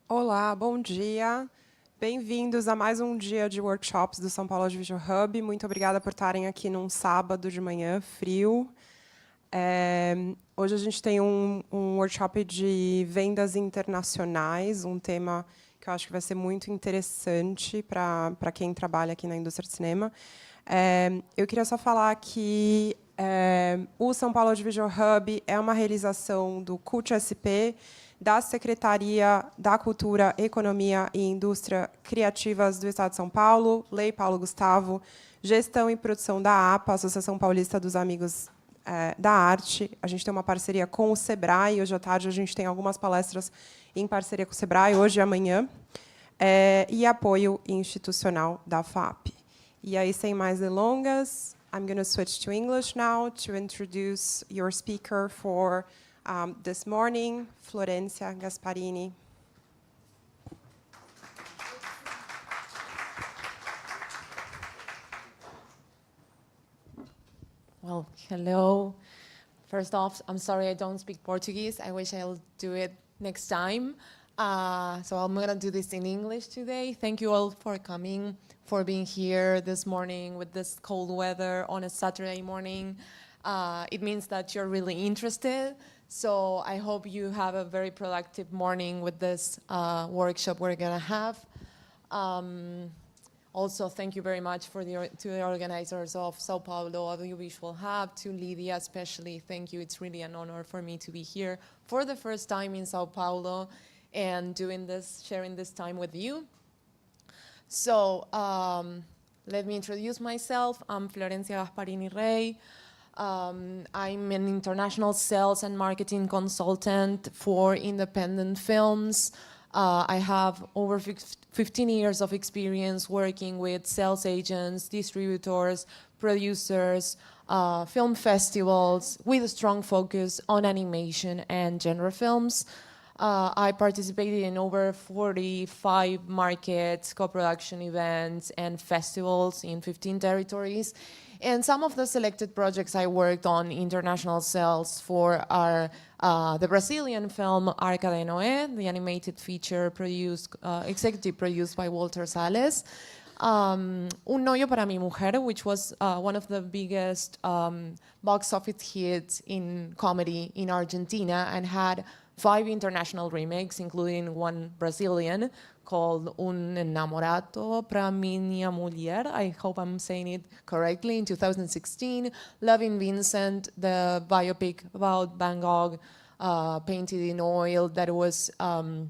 Olá, bom dia. Bem-vindos a mais um dia de workshops do São Paulo Audiovisual Hub. Muito obrigada por estarem aqui num sábado de manhã frio. Hoje a gente tem um workshop de vendas internacionais, um tema que eu acho que vai ser muito interessante para quem trabalha aqui na indústria de cinema. Eu queria só falar que o São Paulo Audiovisual Hub é uma realização do CUT SP, da Secretaria da Cultura, Economia e Indústria Criativas do Estado de São Paulo, Lei Paulo Gustavo, Gestão e Produção da APA, Associação Paulista dos Amigos da Arte. A gente tem uma parceria com o Sebrae. Hoje à tarde a gente tem algumas palestras em parceria com o Sebrae, hoje e amanhã, e apoio institucional da FAP. E aí, sem mais delongas, I'm going to switch to English now to introduce your speaker for this morning, Florencia Gasparini. Well, hello. First off, I'm sorry I don't speak Portuguese. I wish I'll do it next time. So I'm going to do this in English today. Thank you all for coming, for being here this morning with this cold weather on a Saturday morning. It means that you're really interested. So I hope you have a very productive morning with this workshop we're going to have. Also, thank you very much to the organizers of Sao Paulo Audiovisual Hub, to Lydia especially. Thank you. It's really an honor for me to be here for the first time in Sao Paulo and sharing this time with you. So let me introduce myself. I'm Florencia Gasparini Rey. I'm an international sales and marketing consultant for independent films. I have over 15 years of experience working with sales agents, distributors, producers, film festivals, with a strong focus on animation and genre films. I participated in over 45 markets, co-production events, and festivals in 15 territories. And some of the selected projects I worked on international sales for are the Brazilian film Arca de Noé, the animated feature executive produced by Walter Salles. Un Novio para mi Mujer, which was one of the biggest box office hits in comedy in Argentina and had 5 international remakes, including one Brazilian called Un Enamorado pra Minha Mulher. I hope I'm saying it correctly. In 2016, Loving Vincent, the biopic about Van Gogh, painted in oil, that was an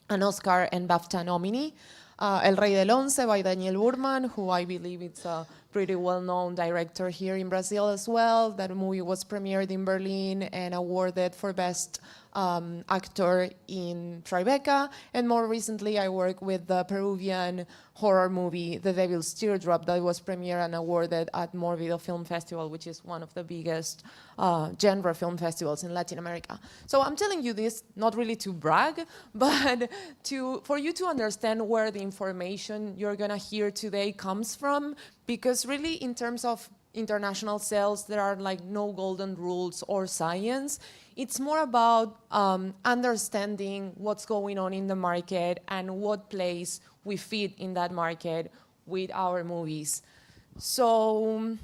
Oscar and BAFTA nominee. El Rey del Once by Daniel Burman, who I believe is a pretty well-known director here in Brazil as well. That movie was premiered in Berlin and awarded for Best Actor in Tribeca. And more recently, I worked with the Peruvian horror movie, The Devil's Teardrop, that was premiered and awarded at Morbido Film Festival, which is one of the biggest genre film festivals in Latin America. So I'm telling you this not really to brag, but for you to understand where the information you're going to hear today comes from, because really in terms of international sales, there are like no golden rules or science. It's more about understanding what's going on in the market and what place we fit in that market with our movies. So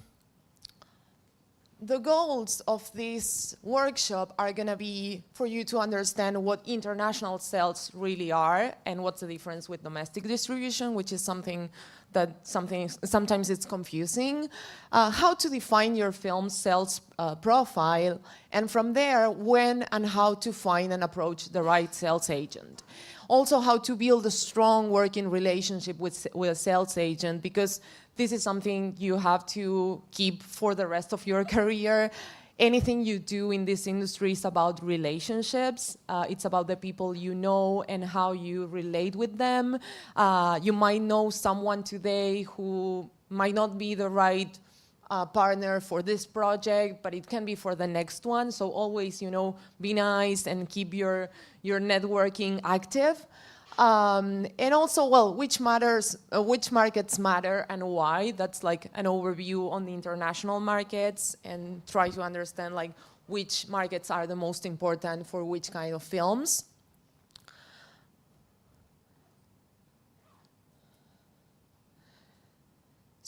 the goals of this workshop are going to be for you to understand what international sales really are and what's the difference with domestic distribution, which is something sometimes it's confusing, how to define your film sales profile, and from there, when and how to find and approach the right sales agent. Also, how to build a strong working relationship with a sales agent, because this is something you have to keep for the rest of your career. Anything you do in this industry is about relationships. It's about the people you know and how you relate with them. You might know someone today who might not be the right partner for this project, but it can be for the next one. So always, be nice and keep your networking active. And also, well, which markets matter and why. That's like an overview on the international markets, and try to understand like which markets are the most important for which kind of films.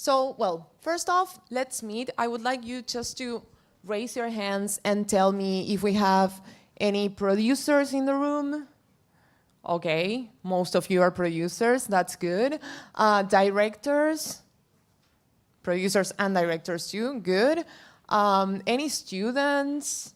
So, well, first off, let's meet. I would like you just to raise your hands and tell me if we have any producers in the room. Okay, most of you are producers, that's good. Directors, producers and directors too, good. Any students?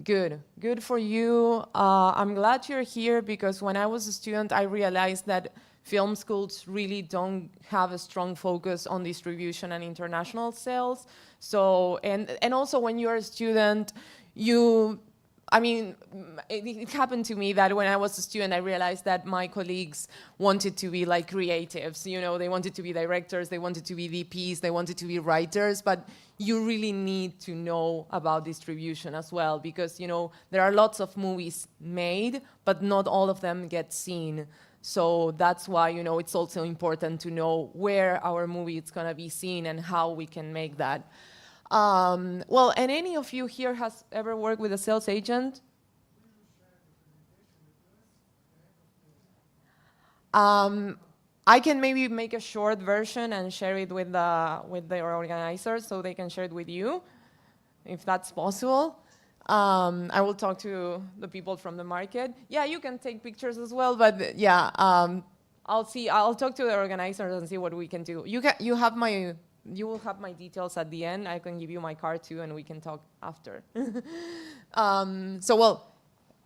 Good, good for you. I'm glad you're here because when I was a student, I realized that film schools really don't have a strong focus on distribution and international sales. So, and also when you're a student, it happened to me that when I was a student, I realized that my colleagues wanted to be like creatives. You know, they wanted to be directors, they wanted to be DPs, they wanted to be writers, but you really need to know about distribution as well because, you know, there are lots of movies made, but not all of them get seen. So that's why, you know, it's also important to know where our movie is gonna be seen and how we can make that. Well, and any of you here has ever worked with a sales agent? I can maybe make a short version and share it with the organizers so they can share it with you, if that's possible. I will talk to the people from the market. Yeah, you can take pictures as well, but yeah, I'll talk to the organizers and see what we can do. You will have my details at the end. I can give you my card too, and we can talk after. So, well,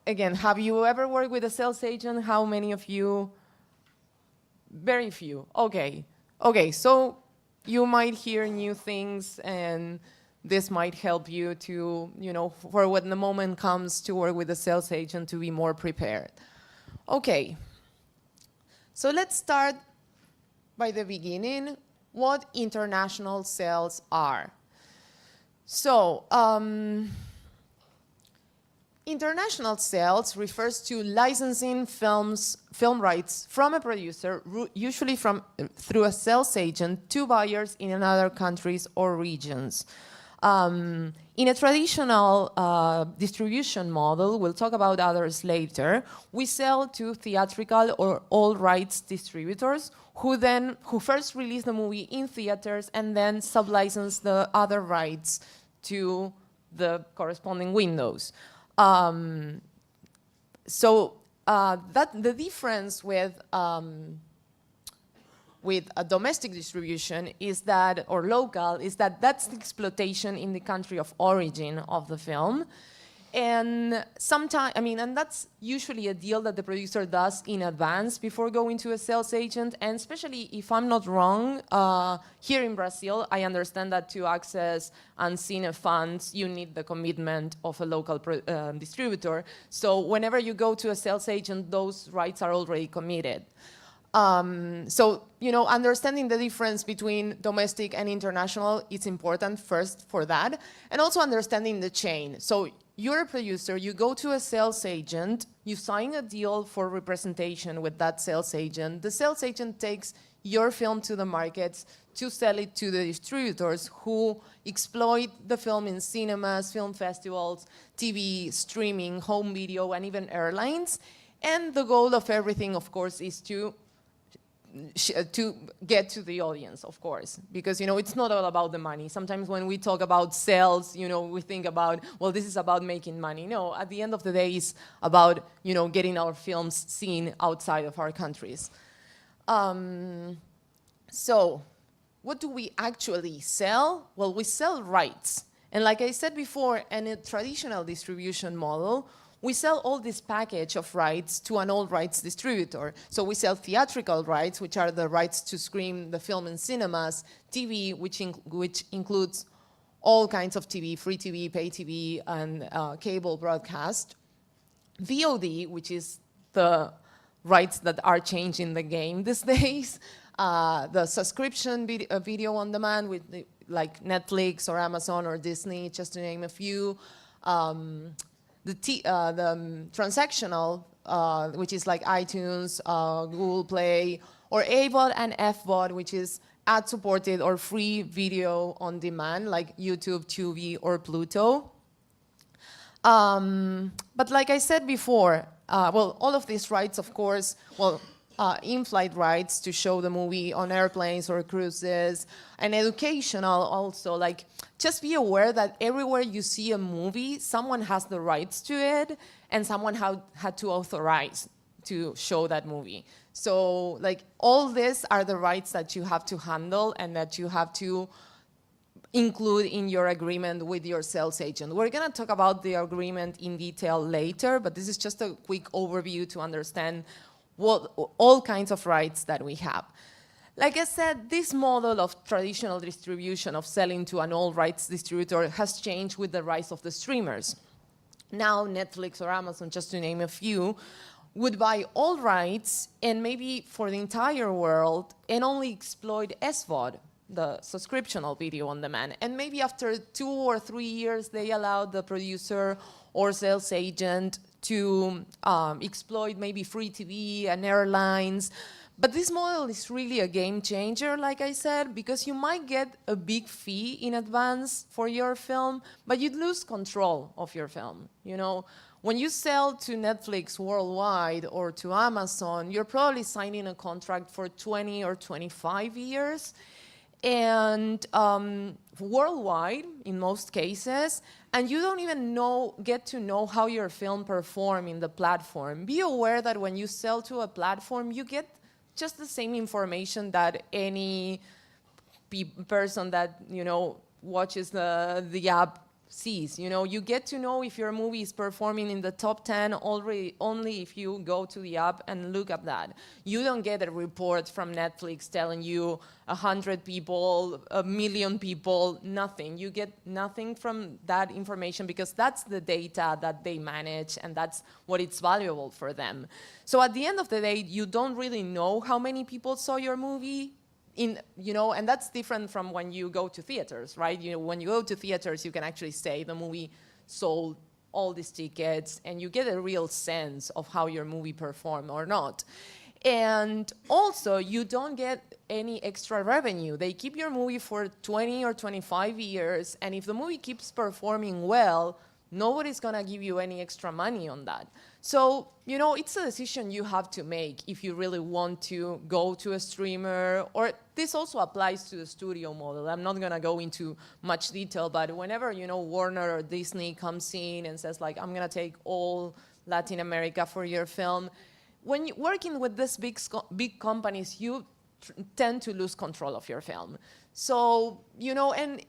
again, have you ever worked with a sales agent? How many of you? Very few. Okay. Okay, so you might hear new things, and this might help you to, you know, for when the moment comes to work with a sales agent to be more prepared. Okay. So let's start by the beginning. What international sales are. So, international sales refers to licensing film rights from a producer, usually through a sales agent, to buyers in other countries or regions. In a traditional distribution model, we'll talk about others later, we sell to theatrical or all rights distributors who first release the movie in theaters and then sublicense the other rights to the corresponding windows. That the difference with a domestic distribution is that, or local, is that that's the exploitation in the country of origin of the film. And sometimes, and that's usually a deal that the producer does in advance before going to a sales agent. And especially if I'm not wrong, here in Brazil, I understand that to access Ancine funds, you need the commitment of a local distributor. So whenever you go to a sales agent, those rights are already committed. So, you know, understanding the difference between domestic and international is important first for that. And also understanding the chain. So you're a producer, you go to a sales agent, you sign a deal for representation with that sales agent. The sales agent takes your film to the markets to sell it to the distributors who exploit the film in cinemas, film festivals, TV, streaming, home video, and even airlines. And the goal of everything, of course, is to get to the audience, of course, because, you know, it's not all about the money. Sometimes when we talk about sales, you know, we think about, well, this is about making money. No, at the end of the day, it's about, you know, getting our films seen outside of our countries. So what do we actually sell? Well, we sell rights. And like I said before, in a traditional distribution model, we sell all this package of rights to an all rights distributor. So we sell theatrical rights, which are the rights to screen the film in cinemas, TV, which includes all kinds of TV, free TV, pay TV, and cable broadcast. VOD, which is the rights that are changing the game these days. The subscription video on demand with like Netflix or Amazon or Disney, just to name a few. The transactional, which is like iTunes, Google Play, or AVOD and FVOD, which is ad-supported or free video on demand, like YouTube, Tubi, or Pluto. But like I said before, well, all of these rights, of course, well, in-flight rights to show the movie on airplanes or cruises, and educational also. Like, just be aware that everywhere you see a movie, someone has the rights to it, and someone had to authorize to show that movie. So, like, all these are the rights that you have to handle and that you have to include in your agreement with your sales agent. We're gonna talk about the agreement in detail later, but this is just a quick overview to understand what all kinds of rights that we have. Like I said, this model of traditional distribution of selling to an all rights distributor has changed with the rise of the streamers. Now Netflix or Amazon, just to name a few, would buy all rights and maybe for the entire world and only exploit SVOD, the subscriptional video on demand. And maybe after 2 or 3 years, they allow the producer or sales agent to exploit maybe free TV and airlines. But this model is really a game changer, like I said, because you might get a big fee in advance for your film, but you'd lose control of your film. You know, when you sell to Netflix worldwide or to Amazon, you're probably signing a contract for 20 or 25 years. And worldwide, in most cases, and you don't even get to know how your film perform in the platform. Be aware that when you sell to a platform, you get just the same information that any person that, you know, watches the app sees. You know, you get to know if your movie is performing in the top 10 already only if you go to the app and look at that. You don't get a report from Netflix telling you 100 people, 1 million people, nothing. You get nothing from that information because that's the data that they manage and that's what it's valuable for them. So at the end of the day, you don't really know how many people saw your movie. And that's different from when you go to theaters, right? You know, when you go to theaters, you can actually say the movie sold all these tickets, and you get a real sense of how your movie performed or not. And also, you don't get any extra revenue. They keep your movie for 20 or 25 years, and if the movie keeps performing well, nobody's gonna give you any extra money on that. So, you know, it's a decision you have to make if you really want to go to a streamer, or this also applies to the studio model. I'm not gonna go into much detail, but whenever, you know, Warner or Disney comes in and says like, I'm gonna take all Latin America for your film, when you're working with these big companies, you tend to lose control of your film. So, you know, and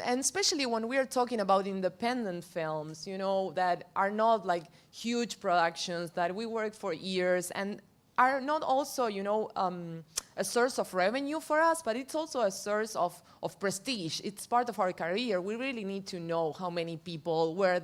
especially when we're talking about independent films, you know, that are not like huge productions that we work for years and are not also, you know, a source of revenue for us, but it's also a source of prestige. It's part of our career. We really need to know how many people, where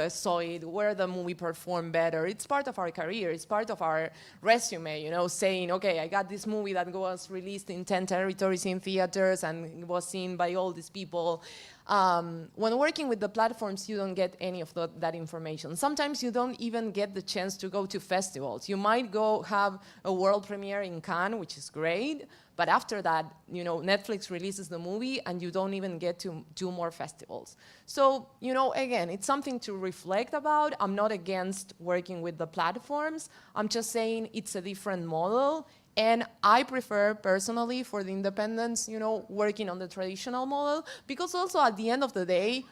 saw it, where the movie performed better. It's part of our career. It's part of our resume, you know, saying, okay, I got this movie that was released in 10 territories in theaters and was seen by all these people. When working with the platforms, you don't get any of that information. Sometimes you don't even get the chance to go to festivals. You might go have a world premiere in Cannes, which is great, but after that, you know, Netflix releases the movie and you don't even get to do more festivals. So, you know, again, it's something to reflect about. I'm not against working with the platforms. I'm just saying it's a different model. And I prefer, personally, for the independents, you know, working on the traditional model, because also at the end of the day,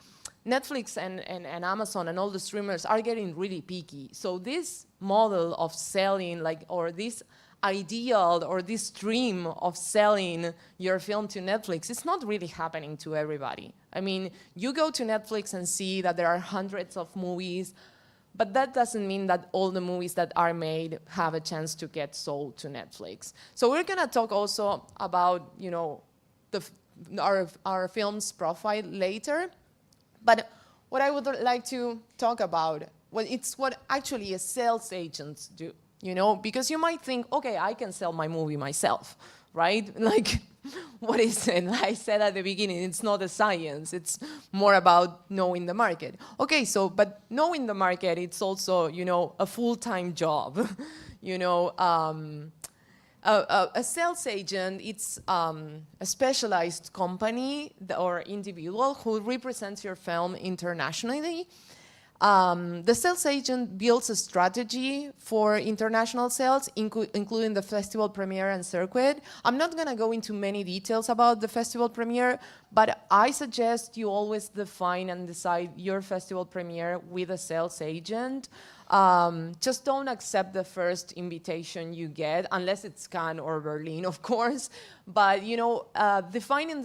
Netflix and Amazon and all the streamers are getting really picky. So this model of selling, like, or this ideal or this dream of selling your film to Netflix, it's not really happening to everybody. I mean, you go to Netflix and see that there are hundreds of movies, but that doesn't mean that all the movies that are made have a chance to get sold to Netflix. So we're gonna talk also about, you know, our film's profile later. But what I would like to talk about, well, it's what actually sales agents do, you know, because you might think, okay, I can sell my movie myself, right? Like, what is it? I said at the beginning, it's not a science. It's more about knowing the market. Okay, so, but knowing the market, it's also, you know, a full-time job. You know, a sales agent, it's a specialized company or individual who represents your film internationally. The sales agent builds a strategy for international sales, including the festival premiere and circuit. I'm not going to go into many details about the festival premiere, but I suggest you always define and decide your festival premiere with a sales agent. Just don't accept the first invitation you get, unless it's Cannes or Berlin, of course. But defining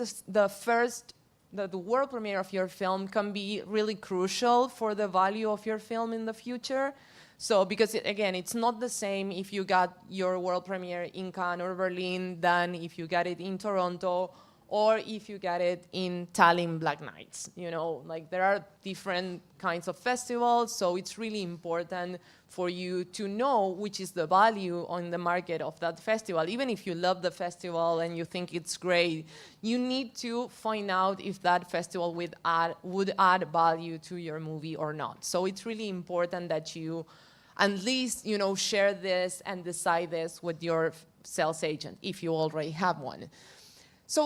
the world premiere of your film can be really crucial for the value of your film in the future. So, because again, it's not the same if you got your world premiere in Cannes or Berlin than if you got it in Toronto or if you got it in Tallinn Black Nights. Like there are different kinds of festivals, so it's really important for you to know which is the value on the market of that festival. Even if you love the festival and you think it's great, you need to find out if that festival would add value to your movie or not. So it's really important that you at least share this and decide this with your sales agent if you already have one. So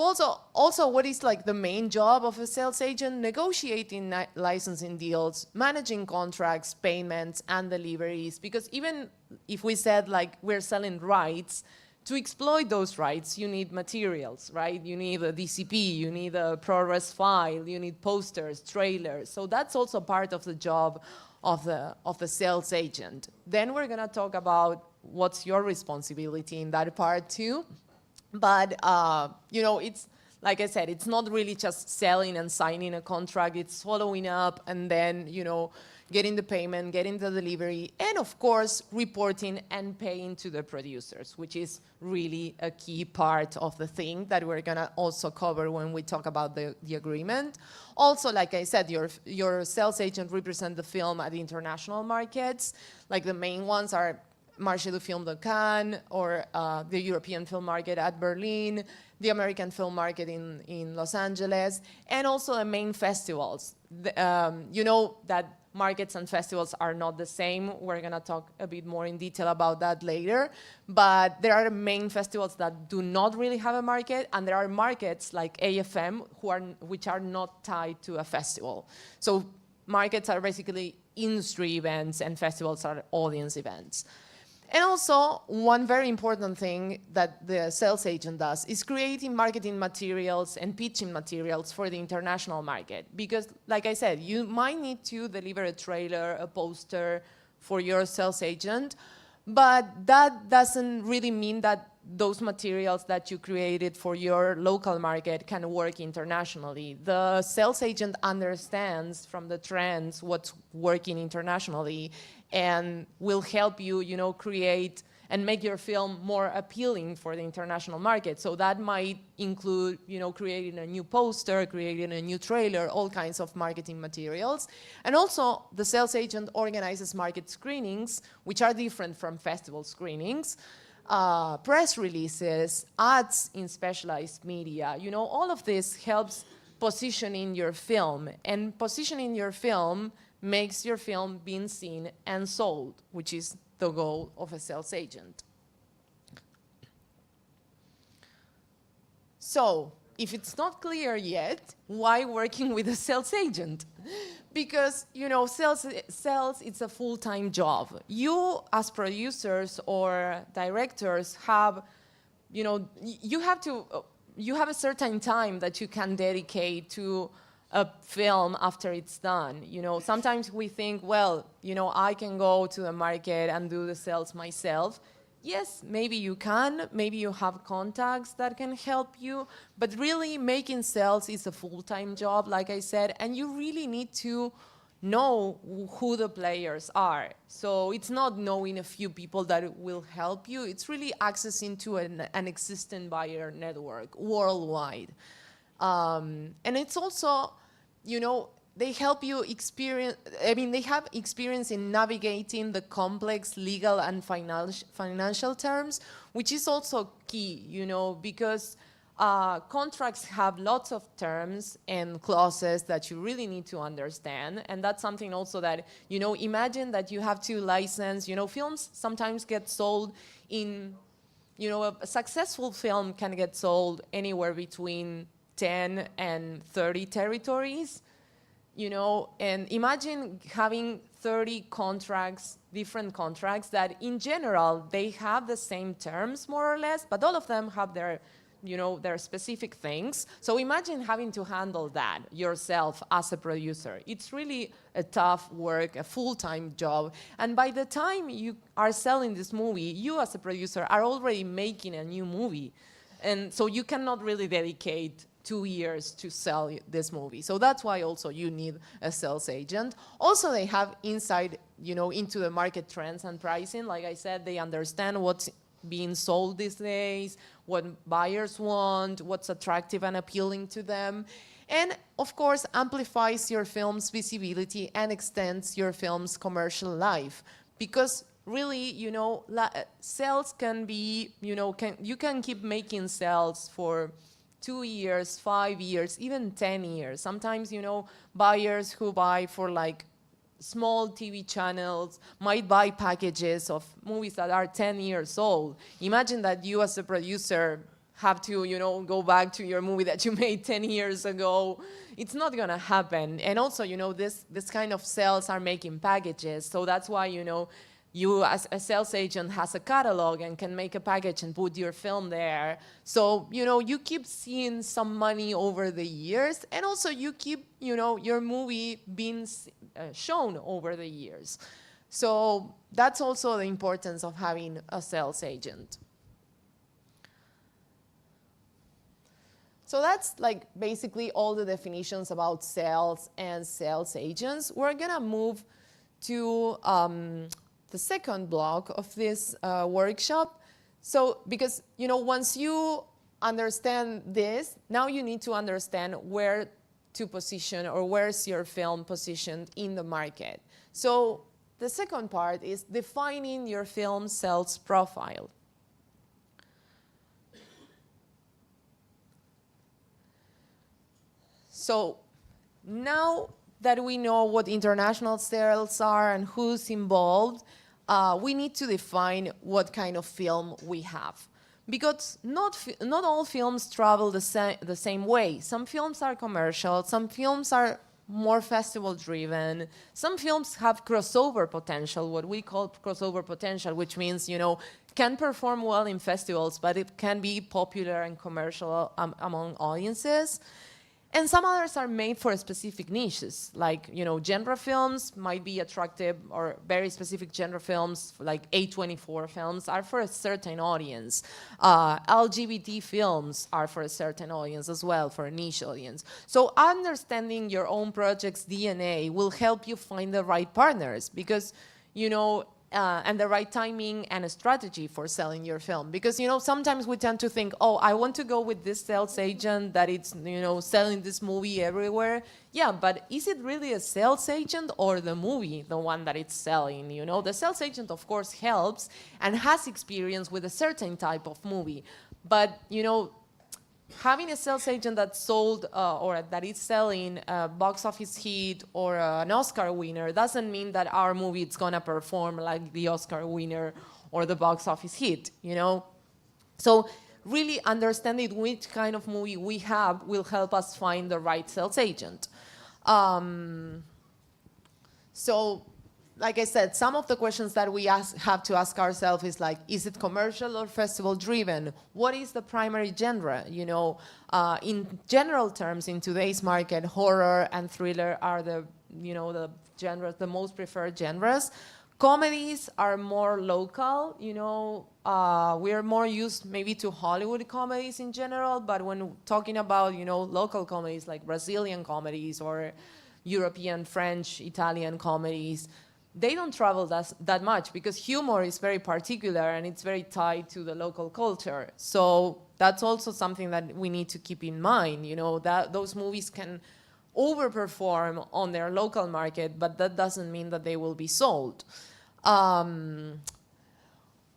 also what is like the main job of a sales agent? Negotiating licensing deals, managing contracts, payments, and deliveries. Because even if we said like we're selling rights, to exploit those rights, you need materials, right? You need a DCP, you need a ProRes file, you need posters, trailers. So that's also part of the job of the sales agent. Then we're gonna talk about what's your responsibility in that part too. But, it's, like I said, it's not really just selling and signing a contract. It's following up and then, getting the payment, getting the delivery, and of course, reporting and paying to the producers, which is really a key part of the thing that we're gonna also cover when we talk about the agreement. Also, like I said, your sales agent represents the film at the international markets. Like the main ones are Marché du Film de Cannes, or the European film market at Berlin, the American film market in Los Angeles, and also the main festivals. That markets and festivals are not the same. We're gonna talk a bit more in detail about that later. But there are main festivals that do not really have a market, and there are markets like AFM which are not tied to a festival. So markets are basically industry events and festivals are audience events. And also, one very important thing that the sales agent does is creating marketing materials and pitching materials for the international market. Because, like I said, you might need to deliver a trailer, a poster for your sales agent, but that doesn't really mean that those materials that you created for your local market can work internationally. The sales agent understands from the trends what's working internationally and will help you, create and make your film more appealing for the international market. So that might include, creating a new poster, creating a new trailer, all kinds of marketing materials. And also, the sales agent organizes market screenings, which are different from festival screenings, press releases, ads in specialized media. All of this helps positioning your film. And positioning your film makes your film being seen and sold, which is the goal of a sales agent. So, if it's not clear yet, why working with a sales agent? Because, sales, it's a full-time job. You, as producers or directors, have, you have a certain time that you can dedicate to a film after it's done. Sometimes we think, well, I can go to the market and do the sales myself. Yes, maybe you can, maybe you have contacts that can help you, but really making sales is a full-time job, like I said, and you really need to know who the players are. So it's not knowing a few people that will help you, it's really accessing to an existing buyer network worldwide. And it's also, they help you they have experience in navigating the complex legal and financial terms, which is also key, because contracts have lots of terms and clauses that you really need to understand. And that's something also that, imagine that you have to license, films sometimes get sold in, a successful film can get sold anywhere between 10 and 30 territories. and imagine having 30 contracts, different contracts that in general, they have the same terms more or less, but all of them have their their specific things. So imagine having to handle that yourself as a producer. It's really a tough work, a full-time job. And by the time you are selling this movie, you as a producer are already making a new movie. And so you cannot really dedicate 2 years to sell this movie. So that's why also you need a sales agent. Also, they have insight, into the market trends and pricing. Like I said, they understand what's being sold these days, what buyers want, what's attractive and appealing to them. And of course, amplifies your film's visibility and extends your film's commercial life. Because really, sales can be, you can keep making sales for 2 years, 5 years, even 10 years. Sometimes, buyers who buy for like small TV channels might buy packages of movies that are 10 years old. Imagine that you as a producer have to, go back to your movie that you made 10 years ago. It's not gonna happen. And also, this kind of sales are making packages. So that's why, you as a sales agent has a catalog and can make a package and put your film there. So, you keep seeing some money over the years, and also you keep, your movie being shown over the years. So that's also the importance of having a sales agent. So that's like basically all the definitions about sales and sales agents. We're gonna move to the second block of this workshop. So, because, once you understand this, now you need to understand where to position or where's your film positioned in the market. So, the second part is defining your film sales profile. So, now that we know what international sales are and who's involved, we need to define what kind of film we have. Because not all films travel the same way. Some films are commercial, some films are more festival-driven, some films have crossover potential, what we call crossover potential, which means, can perform well in festivals, but it can be popular and commercial among audiences. And some others are made for specific niches, like, genre films might be attractive, or very specific genre films, like A24 films, are for a certain audience. LGBT films are for a certain audience as well, for a niche audience. So understanding your own project's DNA will help you find the right partners, because, and the right timing and a strategy for selling your film. Because, sometimes we tend to think, oh, I want to go with this sales agent that it's, selling this movie everywhere. Yeah, but is it really a sales agent or the movie, the one that it's selling? The sales agent, of course, helps and has experience with a certain type of movie. But, having a sales agent that sold or that is selling a box office hit or an Oscar winner doesn't mean that our movie is gonna perform like the Oscar winner or the box office hit, So really understanding which kind of movie we have will help us find the right sales agent. So, like I said, some of the questions that we have to ask ourselves is like, is it commercial or festival driven? What is the primary genre? In general terms, in today's market, horror and thriller are the genres, the most preferred genres. Comedies are more local, we're more used maybe to Hollywood comedies in general, but when talking about, local comedies like Brazilian comedies or European, French, Italian comedies, they don't travel that much because humor is very particular and it's very tied to the local culture. So that's also something that we need to keep in mind, that those movies can overperform on their local market, but that doesn't mean that they will be sold. Also,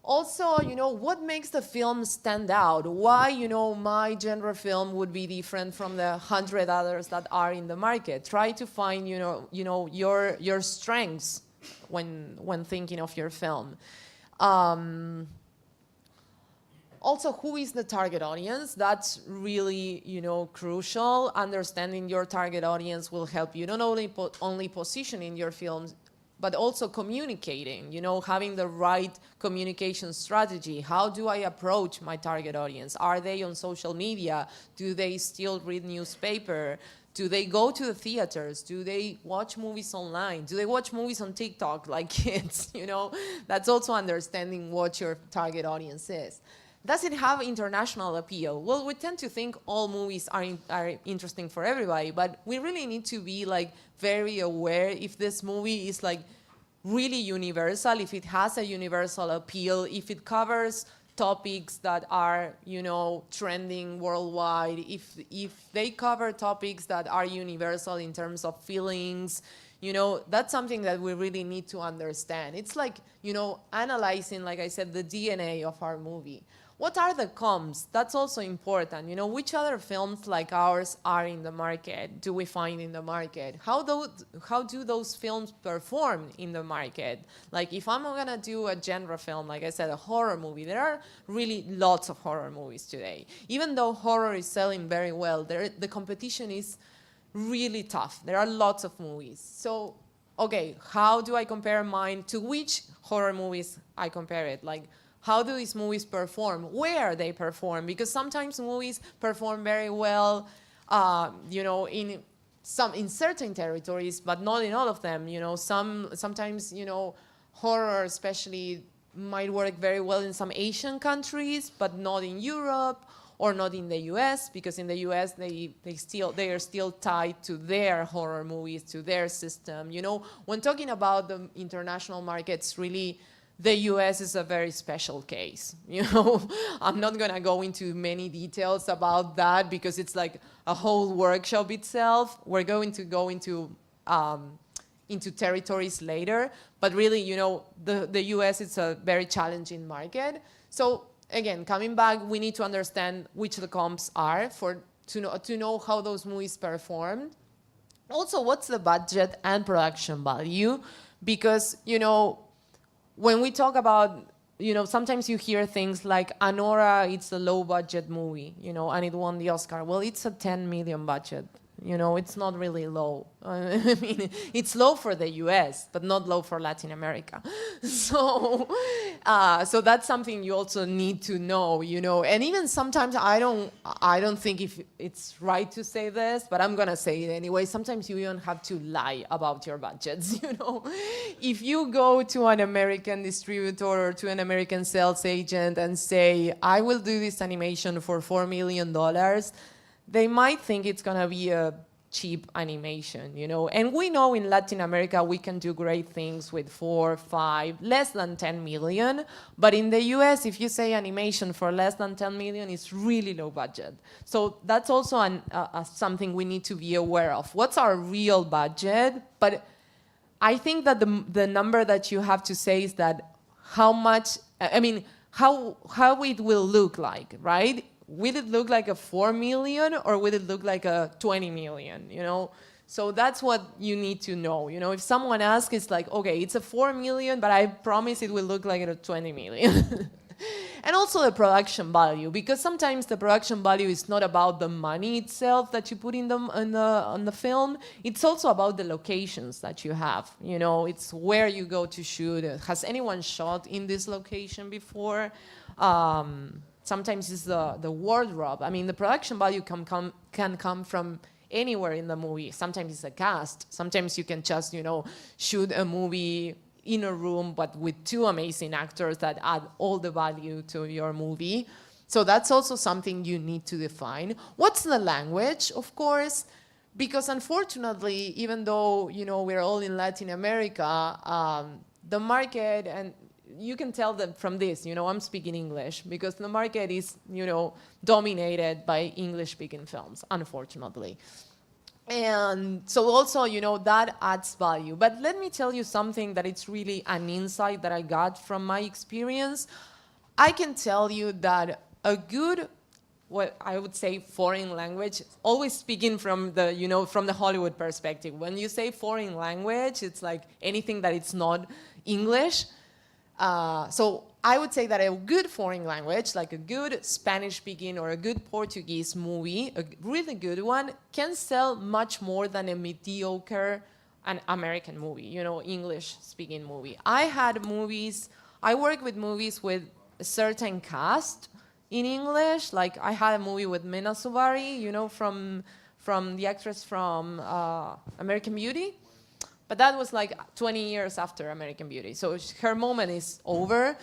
what makes the film stand out? Why, my genre film would be different from the 100 others that are in the market? Try to find, your strengths when thinking of your film. Also, who is the target audience? That's really, crucial. Understanding your target audience will help you not only positioning your films, but also communicating, having the right communication strategy. How do I approach my target audience? Are they on social media? Do they still read newspaper? Do they go to the theaters? Do they watch movies online? Do they watch movies on TikTok like kids? That's also understanding what your target audience is. Does it have international appeal? Well, we tend to think all movies are interesting for everybody, but we really need to be very aware if this movie is really universal, if it has a universal appeal, if it covers topics that are, trending worldwide, if they cover topics that are universal in terms of feelings, that's something that we really need to understand. It's analyzing, like I said, the DNA of our movie. What are the comps? That's also important. Which other films like ours are in the market? Do we find in the market? How do those films perform in the market? If I'm gonna do a genre film, like I said, a horror movie, there are really lots of horror movies today. Even though horror is selling very well, the competition is really tough. There are lots of movies. So, okay, how do I compare mine to which horror movies I compare it? How do these movies perform? Where they perform? Because sometimes movies perform very well, in certain territories, but not in all of them. Sometimes horror especially might work very well in some Asian countries, but not in Europe or not in the US, because in the US they are still tied to their horror movies, to their system. When talking about the international markets, really, the US is a very special case. I'm not gonna go into many details about that because it's a whole workshop itself. We're going to go into territories later, but really, the US is a very challenging market. So again, coming back, we need to understand which the comps are to know how those movies performed. Also, what's the budget and production value? Because, when we talk about, sometimes you hear things like Anora, it's a low budget movie, and it won the Oscar. Well, it's a 10 million budget. It's not really low. I mean, it's low for the US, but not low for Latin America. So that's something you also need to know, And even sometimes I don't think if it's right to say this, but I'm gonna say it anyway. Sometimes you even have to lie about your budgets, If you go to an American distributor or to an American sales agent and say, I will do this animation for $4 million, they might think it's gonna be a cheap animation, And we know in Latin America we can do great things with 4, 5, less than 10 million. But in the US, if you say animation for less than 10 million, it's really low budget. So that's also something we need to be aware of. What's our real budget? But I think that the number that you have to say is that how it will look like, right? Will it look like a 4 million or will it look like a 20 million, So that's what you need to know, If someone asks, it's okay, it's a 4 million, but I promise it will look like a 20 million. And also the production value, because sometimes the production value is not about the money itself that you put on the film. It's also about the locations that you have. It's where you go to shoot. Has anyone shot in this location before? Sometimes it's the wardrobe. I mean, the production value can come from anywhere in the movie. Sometimes it's a cast. Sometimes you can just, shoot a movie in a room, but with 2 amazing actors that add all the value to your movie. So that's also something you need to define. What's the language, of course? Because unfortunately, even though, we're all in Latin America, the market, and you can tell that from this, I'm speaking English, because the market is, dominated by English-speaking films, unfortunately. And so also, that adds value. But let me tell you something that it's really an insight that I got from my experience. I can tell you that a good, what I would say foreign language, always speaking from the, from the Hollywood perspective. When you say foreign language, it's like anything that it's not English. So I would say that a good foreign language, like a good Spanish-speaking or a good Portuguese movie, a really good one, can sell much more than a mediocre an American movie, English-speaking movie. I work with movies with a certain cast in English. Like I had a movie with Mena Suvari, from the actress from American Beauty. But that was like 20 years after American Beauty. So her moment is over.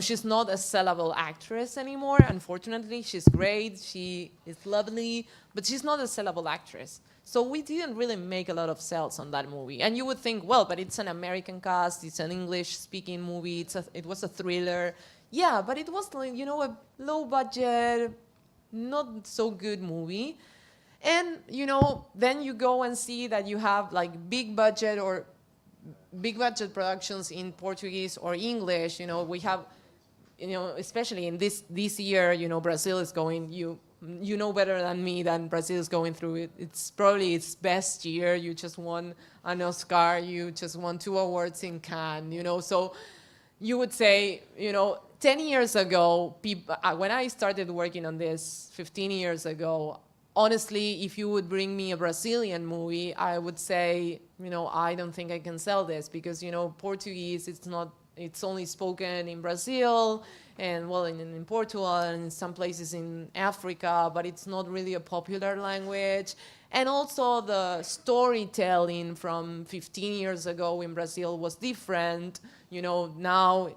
She's not a sellable actress anymore. Unfortunately, she's great. She is lovely, but she's not a sellable actress. So we didn't really make a lot of sales on that movie. And you would think, well, but it's an American cast. It's an English-speaking movie. It was a thriller. Yeah, but it was, a low-budget, not so good movie. And, then you go and see that you have like big budget productions in Portuguese or English. We have, especially in this year, Brazil is going, you know better than me that Brazil is going through it. It's probably its best year. You just won an Oscar. You just won 2 awards in Cannes, So you would say, 10 years ago, when I started working on this 15 years ago, honestly, if you would bring me a Brazilian movie, I would say, I don't think I can sell this because, Portuguese, it's only spoken in Brazil and, well, in Portugal and in some places in Africa, but it's not really a popular language. And also the storytelling from 15 years ago in Brazil was different. Now,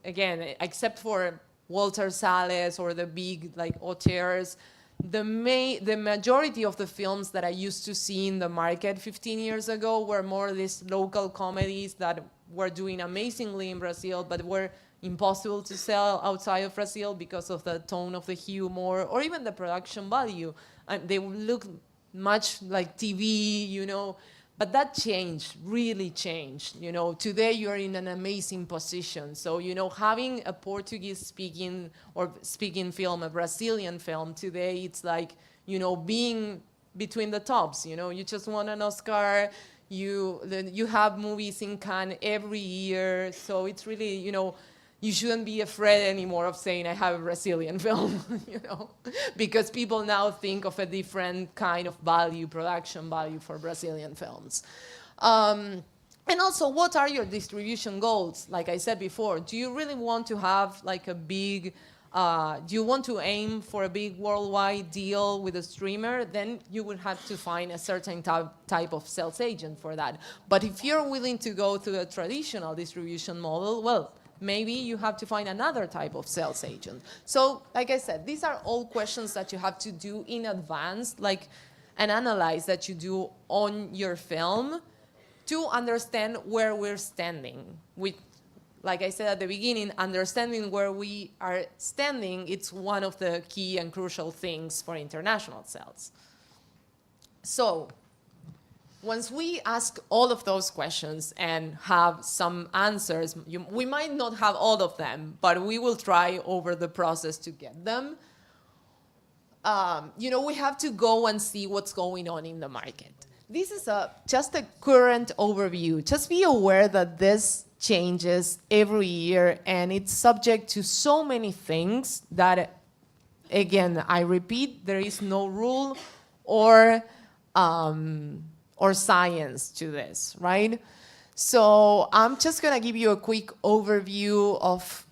again, except for Walter Salles or the big, like, auteurs, the majority of the films that I used to see in the market 15 years ago were more these local comedies that were doing amazingly in Brazil, but were impossible to sell outside of Brazil because of the tone of the humor or even the production value. And they look much like TV, but that changed, really changed. Today you're in an amazing position. So, having a Portuguese-speaking or speaking film, a Brazilian film, today it's like, being between the tops. You just won an Oscar. You have movies in Cannes every year. So it's really, you shouldn't be afraid anymore of saying I have a Brazilian film, because people now think of a different kind of production value for Brazilian films. And also, what are your distribution goals? Like I said before, do you really want to have like a big, do you want to aim for a big worldwide deal with a streamer? Then you would have to find a certain type of sales agent for that. But if you're willing to go to a traditional distribution model, well, maybe you have to find another type of sales agent. So, like I said, these are all questions that you have to do in advance, like an analyze that you do on your film to understand where we're standing. Like I said at the beginning, understanding where we are standing, it's one of the key and crucial things for international sales. So, once we ask all of those questions and have some answers, we might not have all of them, but we will try over the process to get them. We have to go and see what's going on in the market. This is just a current overview. Just be aware that this changes every year, and it's subject to so many things that, again, I repeat, there is no rule or science to this, right? So I'm just gonna give you a quick overview of,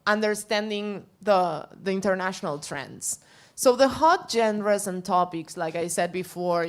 understanding the international trends. So the hot genres and topics, like I said before,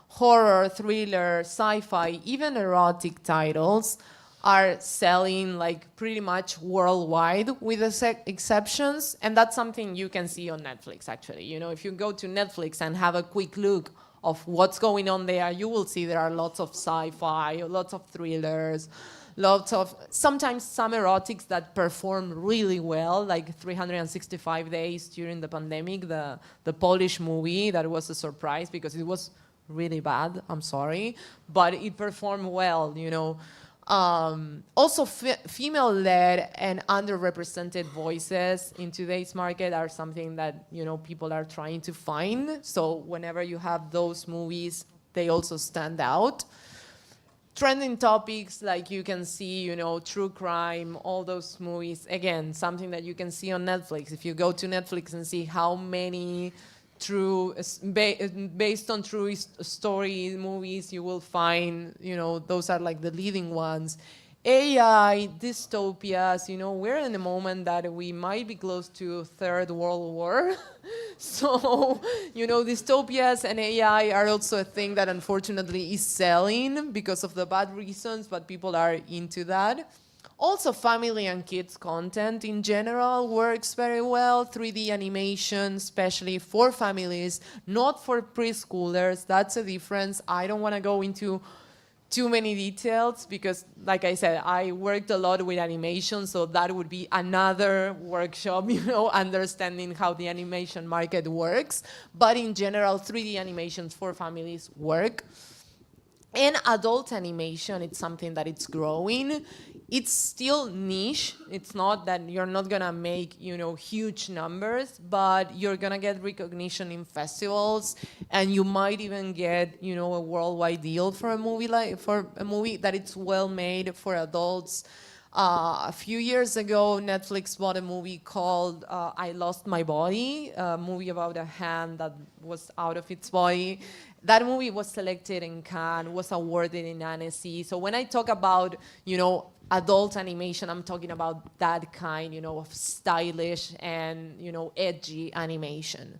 horror, thriller, sci-fi, even erotic titles are selling like pretty much worldwide with exceptions. And that's something you can see on Netflix, actually. If you go to Netflix and have a quick look of what's going on there, you will see there are lots of sci-fi, lots of thrillers, lots of, sometimes some erotics that perform really well, like 365 Days during the pandemic, the Polish movie that was a surprise because it was really bad, I'm sorry, but it performed well, Also, female-led and underrepresented voices in today's market are something that, people are trying to find. So whenever you have those movies, they also stand out. trending topics, like you can see, you know, true crime, all those movies. Again, something that you can see on Netflix. If you go to Netflix and see how many based on true story movies, you will find, you know, those are like the leading ones. AI, dystopias, you know, we're in a moment that we might be close to Third World War. So, you know, dystopias and AI are also a thing that unfortunately is selling because of the bad reasons, but people are into that. Also, family and kids content in general works very well. 3D animation, especially for families, not for preschoolers. That's a difference. I don't want to go into too many details because, like I said, I worked a lot with animation, so that would be another workshop, you know, understanding how the animation market works. But in general, 3D animations for families work. And adult animation, it's something that it's growing. It's still niche. It's not that you're not gonna make, you know, huge numbers, but you're gonna get recognition in festivals, and you might even get, you know, a worldwide deal for a movie that it's well made for adults. A few years ago, Netflix bought a movie called I Lost My Body, a movie about a hand that was out of its body. That movie was selected in Cannes, was awarded in Annecy. So when I talk about, you know, adult animation, I'm talking about that kind, you know, of stylish and, you know, edgy animation.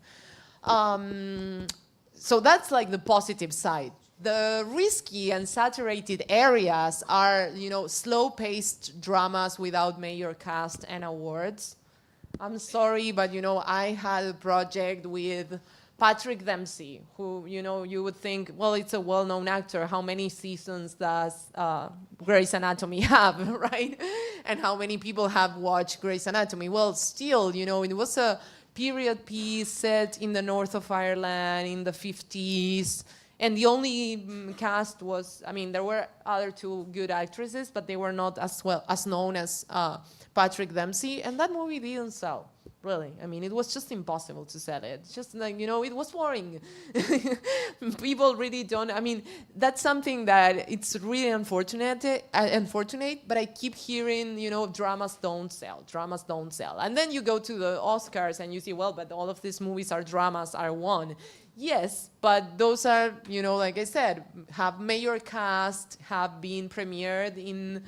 So that's like the positive side. The risky and saturated areas are, you know, slow-paced dramas without major cast and awards. I'm sorry, but, you know, I had a project with Patrick Dempsey, who, you know, you would think, well, it's a well-known actor. How many seasons does Grey's Anatomy have, right? And how many people have watched Grey's Anatomy? Well, still, you know, it was a period piece set in the north of Ireland in the 50s. And the only cast was, I mean, there were other two good actresses, but they were not as well as known as Patrick Dempsey. And that movie didn't sell, really. I mean, it was just impossible to sell it. It's just like, you know, it was boring. People really don't, I mean, that's something that it's really unfortunate, but I keep hearing, you know, dramas don't sell. And then you go to the Oscars and you see, well, but all of these movies are dramas, are won. Yes, but those are, you know, like I said, have major cast, have been premiered in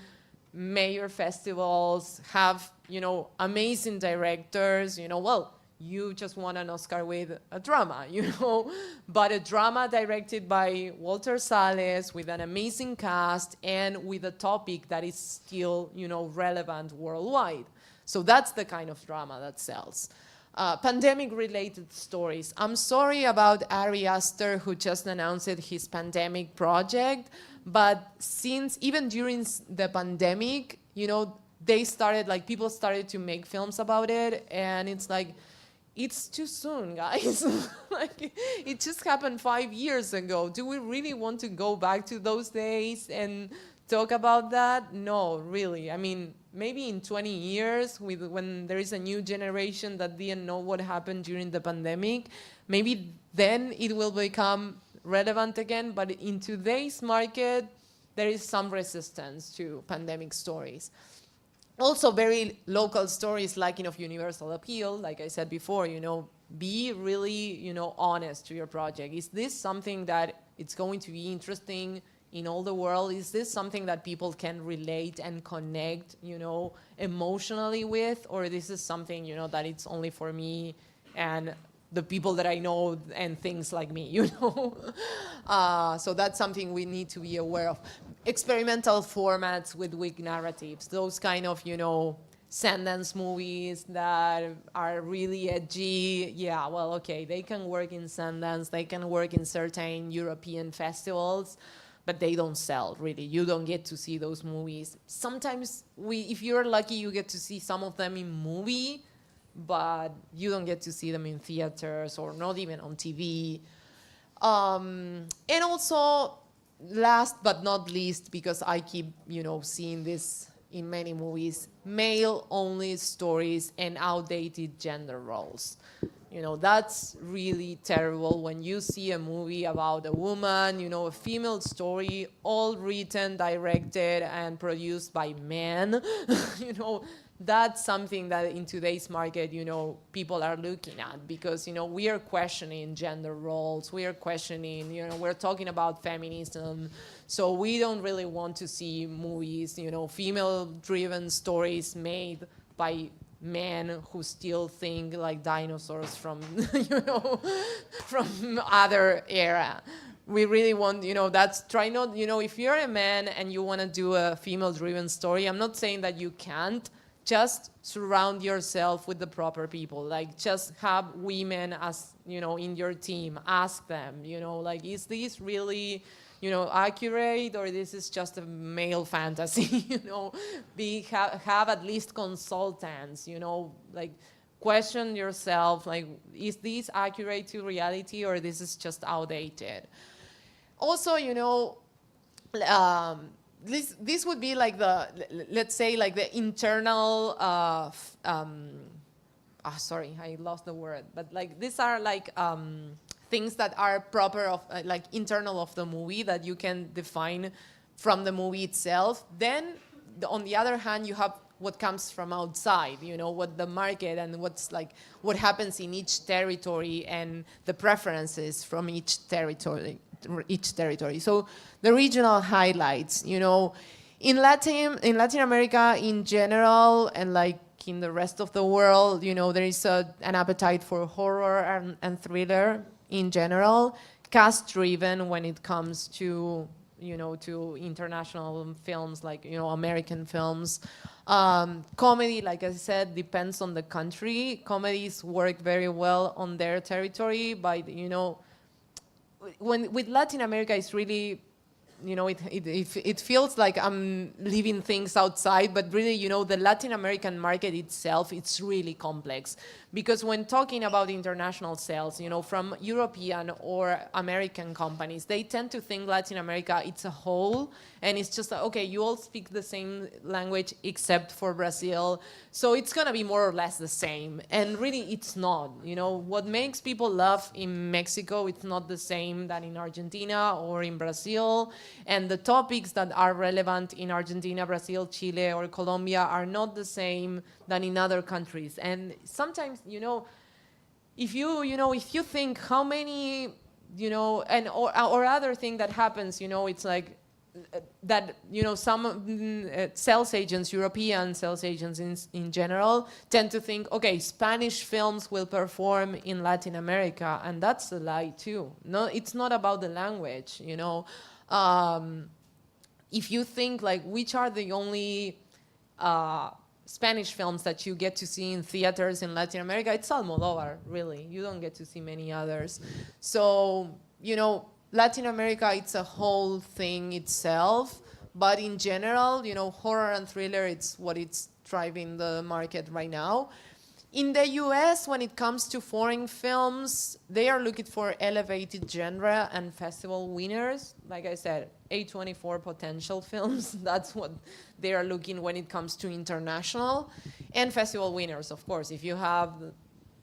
major festivals, have, you know, amazing directors, you know, well, you just won an Oscar with a drama, you know, but a drama directed by Walter Salles with an amazing cast and with a topic that is still, you know, relevant worldwide. So that's the kind of drama that sells. Pandemic-related stories. I'm sorry about Ari Aster, who just announced his pandemic project, but since even during the pandemic, you know, they started, like, people started to make films about it, and it's like, it's too soon, guys. Like, it just happened 5 years ago. Do we really want to go back to those days and talk about that? No, really. I mean, maybe in 20 years, when there is a new generation that didn't know what happened during the pandemic, maybe then it will become relevant again. But in today's market, there is some resistance to pandemic stories. Also, very local stories lacking of universal appeal. Like I said before, you know, be really, you know, honest to your project. Is this something that it's going to be interesting in all the world? Is this something that people can relate and connect, you know, emotionally with? Or this is something, you know, that it's only for me and the people that I know and things like me, you know? So that's something we need to be aware of. Experimental formats with weak narratives, those kind of, you know, Sundance movies that are really edgy. Yeah, well, okay, they can work in Sundance, they can work in certain European festivals, but they don't sell, really. You don't get to see those movies. Sometimes, if you're lucky, you get to see some of them in movie, but you don't get to see them in theaters or not even on TV. And also, last but not least, because I keep, you know, seeing this in many movies, male-only stories and outdated gender roles. You know, that's really terrible when you see a movie about a woman, you know, a female story, all written, directed, and produced by men. You know, that's something that in today's market, you know, people are looking at because, you know, we are questioning gender roles. We are questioning, you know, we're talking about feminism. So we don't really want to see movies, you know, female-driven stories made by men who still think like dinosaurs from, you know, from other era. We really want, you know, that's, try not, you know, if you're a man and you want to do a female-driven story, I'm not saying that you can't, just surround yourself with the proper people. Like, just have women as, you know, in your team. Ask them, you know, like, is this really, you know, accurate, or this is just a male fantasy? You know, have at least consultants, you know, like, question yourself, like, is this accurate to reality, or this is just outdated? Also, you know, this would be like the, let's say, like the internal, sorry, I lost the word, but like these are like things that are proper of like internal of the movie that you can define from the movie itself. Then on the other hand, you have what comes from outside, you know, what the market and what's like, what happens in each territory and the preferences from each territory. So the regional highlights, you know, in Latin America in general, and like in the rest of the world, you know, there is an appetite for horror and thriller in general, cast-driven when it comes to, you know, to international films, like, you know, American films. Comedy, like I said, depends on the country. Comedies work very well on their territory, but, you know, with Latin America, it's really, you know, it feels like I'm leaving things outside, but really, you know, the Latin American market itself, it's really complex. Because when talking about international sales, you know, from European or American companies, they tend to think Latin America, it's a whole, and it's just like, okay, you all speak the same language except for Brazil, so it's gonna be more or less the same. And really, it's not. You know, what makes people laugh in Mexico, it's not the same than in Argentina or in Brazil. And the topics that are relevant in Argentina, Brazil, Chile, or Colombia are not the same than in other countries. And sometimes, you know, if you think how many, you know, and or other thing that happens, you know, it's like that, you know, some sales agents, European sales agents in general, tend to think, okay, Spanish films will perform in Latin America, and that's a lie too. No, it's not about the language, you know. If you think like which are the only Spanish films that you get to see in theaters in Latin America, it's Almodovar, really. You don't get to see many others. So, you know, Latin America, it's a whole thing itself. But in general, you know, horror and thriller, it's what it's driving the market right now. In the US, when it comes to foreign films, they are looking for elevated genre and festival winners. Like I said, A24 potential films, that's what they are looking when it comes to international. And festival winners, of course. If you have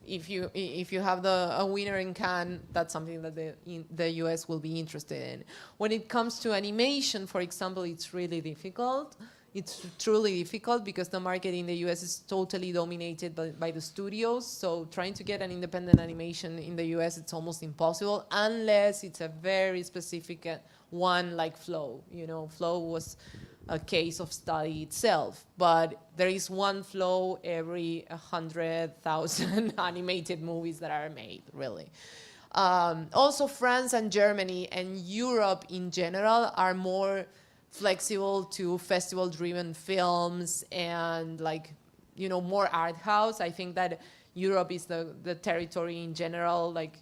a winner in Cannes, that's something that the US will be interested in. When it comes to animation, for example, it's really difficult. It's truly difficult because the market in the US is totally dominated by the studios. So trying to get an independent animation in the US, it's almost impossible unless it's a very specific one like Flow. You know, Flow was a case of study itself, but there is one Flow every 100,000 animated movies that are made, really. Also, France and Germany and Europe in general are more flexible to festival-driven films and, like, you know, more art house. I think that Europe is the territory in general, like,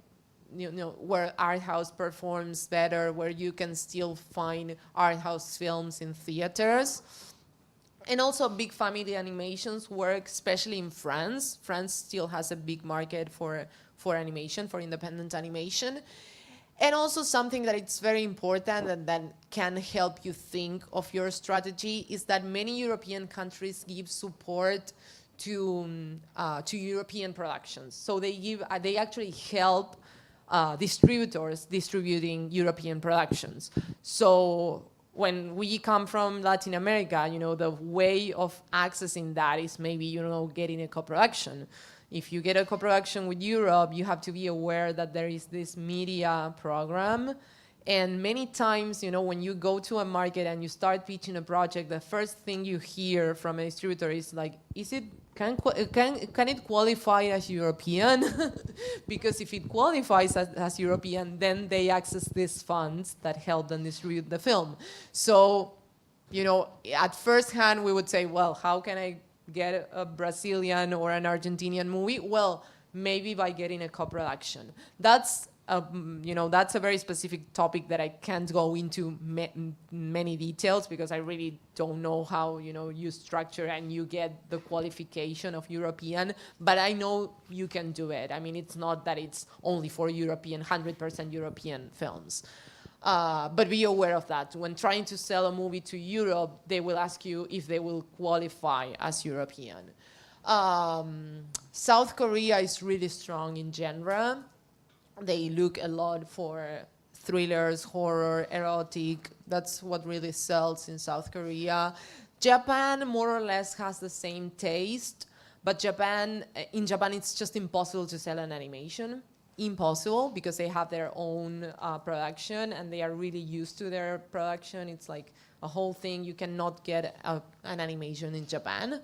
you know, where art house performs better, where you can still find art house films in theaters. And also big family animations work, especially in France. France still has a big market for animation, for independent animation. And also something that it's very important and that can help you think of your strategy is that many European countries give support to European productions. So they actually help distributors distributing European productions. So when we come from Latin America, the way of accessing that is maybe, getting a co-production. If you get a co-production with Europe, you have to be aware that there is this media program. And many times, when you go to a market and you start pitching a project, the first thing you hear from a distributor is like, can it qualify as European? Because if it qualifies as European, then they access these funds that help them distribute the film. So, at first hand, we would say, well, how can I get a Brazilian or an Argentinian movie? Well, maybe by getting a co-production. That's a very specific topic that I can't go into many details because I really don't know how, you structure and you get the qualification of European, but I know you can do it. I mean, it's not that it's only for 100% European films. But be aware of that. When trying to sell a movie to Europe, they will ask you if they will qualify as European. South Korea is really strong in genre. They look a lot for thrillers, horror, erotic. That's what really sells in South Korea. Japan more or less has the same taste, but in Japan it's just impossible to sell an animation. Impossible, because they have their own production and they are really used to their production. It's like a whole thing. You cannot get an animation in Japan,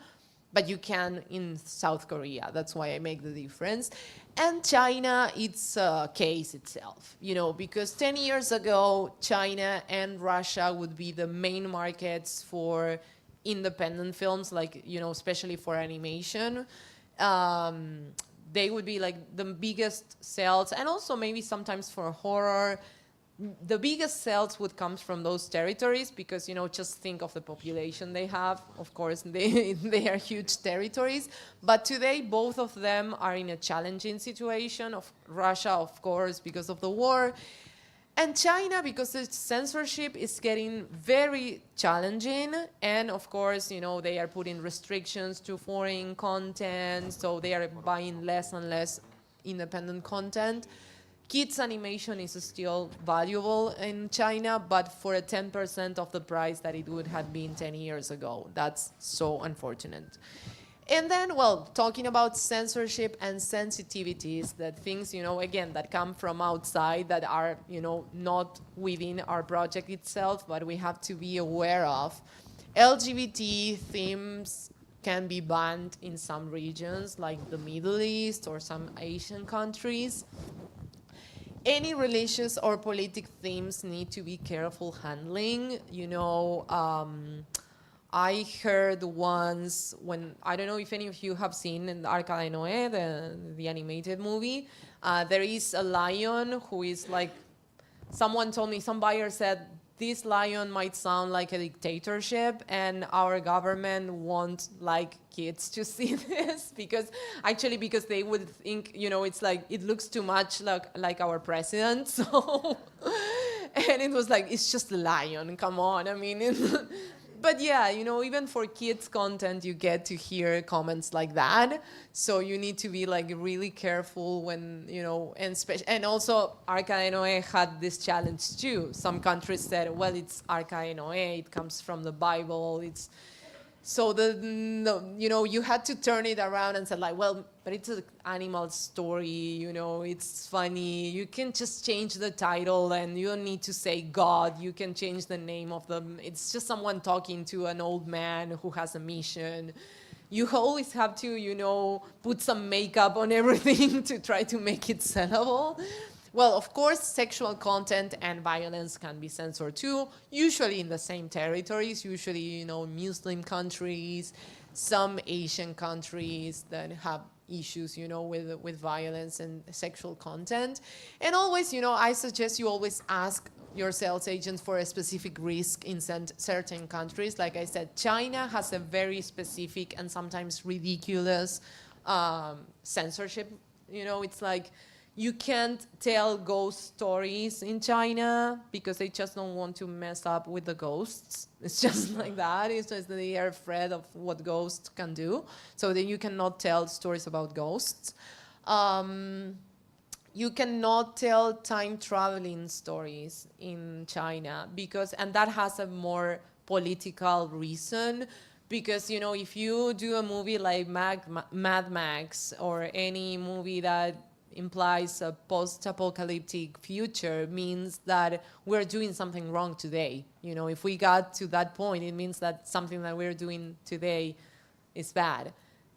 but you can in South Korea. That's why I make the difference. And China, it's a case itself, because 10 years ago, China and Russia would be the main markets for independent films, like, especially for animation. They would be like the biggest sales, and also maybe sometimes for horror. The biggest sales would come from those territories because, just think of the population they have. Of course, they are huge territories. But today, both of them are in a challenging situation. Of Russia, of course, because of the war. And China, because its censorship is getting very challenging. And of course, they are putting restrictions to foreign content. So they are buying less and less independent content. Kids animation is still valuable in China, but for a 10% of the price that it would have been 10 years ago. That's so unfortunate. And then, well, talking about censorship and sensitivities, that things, again, that come from outside that are, not within our project itself, but we have to be aware of. LGBT themes can be banned in some regions, like the Middle East or some Asian countries. Any religious or politic themes need to be careful handling. I heard once when, I don't know if any of you have seen in Arca de Noé, the animated movie, there is a lion who is like, someone told me, some buyer said, this lion might sound like a dictatorship and our government won't like kids to see this because they would think, it's like, it looks too much like our president. So, and it was like, it's just a lion, come on. I mean, but yeah, even for kids content, you get to hear comments like that. So you need to be like really careful when, and also Arca de Noé had this challenge too. Some countries said, well, it's Arca de Noé, it comes from the Bible, so you had to turn it around and say like, well, but it's an animal story, it's funny. You can just change the title and you don't need to say God. You can change the name of them. It's just someone talking to an old man who has a mission. You always have to, put some makeup on everything to try to make it sellable. Well, of course, sexual content and violence can be censored too, usually in the same territories, usually, Muslim countries, some Asian countries that have issues, with violence and sexual content. And always, I suggest you always ask your sales agents for a specific risk in certain countries. Like I said, China has a very specific and sometimes ridiculous censorship. It's like, You can't tell ghost stories in China because they just don't want to mess up with the ghosts. It's just like that. It's just that they are afraid of what ghosts can do. So then you cannot tell stories about ghosts. You cannot tell time traveling stories in China because, and that has a more political reason, because, you know, if you do a movie like Mad Max or any movie that implies a post-apocalyptic future, means that we're doing something wrong today. You know, if we got to that point, it means that something that we're doing today is bad.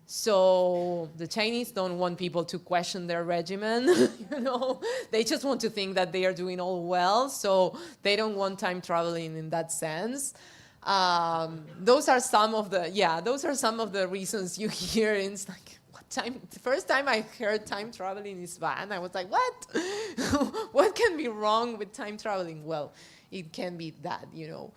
So the Chinese don't want people to question their regimen, you know. They just want to think that they are doing all well, so they don't want time traveling in that sense. Those are some of the reasons you hear. It's like, the first time I heard time traveling is bad, I was like, what? What can be wrong with time traveling? Well, it can be that, you know.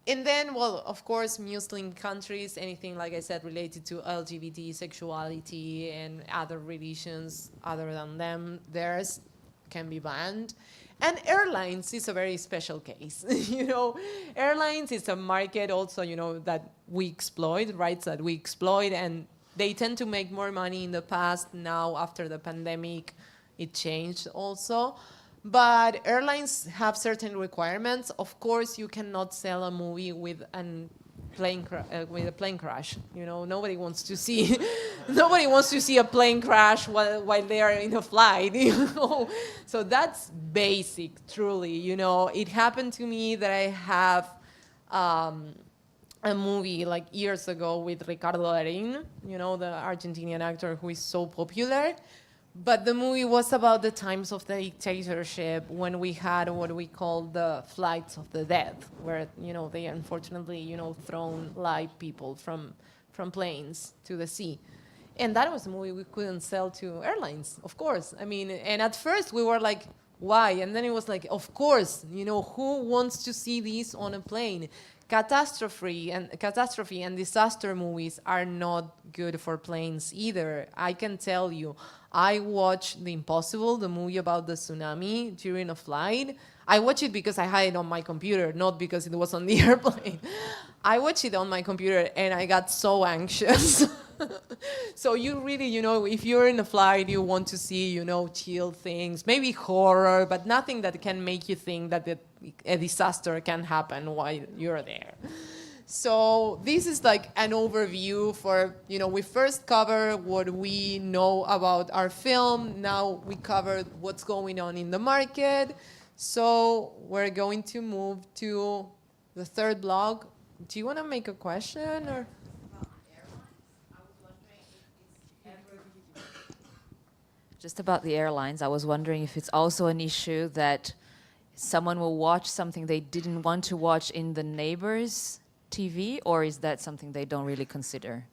And then, well, of course, Muslim countries, anything, like I said, related to LGBT, sexuality, and other religions other than theirs can be banned. And airlines is a very special case. You know, airlines is a market also, you know, that we exploit, rights that we exploit, and they tend to make more money in the past. Now, after the pandemic, it changed also. But airlines have certain requirements. Of course, you cannot sell a movie with a plane crash. You know, nobody wants to see a plane crash while they are in a flight. You know, so that's basic, truly. You know, it happened to me that I have a movie like years ago with Ricardo Darín, you know, the Argentinian actor who is so popular. But the movie was about the times of the dictatorship, when we had what we call the flights of the dead, where, you know, they unfortunately, you know, thrown live people from planes to the sea. And that was a movie we couldn't sell to airlines, of course. I mean, and at first we were like, why? And then it was like, of course, you know, who wants to see this on a plane? Catastrophe and disaster movies are not good for planes either. I can tell you, I watched The Impossible, the movie about the tsunami, during a flight. I watched it because I had it on my computer, not because it was on the airplane. I watched it on my computer and I got so anxious. So you really, you know, if you're in a flight, you want to see, you know, chill things, maybe horror, but nothing that can make you think that a disaster can happen while you're there. So this is like an overview for, you know, we first covered what we know about our film. Now we covered what's going on in the market. So we're going to move to the third blog. Do you want to make a question or? Just about the airlines, I was wondering if it's also an issue that someone will watch something they didn't want to watch in the neighbor's TV, or is that something they don't really consider?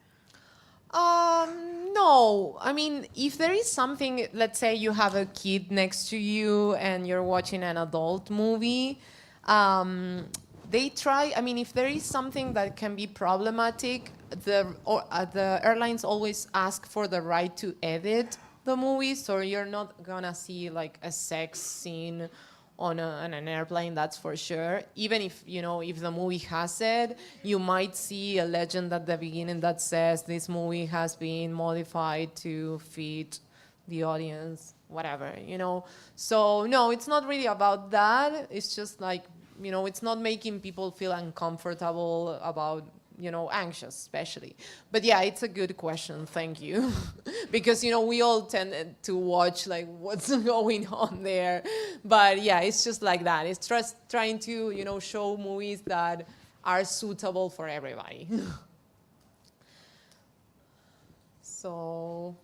No. I mean, if there is something, let's say you have a kid next to you and you're watching an adult movie, they try, I mean, if there is something that can be problematic, the airlines always ask for the right to edit the movie, so you're not gonna see like a sex scene on an airplane, that's for sure. Even if, you know, if the movie has it, you might see a legend at the beginning that says this movie has been modified to fit the audience, whatever, you know. So no, it's not really about that. It's just like, you know, it's not making people feel uncomfortable about, you know, anxious especially. But yeah, it's a good question, thank you. Because, you know, we all tend to watch like what's going on there. But yeah, it's just like that. It's just trying to, you know, show movies that are suitable for everybody. So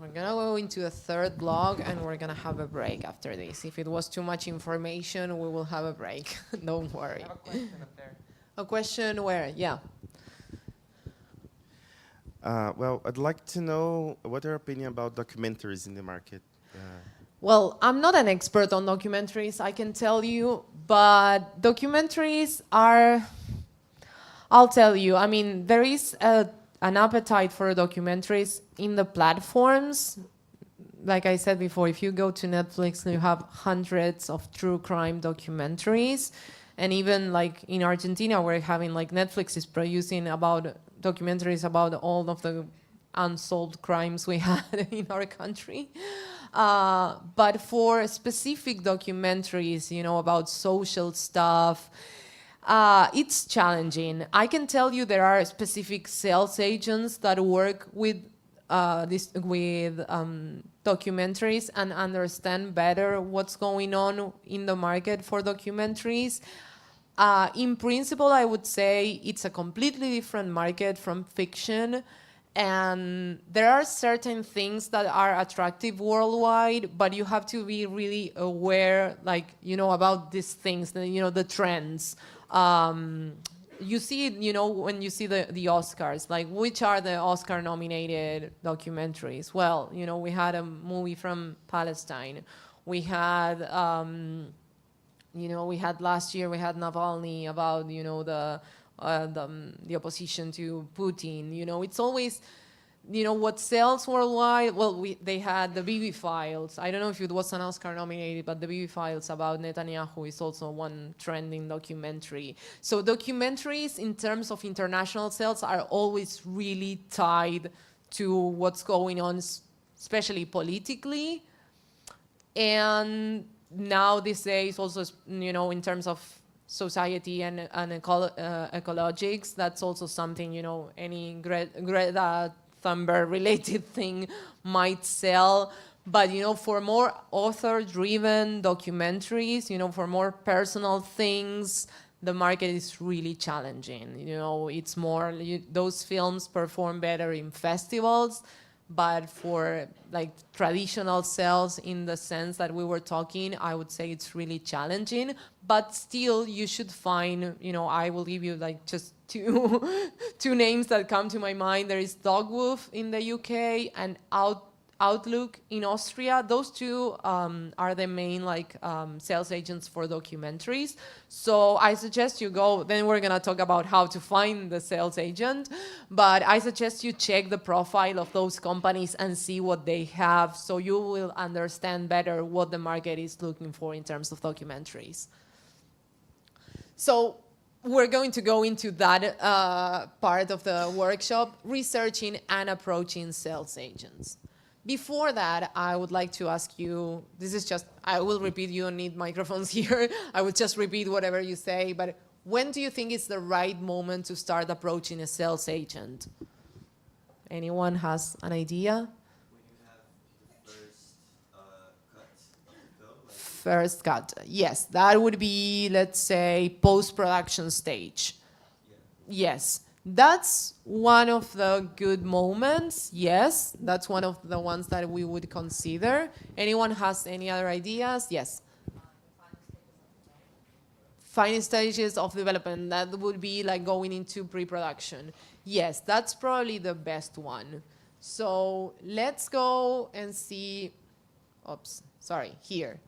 we're gonna go into the third blog and we're gonna have a break after this. If it was too much information, we will have a break. Don't worry. I have a question up there. A question where? Yeah. Well, I'd like to know what your opinion about documentaries in the market. Well, I'm not an expert on documentaries, I can tell you, but documentaries are, I'll tell you, I mean, there is a an appetite for documentaries in the platforms. Like I said before, if you go to Netflix, you have hundreds of true crime documentaries. And even like in Argentina, we're having like Netflix is producing about documentaries about all of the unsolved crimes we had in our country. But for specific documentaries, you know, about social stuff, it's challenging. I can tell you there are specific sales agents that work with documentaries and understand better what's going on in the market for documentaries. In principle, I would say it's a completely different market from fiction. And there are certain things that are attractive worldwide, but you have to be really aware, like, you know, about these things, you know, the trends. You see it, you know, when you see the Oscars, like which are the Oscar-nominated documentaries? Well, you know, we had a movie from Palestine. We had, you know, we had last year, we had Navalny about, you know, the opposition to Putin. You know, it's always, you know, what sells worldwide. Well, they had the BB Files. I don't know if it was an Oscar nominated, but the BB Files about Netanyahu is also one trending documentary. So documentaries in terms of international sales are always really tied to what's going on, especially politically. And now these days also, you know, in terms of society and ecologics, that's also something, you know, any Greta Thunberg related thing might sell. But, you know, for more author-driven documentaries, you know, for more personal things, the market is really challenging. You know, it's more, those films perform better in festivals, but for like traditional sales in the sense that we were talking, I would say it's really challenging. But still, you should find, you know, I will give you like just two names that come to my mind. There is Dogwoof in the UK and Outlook in Austria. Those two are the main like sales agents for documentaries. So I suggest you go, then we're gonna talk about how to find the sales agent, but I suggest you check the profile of those companies and see what they have, so you will understand better what the market is looking for in terms of documentaries. So we're going to go into that part of the workshop, researching and approaching sales agents. Before that, I would like to ask you, this is just, I will repeat, you don't need microphones here. I will just repeat whatever you say, but when do you think is the right moment to start approaching a sales agent? Anyone has an idea? When you have the first cut of the film. First cut, yes. That would be, let's say, post-production stage. Yeah. Yes. That's one of the good moments, yes. That's one of the ones that we would consider. Anyone has any other ideas? Yes. Final stages of development, that would be like going into pre-production. Yes, that's probably the best one. So let's go and see, oops, sorry, here.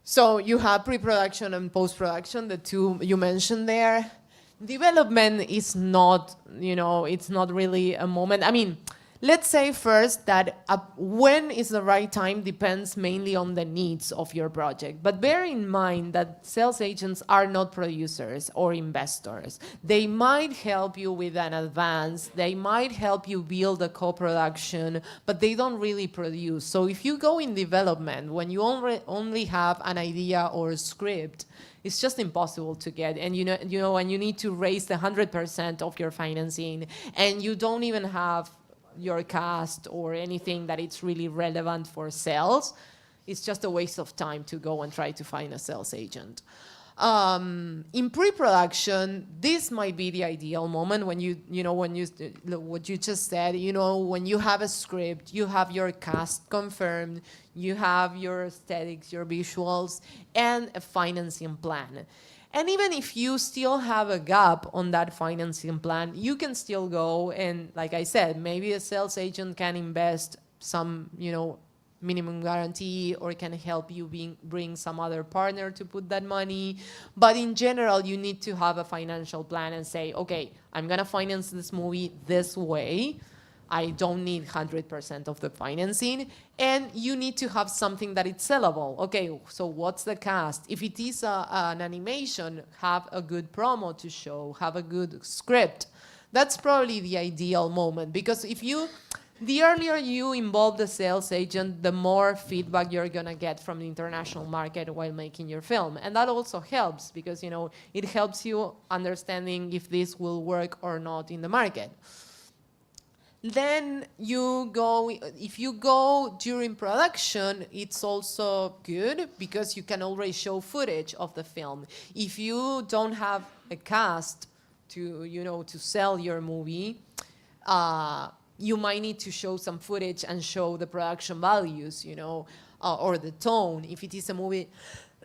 So you have pre-production and post-production, the two you mentioned there. Development is not, you know, it's not really a moment. I mean, let's say first that when is the right time depends mainly on the needs of your project. But bear in mind that sales agents are not producers or investors. They might help you with an advance. They might help you build a co-production, but they don't really produce. So if you go in development, when you only have an idea or a script, it's just impossible to get, and you know, and you need to raise the 100% of your financing, and you don't even have your cast or anything that it's really relevant for sales. It's just a waste of time to go and try to find a sales agent. In pre-production, this might be the ideal moment when what you just said, you know, when you have a script, you have your cast confirmed, you have your aesthetics, your visuals, and a financing plan. And even if you still have a gap on that financing plan, you can still go and, like I said, maybe a sales agent can invest some, you know, minimum guarantee, or can help you bring some other partner to put that money. But in general, you need to have a financial plan and say, okay, I'm gonna finance this movie this way. I don't need 100% of the financing, and you need to have something that is sellable. Okay, so what's the cast? If it is an animation, have a good promo to show, have a good script. That's probably the ideal moment, because the earlier you involve the sales agent, the more feedback you're gonna get from the international market while making your film. And that also helps, because it helps you understanding if this will work or not in the market. Then if you go during production, it's also good because you can already show footage of the film. If you don't have a cast to sell your movie, you might need to show some footage and show the production values, or the tone. If it is a movie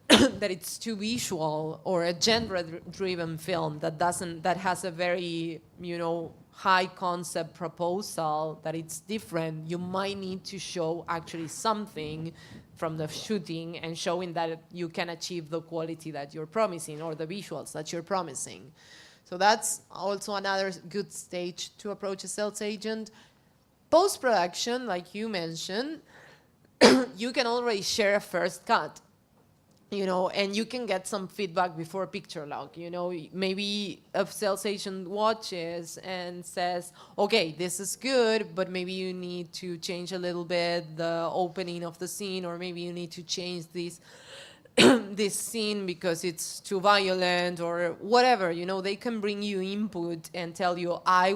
that it's too visual, or a genre-driven film that has a very, high concept proposal that it's different, you might need to show actually something from the shooting and showing that you can achieve the quality that you're promising or the visuals that you're promising. So that's also another good stage to approach a sales agent. Post-production, like you mentioned, you can already share a first cut. And you can get some feedback before picture log. Maybe a sales agent watches and says, okay, this is good, but maybe you need to change a little bit the opening of the scene, or maybe you need to change this this scene because it's too violent, or whatever. They can bring you input and tell you, I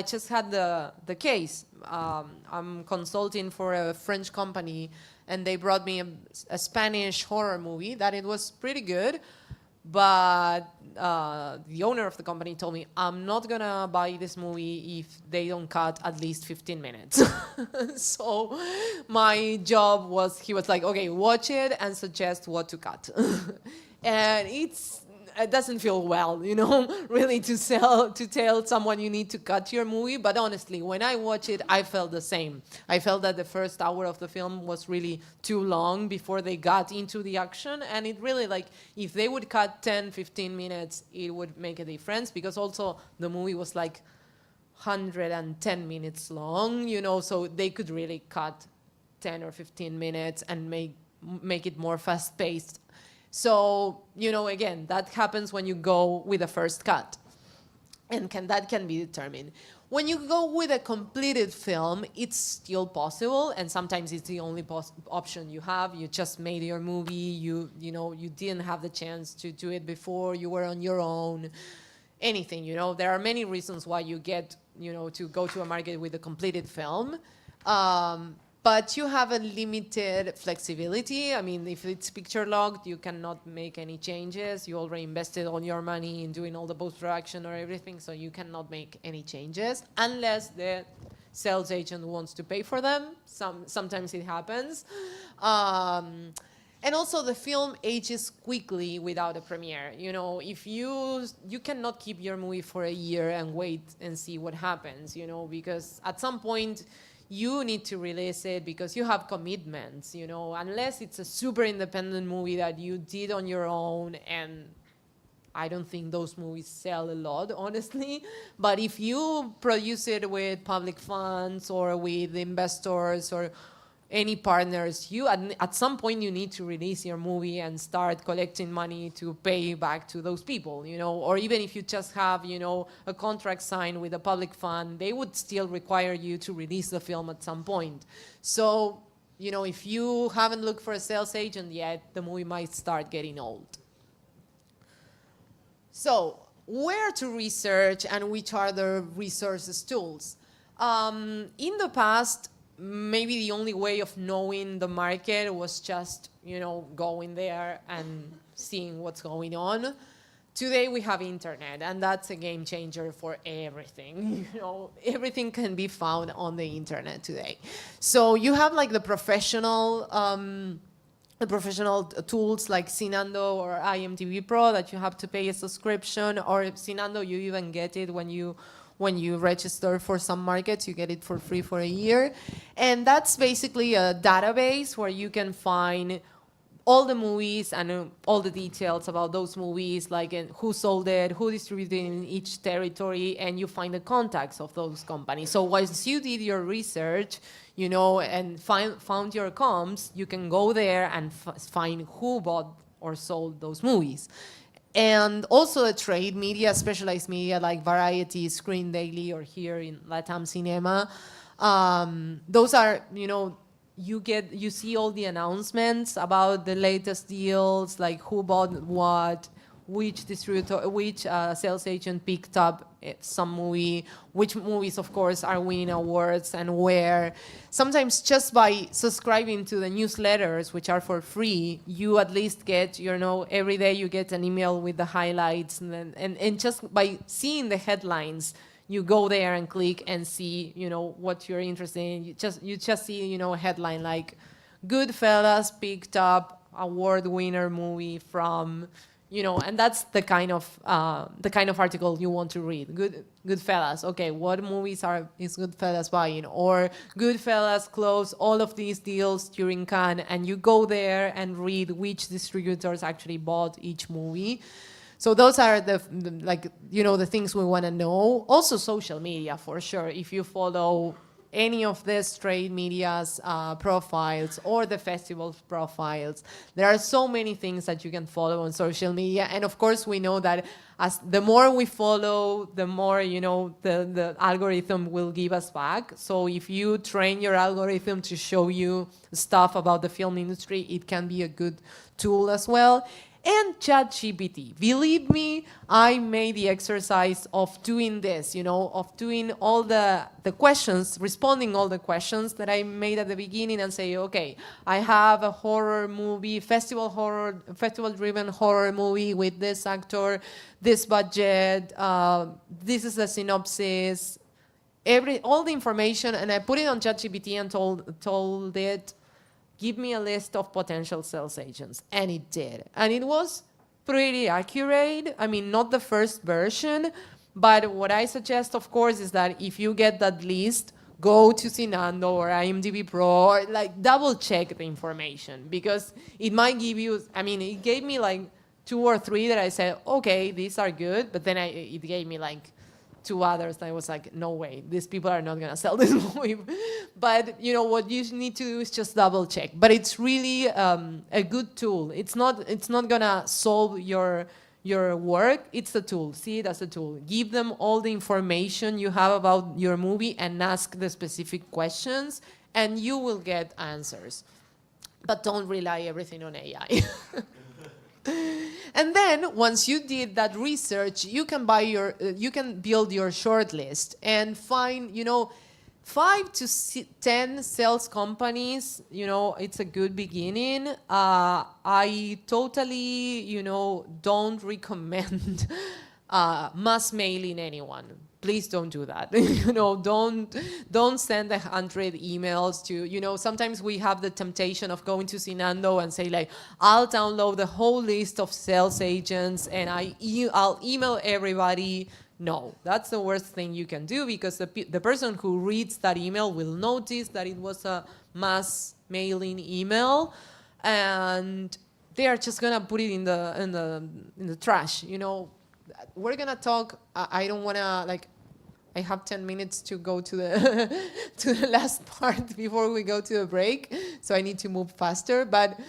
just had the case. I'm consulting for a French company, and they brought me a Spanish horror movie that it was pretty good, but the owner of the company told me, I'm not gonna buy this movie if they don't cut at least 15 minutes. So my job was, he was like, okay, watch it and suggest what to cut. And it doesn't feel well, really to tell someone you need to cut your movie. But honestly, when I watch it, I felt the same. I felt that the first hour of the film was really too long before they got into the action. And it really, if they would cut 10, 15 minutes, it would make a difference, because also the movie was 110 minutes long, so they could really cut 10 or 15 minutes and make it more fast-paced. So, again, that happens when you go with a first cut, and that can be determined. When you go with a completed film, it's still possible, and sometimes it's the only option you have. You just made your movie, you didn't have the chance to do it before, you were on your own, anything, There are many reasons why you get, to go to a market with a completed film. But you have a limited flexibility. I mean, if it's picture logged, you cannot make any changes. You already invested all your money in doing all the post-production or everything, so you cannot make any changes unless the sales agent wants to pay for them. Sometimes it happens. And also the film ages quickly without a premiere. If you cannot keep your movie for a year and wait and see what happens, because at some point, you need to release it because you have commitments, unless it's a super independent movie that you did on your own, and I don't think those movies sell a lot, honestly. But if you produce it with public funds or with investors or any partners, at some point you need to release your movie and start collecting money to pay back to those people, or even if you just have, a contract signed with a public fund, they would still require you to release the film at some point. So, if you haven't looked for a sales agent yet, the movie might start getting old. So, where to research and which are the resources tools? In the past, maybe the only way of knowing the market was just, going there and seeing what's going on. Today we have internet, and that's a game changer for everything. Everything can be found on the internet today. So you have the professional tools like Cinando or IMDb Pro that you have to pay a subscription, or Cinando you even get it when you when you register for some markets, you get it for free for a year. And that's basically a database where you can find all the movies and all the details about those movies, like who sold it, who distributed in each territory, and you find the contacts of those companies. So once you did your research, you know, and found your comps, you can go there and find who bought or sold those movies. And also the trade media, specialized media like Variety, Screen Daily, or here in Latam Cinema. Those are, you know, you see all the announcements about the latest deals, like who bought what, which distributor, which sales agent picked up some movie, which movies, of course, are winning awards and where. Sometimes just by subscribing to the newsletters, which are for free, you at least get, you know, every day you get an email with the highlights, and just by seeing the headlines, you go there and click and see, you know, what you're interested in. You just see, you know, a headline like Goodfellas picked up award winner movie from, you know, and that's the kind of article you want to read. Goodfellas. Okay, what movies is Goodfellas buying? Or Goodfellas closed all of these deals during Cannes, and you go there and read which distributors actually bought each movie. So those are the like, you know, the things we want to know. Also social media, for sure. If you follow any of these trade media's profiles or the festival's profiles, there are so many things that you can follow on social media. And of course, we know that as the more we follow, the more, you know, the algorithm will give us back. So if you train your algorithm to show you stuff about the film industry, it can be a good tool as well. And ChatGPT. Believe me, I made the exercise of doing this, you know, of doing all the questions, responding all the questions that I made at the beginning and say, okay, I have a horror movie, festival-driven horror movie with this actor, this budget, this is the synopsis, all the information, and I put it on ChatGPT and told it, give me a list of potential sales agents. And it did. And it was pretty accurate. I mean, not the first version, but what I suggest, of course, is that if you get that list, go to Cinando or IMDb Pro, or like double check the information, because it might give you, I mean, it gave me like 2 or 3 that I said, okay, these are good, but then it gave me like 2 others that I was like, no way, these people are not gonna sell this movie. But you know what you need to do is just double check. But it's really a good tool. It's not gonna solve your work. It's a tool. See it as a tool. Give them all the information you have about your movie and ask the specific questions, and you will get answers. But don't rely everything on AI. And then once you did that research, you can build your short list and find, you know, 5 to 10 sales companies. You know, it's a good beginning. I totally, you know, don't recommend mass mailing anyone. Please don't do that. You know, don't send 100 emails to, you know, sometimes we have the temptation of going to Cinando and say like, I'll download the whole list of sales agents and I'll email everybody. No, that's the worst thing you can do, because the person who reads that email will notice that it was a mass mailing email, and they are just gonna put it in the trash. You know, we're gonna talk. I don't wanna like. I have 10 minutes to go to the to the last part before we go to the break, so I need to move faster. But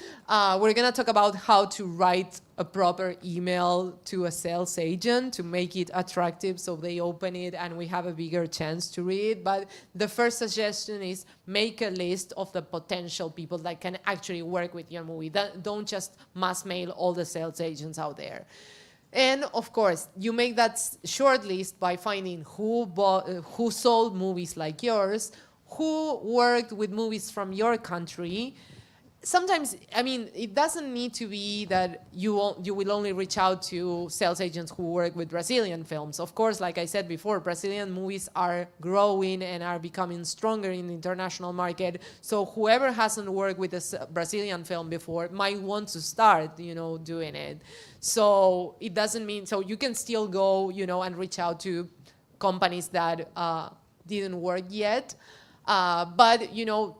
we're gonna talk about how to write a proper email to a sales agent to make it attractive, so they open it and we have a bigger chance to read. But the first suggestion is make a list of the potential people that can actually work with your movie. Don't just mass mail all the sales agents out there. And of course, you make that short list by finding who sold movies like yours, who worked with movies from your country. Sometimes, I mean, it doesn't need to be that you will only reach out to sales agents who work with Brazilian films. Of course, like I said before, Brazilian movies are growing and are becoming stronger in the international market. So whoever hasn't worked with a Brazilian film before might want to start, you know, doing it. So it doesn't mean, so you can still go, you know, and reach out to companies that didn't work yet. But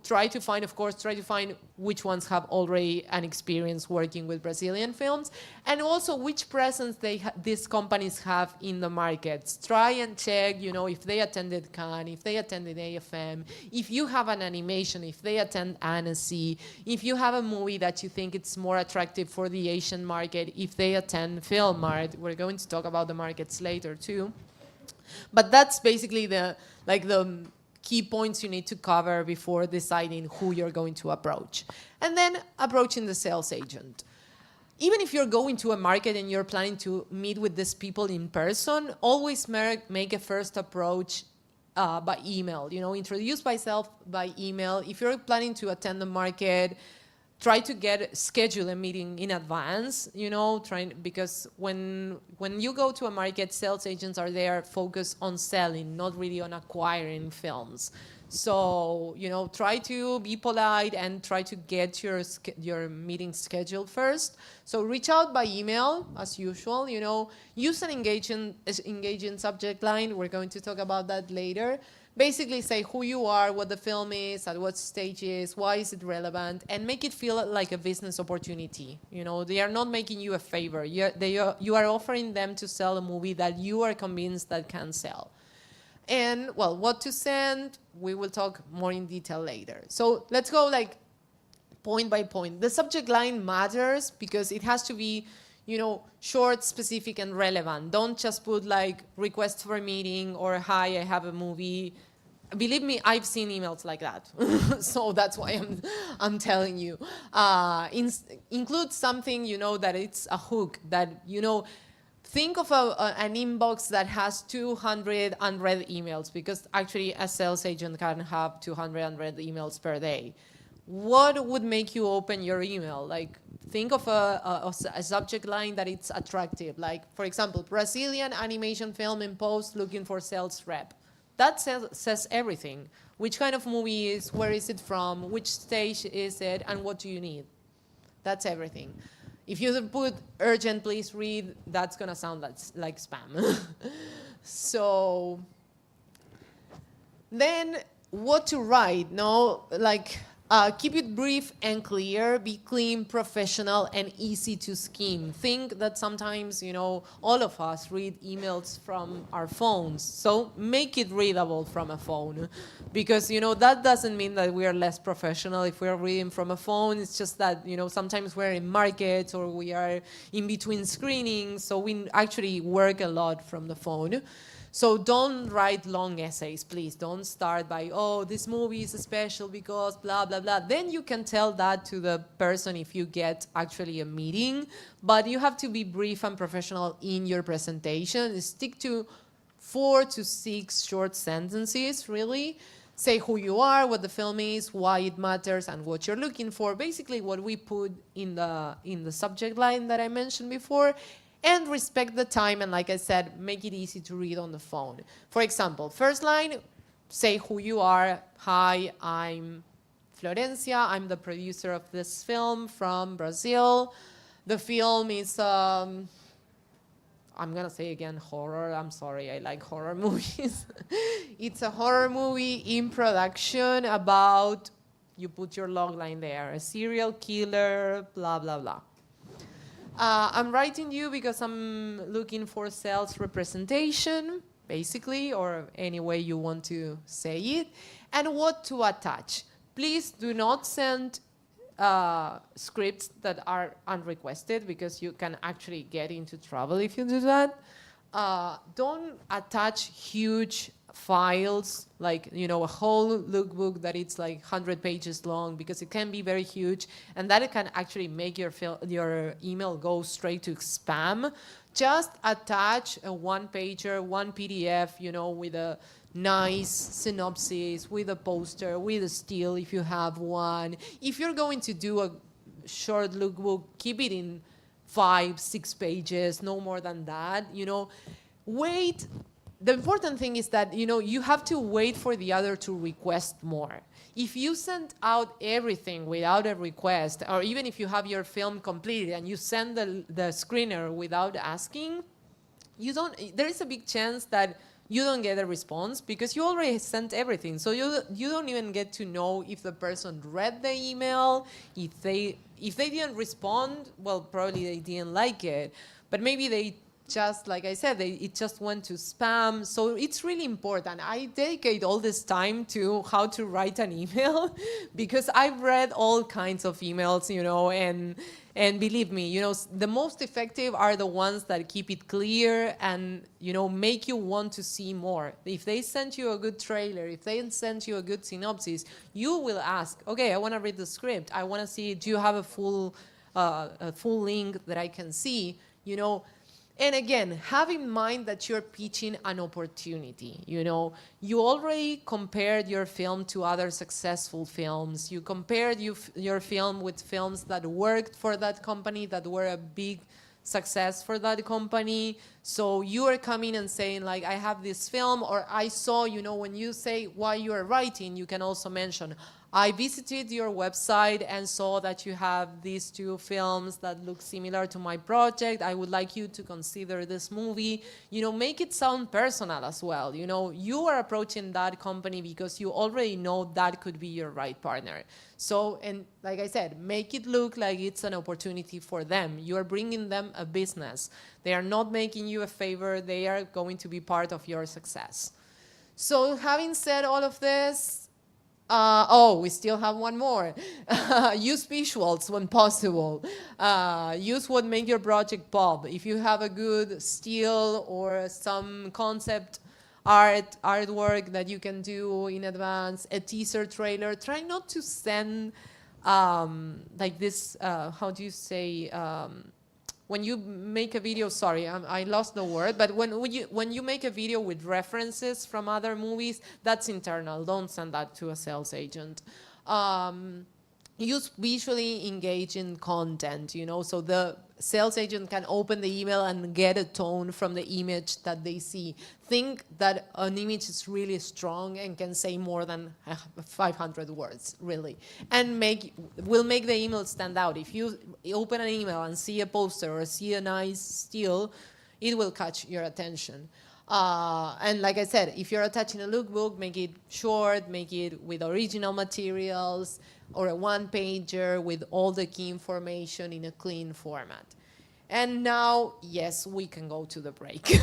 try to find which ones have already an experience working with Brazilian films, and also which presence these companies have in the markets. Try and check, if they attended Cannes, if they attended AFM, if you have an animation, if they attend Annecy, if you have a movie that you think it's more attractive for the Asian market, if they attend Film Mart. We're going to talk about the markets later too. But that's basically the key points you need to cover before deciding who you're going to approach. And then approaching the sales agent. Even if you're going to a market and you're planning to meet with these people in person, always make a first approach by email. Introduce myself by email. If you're planning to attend the market, try to schedule a meeting in advance, because when you go to a market, sales agents are there focused on selling, not really on acquiring films. So, try to be polite and try to get your meeting scheduled first. So reach out by email, as usual, use an engaging subject line. We're going to talk about that later. Basically say who you are, what the film is, at what stage it is, why is it relevant, and make it feel like a business opportunity. They are not making you a favor. You are offering them to sell a movie that you are convinced that can sell. And, well, what to send, we will talk more in detail later. So let's go point by point. The subject line matters because it has to be short, specific, and relevant. Don't just put request for a meeting or hi, I have a movie. Believe me, I've seen emails like that. So that's why I'm telling you. Include something, that it's a hook, that, think of an inbox that has 200 unread emails, because actually a sales agent can have 200 unread emails per day. What would make you open your email? Think of a subject line that it's attractive. For example, Brazilian animation film in post looking for sales rep. That says everything. Which kind of movie is, where is it from, which stage is it, and what do you need? That's everything. If you put urgent, please read, that's going to sound like spam. So then what to write? Keep it brief and clear, be clean, professional, and easy to skim. Think that sometimes, all of us read emails from our phones. So make it readable from a phone. Because, that doesn't mean that we are less professional if we're reading from a phone. It's just that, sometimes we're in markets or we are in between screenings. So we actually work a lot from the phone. So don't write long essays, please. Don't start by, this movie is special because blah, blah, blah. Then you can tell that to the person if you get actually a meeting. But you have to be brief and professional in your presentation. Stick to 4 to 6 short sentences, really. Say who you are, what the film is, why it matters, and what you're looking for. Basically what we put in the subject line that I mentioned before. And respect the time, and like I said, make it easy to read on the phone. For example, first line, say who you are. Hi, I'm Florencia. I'm the producer of this film from Brazil. The film is, I'm going to say again, horror. I'm sorry, I like horror movies. It's a horror movie in production about, you put your logline there, a serial killer, blah, blah, blah. I'm writing you because I'm looking for sales representation, basically, or any way you want to say it, and what to attach. Please do not send scripts that are unrequested, because you can actually get into trouble if you do that. Don't attach huge files, a whole lookbook that it's 100 pages long, because it can be very huge, and that it can actually make your email go straight to spam. Just attach a one-pager, one PDF, with a nice synopsis, with a poster, with a still if you have one. If you're going to do a short lookbook, keep it in 5-6 pages, no more than that. Wait. The important thing is that, you have to wait for the other to request more. If you send out everything without a request, or even if you have your film completed and you send the screener without asking, there is a big chance that you don't get a response because you already sent everything. So you don't even get to know if the person read the email. If they didn't respond, well, probably they didn't like it. But maybe they just, like I said, it just went to spam. So it's really important. I dedicate all this time to how to write an email because I've read all kinds of emails, you know, and believe me, you know, the most effective are the ones that keep it clear and, you know, make you want to see more. If they send you a good trailer, if they send you a good synopsis, you will ask, okay, I want to read the script. I want to see, do you have a full link that I can see, you know? And again, have in mind that you're pitching an opportunity. You know, you already compared your film to other successful films. You compared your film with films that worked for that company, that were a big success for that company. So you are coming and saying, like, I have this film, or I saw, you know, when you say why you are writing, you can also mention, I visited your website and saw that you have these 2 films that look similar to my project. I would like you to consider this movie. You know, make it sound personal as well. You know, you are approaching that company because you already know that could be your right partner. So, and like I said, make it look like it's an opportunity for them. You are bringing them a business. They are not making you a favor. They are going to be part of your success. So having said all of this, we still have one more. Use visuals when possible. Use what make your project pop. If you have a good still or some concept artwork that you can do in advance, a teaser trailer, try not to send like this, how do you say, when you make a video, sorry, I lost the word, but when you make a video with references from other movies, that's internal. Don't send that to a sales agent. Use visually engaging content, you know, so the sales agent can open the email and get a tone from the image that they see. Think that an image is really strong and can say more than 500 words, really, and will make the email stand out. If you open an email and see a poster or see a nice still, it will catch your attention. And like I said, if you're attaching a lookbook, make it short, make it with original materials, or a one-pager with all the key information in a clean format. And now, yes, we can go to the break.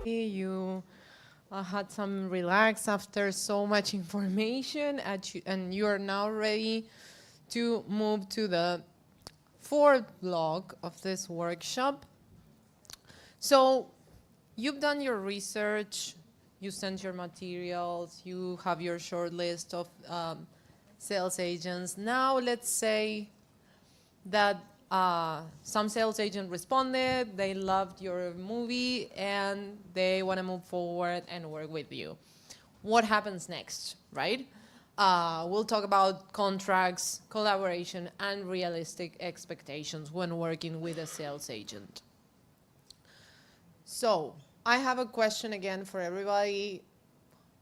You had some relax after so much information, and you are now ready to move to the fourth block of this workshop. So you've done your research, you sent your materials, you have your short list of sales agents. Now let's say that some sales agent responded, they loved your movie, and they want to move forward and work with you. What happens next, right? We'll talk about contracts, collaboration, and realistic expectations when working with a sales agent. So I have a question again for everybody.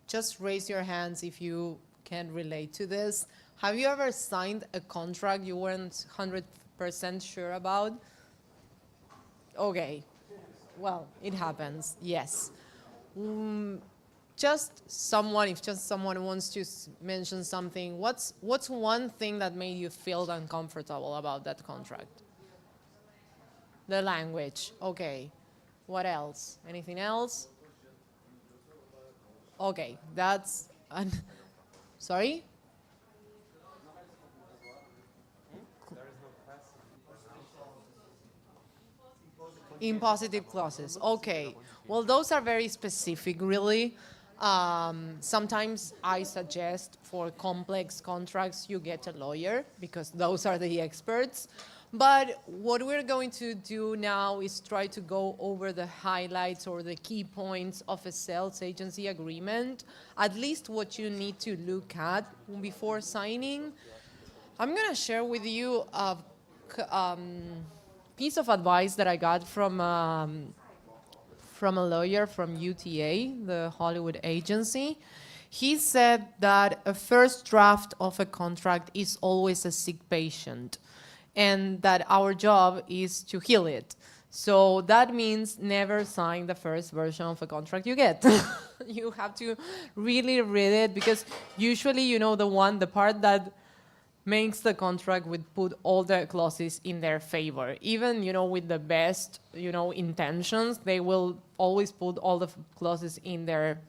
Just raise your hands if you can relate to this. Have you ever signed a contract you weren't 100% sure about? Okay, well, it happens, yes. If just someone wants to mention something, what's one thing that made you feel uncomfortable about that contract? The language, okay. What else? Anything else? Okay, that's, sorry? Impositive clauses, okay. Well, those are very specific, really. Sometimes I suggest for complex contracts, you get a lawyer, because those are the experts. But what we're going to do now is try to go over the highlights or the key points of a sales agency agreement, at least what you need to look at before signing. I'm going to share with you a piece of advice that I got from a lawyer from UTA, the Hollywood agency. He said that a first draft of a contract is always a sick patient, and that our job is to heal it. So that means never sign the first version of a contract you get. You have to really read it, because usually, you know, the part that makes the contract would put all the clauses in their favor. Even, you know, with the best, you know, intentions, they will always put all the clauses in their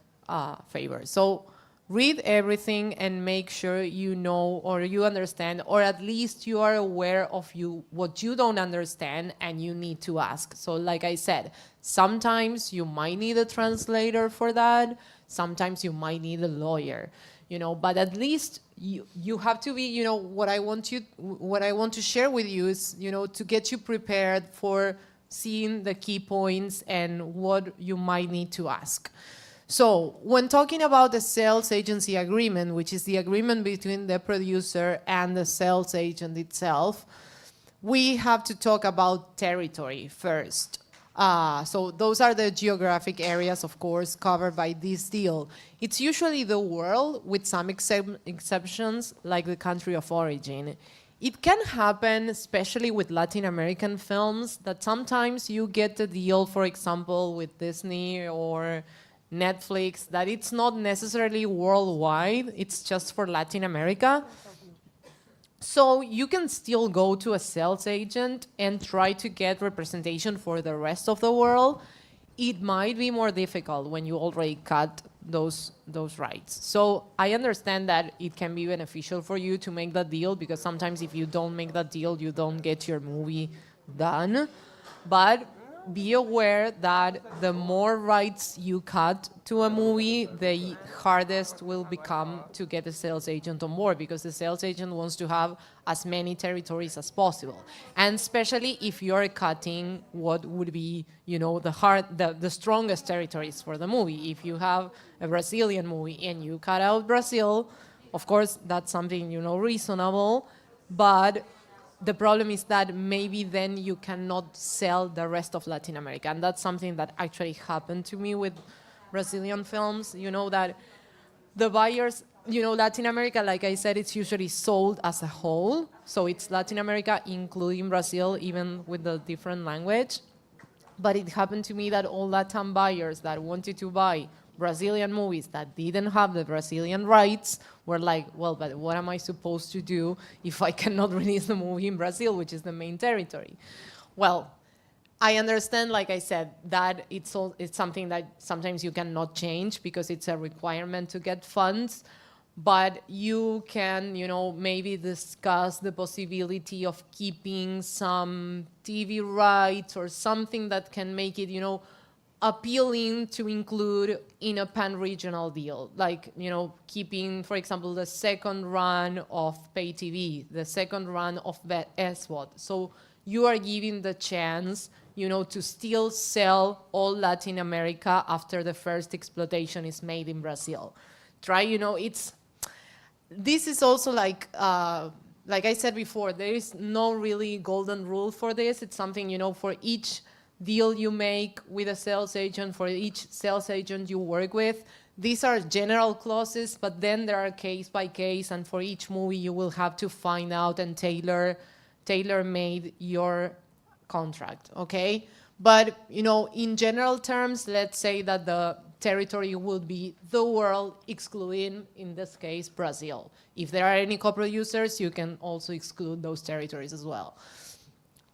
favor. So read everything and make sure you know or you understand, or at least you are aware of what you don't understand and you need to ask. So like I said, sometimes you might need a translator for that. Sometimes you might need a lawyer, you know, but at least you have to be, you know, what I want to share with you is, you know, to get you prepared for seeing the key points and what you might need to ask. So when talking about the sales agency agreement, which is the agreement between the producer and the sales agent itself, we have to talk about territory first. So those are the geographic areas, of course, covered by this deal. It's usually the world, with some exceptions, like the country of origin. It can happen, especially with Latin American films, that sometimes you get a deal, for example, with Disney or Netflix, that it's not necessarily worldwide, it's just for Latin America. So you can still go to a sales agent and try to get representation for the rest of the world. It might be more difficult when you already cut those rights. So I understand that it can be beneficial for you to make that deal, because sometimes if you don't make that deal, you don't get your movie done. But be aware that the more rights you cut to a movie, the hardest will become to get a sales agent on board, because the sales agent wants to have as many territories as possible. And especially if you're cutting what would be, you know, the strongest territories for the movie. If you have a Brazilian movie and you cut out Brazil, of course, that's something, you know, reasonable, but the problem is that maybe then you cannot sell the rest of Latin America. And that's something that actually happened to me with Brazilian films. You know, that the buyers, you know, Latin America, like I said, it's usually sold as a whole. So it's Latin America, including Brazil, even with the different language. But it happened to me that all Latin buyers that wanted to buy Brazilian movies that didn't have the Brazilian rights were like, well, but what am I supposed to do if I cannot release the movie in Brazil, which is the main territory? Well, I understand, like I said, that it's something that sometimes you cannot change because it's a requirement to get funds. But you can, maybe discuss the possibility of keeping some TV rights or something that can make it, appealing to include in a pan-regional deal. Like, keeping, for example, the second run of pay TV, the second run of SVOD. So you are giving the chance, to still sell all Latin America after the first exploitation is made in Brazil. This is also like I said before, there is no really golden rule for this. It's something, for each deal you make with a sales agent, for each sales agent you work with. These are general clauses, but then there are case by case, and for each movie you will have to find out and tailor-made your contract, okay? But, in general terms, let's say that the territory would be the world, excluding, in this case, Brazil. If there are any co-producers, you can also exclude those territories as well.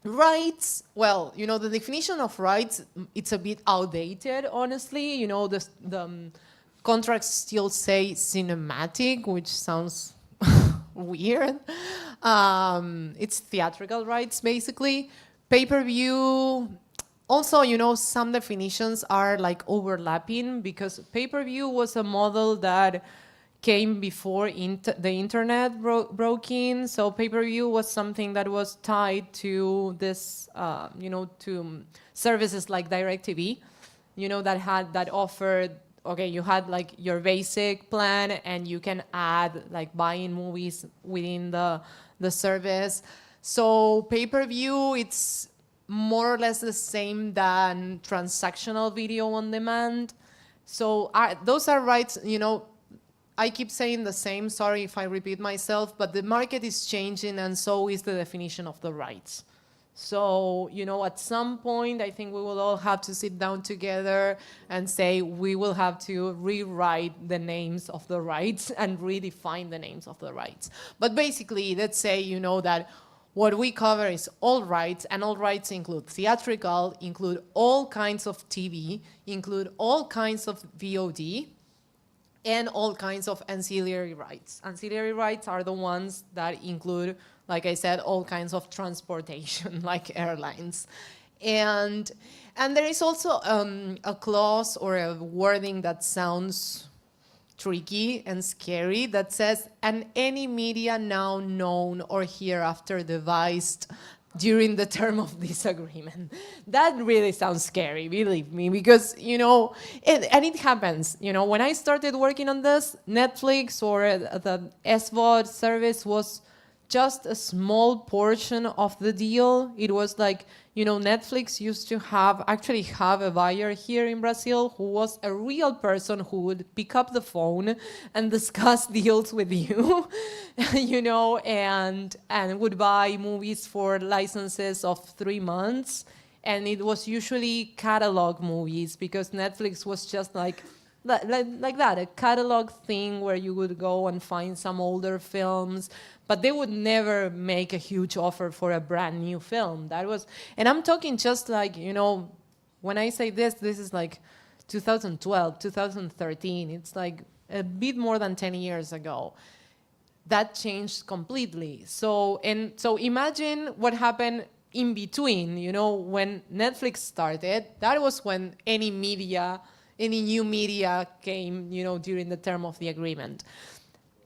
Rights, well, the definition of rights, it's a bit outdated, honestly. The contracts still say cinematic, which sounds weird. It's theatrical rights, basically. Pay-per-view, also, some definitions are like overlapping because pay-per-view was a model that came before the internet broke in. So pay-per-view was something that was tied to this, to services like DirecTV, that offered, okay, you had like your basic plan and you can add like buying movies within the service. So pay-per-view, it's more or less the same than transactional video on demand. So those are rights, I keep saying the same, sorry if I repeat myself, but the market is changing and so is the definition of the rights. So, at some point, I think we will all have to sit down together and say we will have to rewrite the names of the rights and redefine the names of the rights. But basically, let's say, that what we cover is all rights, and all rights include theatrical, include all kinds of TV, include all kinds of VOD, and all kinds of ancillary rights. Ancillary rights are the ones that include, like I said, all kinds of transportation, like airlines. And there is also a clause or a wording that sounds tricky and scary that says, and any media now known or hereafter devised during the term of this agreement. That really sounds scary, believe me, because, and it happens. When I started working on this, Netflix or the SVOD service was just a small portion of the deal. It was like, Netflix used to actually have a buyer here in Brazil who was a real person who would pick up the phone and discuss deals with you, and would buy movies for licenses of 3 months. And it was usually catalog movies because Netflix was just like that, a catalog thing where you would go and find some older films, but they would never make a huge offer for a brand new film. And I'm talking just like, when I say this is like 2012, 2013. It's like a bit more than 10 years ago. That changed completely. So imagine what happened in between, when Netflix started. That was when any new media came, during the term of the agreement.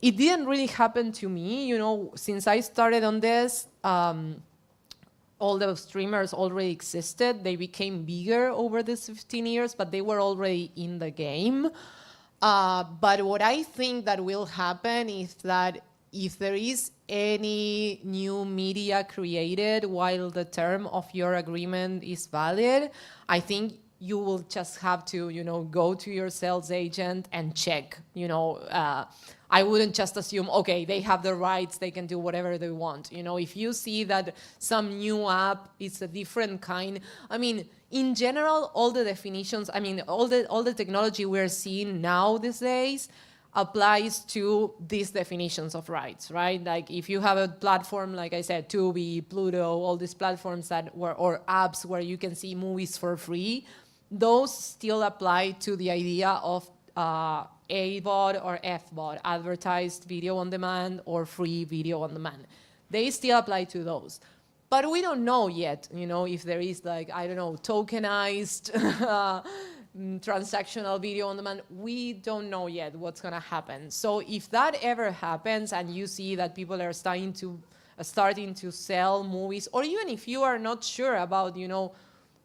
It didn't really happen to me, since I started on this, all the streamers already existed. They became bigger over these 15 years, but they were already in the game. But what I think that will happen is that if there is any new media created while the term of your agreement is valid, I think you will just have to, go to your sales agent and check, I wouldn't just assume, okay, they have the rights, they can do whatever they want. If you see that some new app is a different kind, in general, all the definitions, all the technology we're seeing now these days applies to these definitions of rights, right? Like if you have a platform, like I said, Tubi, Pluto, all these platforms or apps where you can see movies for free, those still apply to the idea of AVOD or FVOD, advertised video on demand or free video on demand. They still apply to those. But we don't know yet, if there is like, I don't know, tokenized transactional video on demand. We don't know yet what's gonna happen. So if that ever happens and you see that people are starting to sell movies, or even if you are not sure about,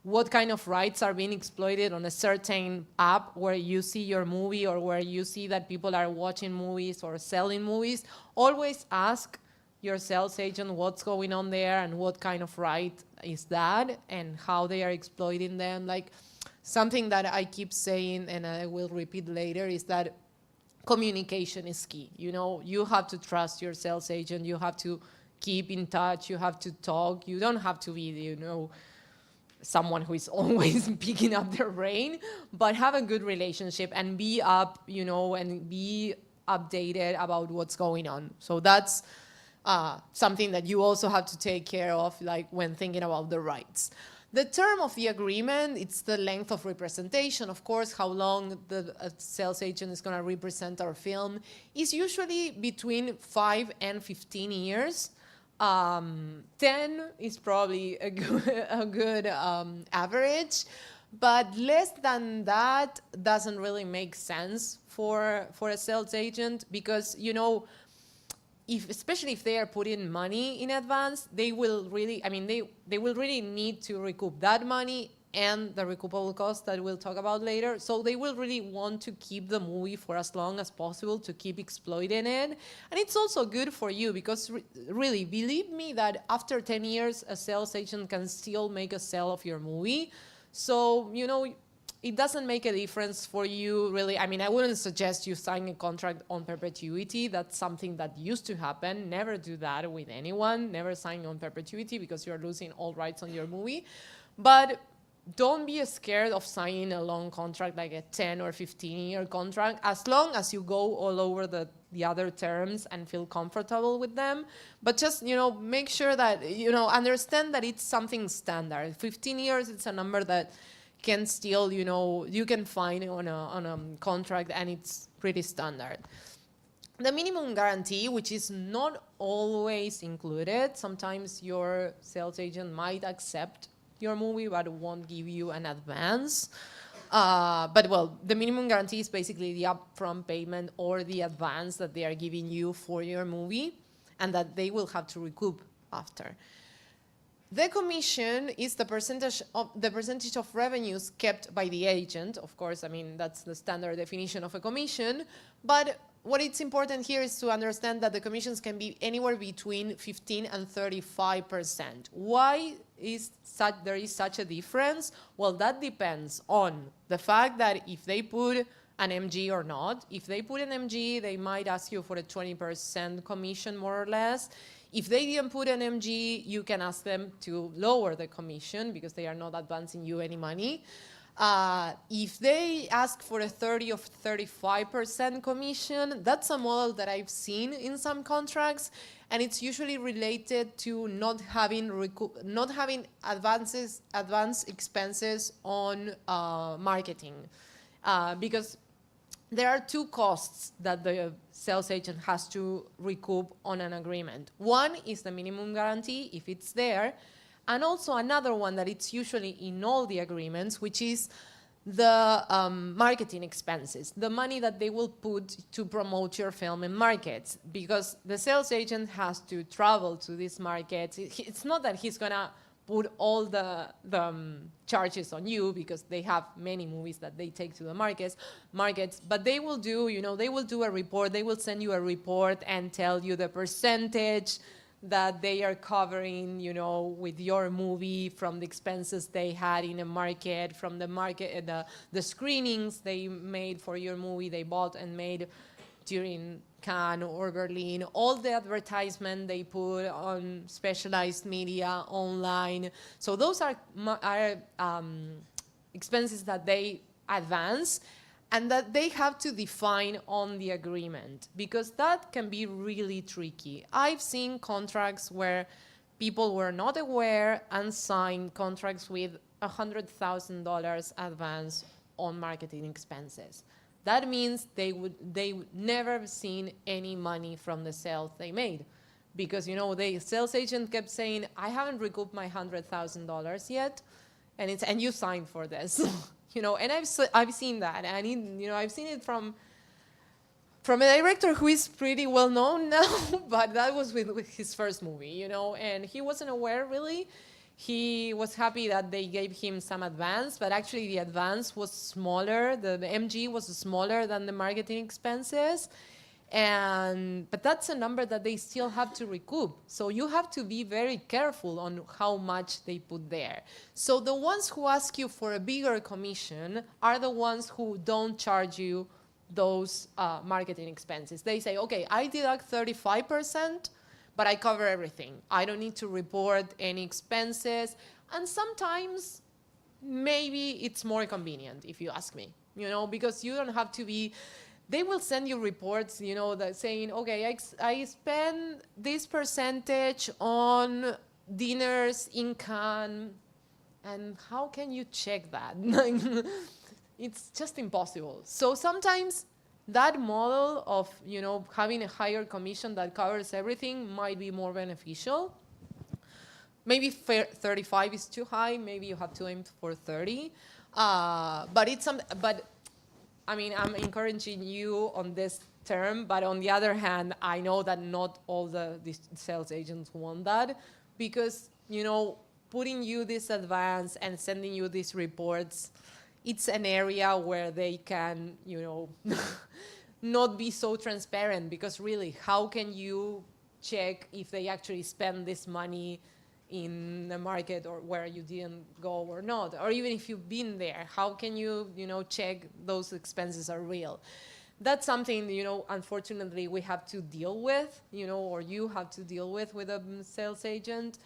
what kind of rights are being exploited on a certain app where you see your movie or where you see that people are watching movies or selling movies, always ask your sales agent what's going on there and what kind of right is that and how they are exploiting them. Like something that I keep saying and I will repeat later is that communication is key. You have to trust your sales agent. You have to keep in touch. You have to talk. You don't have to be, someone who is always picking up their brain, but have a good relationship and be up, and be updated about what's going on. So that's something that you also have to take care of, like when thinking about the rights. The term of the agreement, it's the length of representation. Of course, how long the sales agent is going to represent our film is usually between 5 and 15 years. 10 is probably a good average, but less than that doesn't really make sense for a sales agent because, especially if they are putting money in advance, they will really, they will really need to recoup that money and the recoupable cost that we'll talk about later. So they will really want to keep the movie for as long as possible to keep exploiting it. And it's also good for you because really, believe me that after 10 years, a sales agent can still make a sale of your movie. So, it doesn't make a difference for you, really. I wouldn't suggest you sign a contract on perpetuity. That's something that used to happen. Never do that with anyone. Never sign on perpetuity because you're losing all rights on your movie. But don't be scared of signing a long contract, like a 10 or 15-year contract, as long as you go all over the other terms and feel comfortable with them. But just, make sure that, understand that it's something standard. 15 years, it's a number that can still, you can find on a contract, and it's pretty standard. The minimum guarantee, which is not always included. Sometimes your sales agent might accept your movie but won't give you an advance. The minimum guarantee is basically the upfront payment or the advance that they are giving you for your movie and that they will have to recoup after. The commission is the percentage of revenues kept by the agent. Of course, that's the standard definition of a commission. But what it's important here is to understand that the commissions can be anywhere between 15 and 35%. Why there is such a difference? Well, that depends on the fact that if they put an MG or not. If they put an MG, they might ask you for a 20% commission, more or less. If they didn't put an MG, you can ask them to lower the commission because they are not advancing you any money. If they ask for a 30 or 35% commission, that's a model that I've seen in some contracts, and it's usually related to not having advanced expenses on marketing, because there are two costs that the sales agent has to recoup on an agreement. One is the minimum guarantee, if it's there, and also another one that it's usually in all the agreements, which is the marketing expenses, the money that they will put to promote your film in markets, because the sales agent has to travel to these markets. It's not that he's gonna put all the charges on you, because they have many movies that they take to the markets, but they will do, they will do a report, they will send you a report and tell you the percentage that they are covering, with your movie from the expenses they had in a market, from the screenings they made for your movie, they bought and made during Cannes or Berlin, all the advertisement they put on specialized media online. So those are expenses that they advance, and that they have to define on the agreement, because that can be really tricky. I've seen contracts where people were not aware and signed contracts with $100,000 advance on marketing expenses. That means they would never seen any money from the sales they made, because the sales agent kept saying, I haven't recouped my $100,000 yet, and you signed for this. And I've seen that, and I've seen it from a director who is pretty well known now, but that was with his first movie, and he wasn't aware really. He was happy that they gave him some advance, but actually the advance was smaller. The MG was smaller than the marketing expenses. But that's a number that they still have to recoup. So you have to be very careful on how much they put there. So the ones who ask you for a bigger commission are the ones who don't charge you those marketing expenses. They say, okay, I deduct 35%, but I cover everything. I don't need to report any expenses. And sometimes maybe it's more convenient, if you ask me, because you don't have to be. They will send you reports, that saying, okay, I spend this percentage on dinners in Cannes, and how can you check that? It's just impossible. So sometimes that model of, having a higher commission that covers everything might be more beneficial. Maybe 35 is too high. Maybe you have to aim for 30. But I'm encouraging you on this term, but on the other hand, I know that not all the sales agents want that, because, putting you this advance and sending you these reports, it's an area where they can, not be so transparent, because really, how can you check if they actually spend this money in the market or where you didn't go or not? Or even if you've been there, how can you, check those expenses are real? That's something, unfortunately we have to deal with, or you have to deal with a sales agent.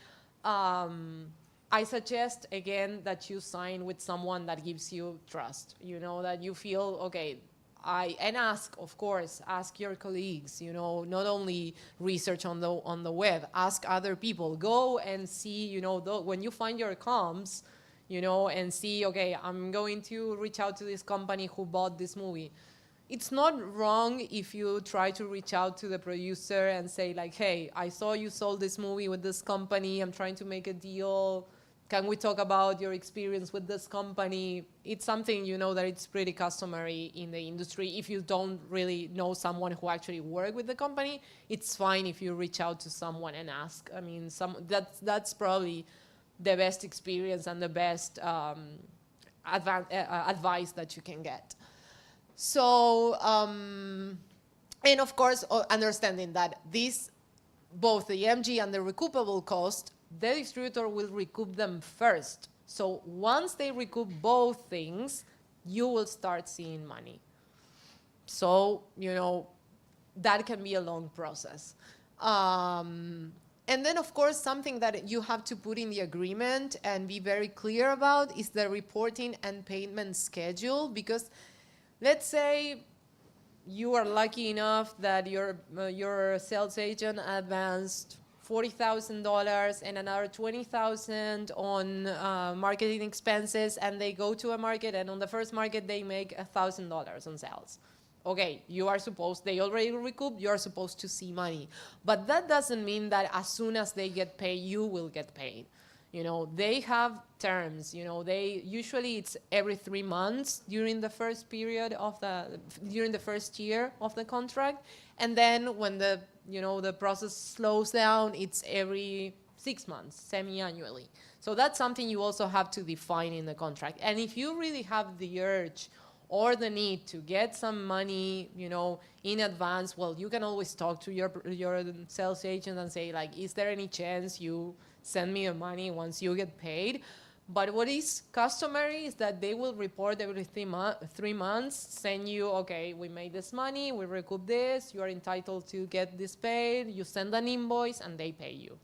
I suggest, again, that you sign with someone that gives you trust, that you feel, okay, and ask, of course, ask your colleagues, not only research on the web, ask other people, go and see, when you find your comms, and see, okay, I'm going to reach out to this company who bought this movie. It's not wrong if you try to reach out to the producer and say like, hey, I saw you sold this movie with this company, I'm trying to make a deal. Can we talk about your experience with this company? It's something, that it's pretty customary in the industry. If you don't really know someone who actually worked with the company, it's fine if you reach out to someone and ask. That's probably the best experience and the best advice that you can get. So, and of course, understanding that both the MG and the recoupable cost, the distributor will recoup them first. So once they recoup both things, you will start seeing money. So, that can be a long process. And then, of course, something that you have to put in the agreement and be very clear about is the reporting and payment schedule. Because let's say you are lucky enough that your sales agent advanced $40,000 and another $20,000 on marketing expenses, and they go to a market, and on the first market they make $1,000 on sales. Okay, they already recouped, you are supposed to see money. But that doesn't mean that as soon as they get paid, you will get paid. They have terms, usually it's every 3 months during the first period during the first year of the contract. And then when the process slows down, it's every 6 months, semi-annually. So that's something you also have to define in the contract. And if you really have the urge or the need to get some money, in advance, well, you can always talk to your sales agent and say, like, is there any chance you send me the money once you get paid? But what is customary is that they will report every 3 months, send you, okay, we made this money, we recoup this, you are entitled to get this paid, you send an invoice, and they pay you.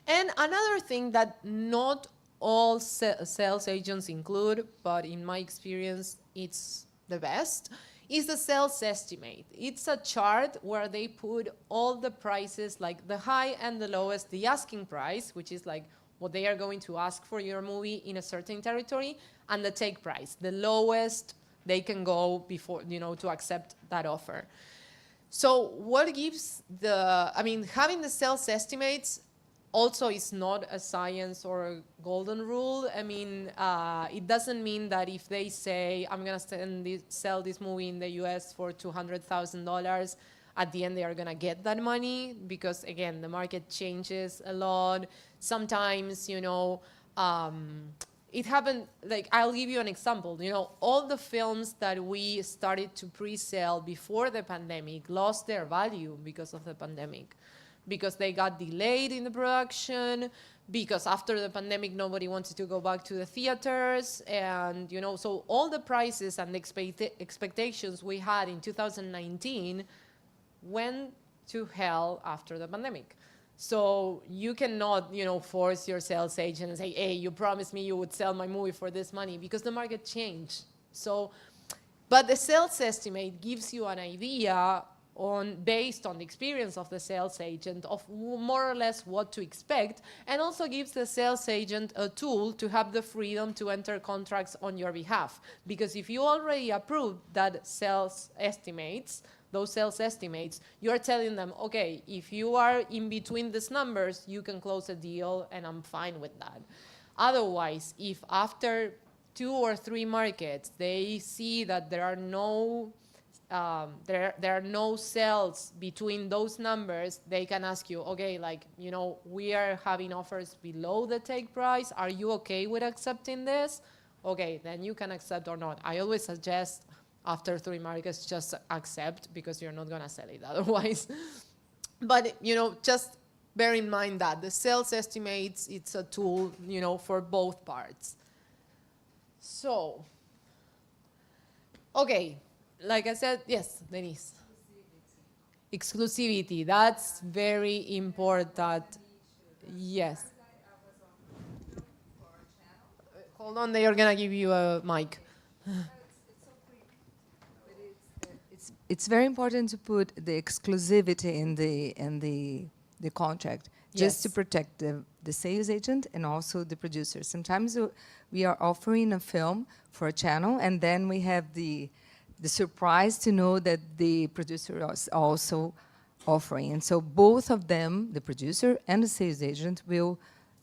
And another thing that not all sales agents include, but in my experience, it's the best, is the sales estimate. It's a chart where they put all the prices, like the high and the lowest, the asking price, which is like what they are going to ask for your movie in a certain territory, and the take price, the lowest they can go before, to accept that offer. So what gives having the sales estimates also is not a science or a golden rule. It doesn't mean that if they say, I'm going to sell this movie in the US for $200,000, at the end they are going to get that money, because, again, the market changes a lot. Sometimes, it happened, like, I'll give you an example. All the films that we started to pre-sell before the pandemic lost their value because of the pandemic, because they got delayed in the production, because after the pandemic, nobody wanted to go back to the theaters. And, so all the prices and expectations we had in 2019 went to hell after the pandemic. So you cannot, force your sales agent and say, hey, you promised me you would sell my movie for this money, because the market changed. So, but the sales estimate gives you an idea based on the experience of the sales agent of more or less what to expect, and also gives the sales agent a tool to have the freedom to enter contracts on your behalf. Because if you already approved that sales estimates, you are telling them, okay, if you are in between these numbers, you can close a deal, and I'm fine with that. Otherwise, if after 2 or 3 markets, they see that there are no sales between those numbers, they can ask you, okay, we are having offers below the take price. Are you okay with accepting this? Okay, then you can accept or not. I always suggest after 3 markets, just accept, because you're not going to sell it otherwise. But, just bear in mind that the sales estimates, it's a tool, for both parts. So, okay, like I said, yes, Denise. Exclusivity, that's very important. Yes. Hold on, they are going to give you a mic. It's very important to put the exclusivity in the contract, just to protect the sales agent and also the producer. Sometimes we are offering a film for a channel, and then we have the surprise to know that the producer is also offering. And so both of them, the producer and the sales agent, will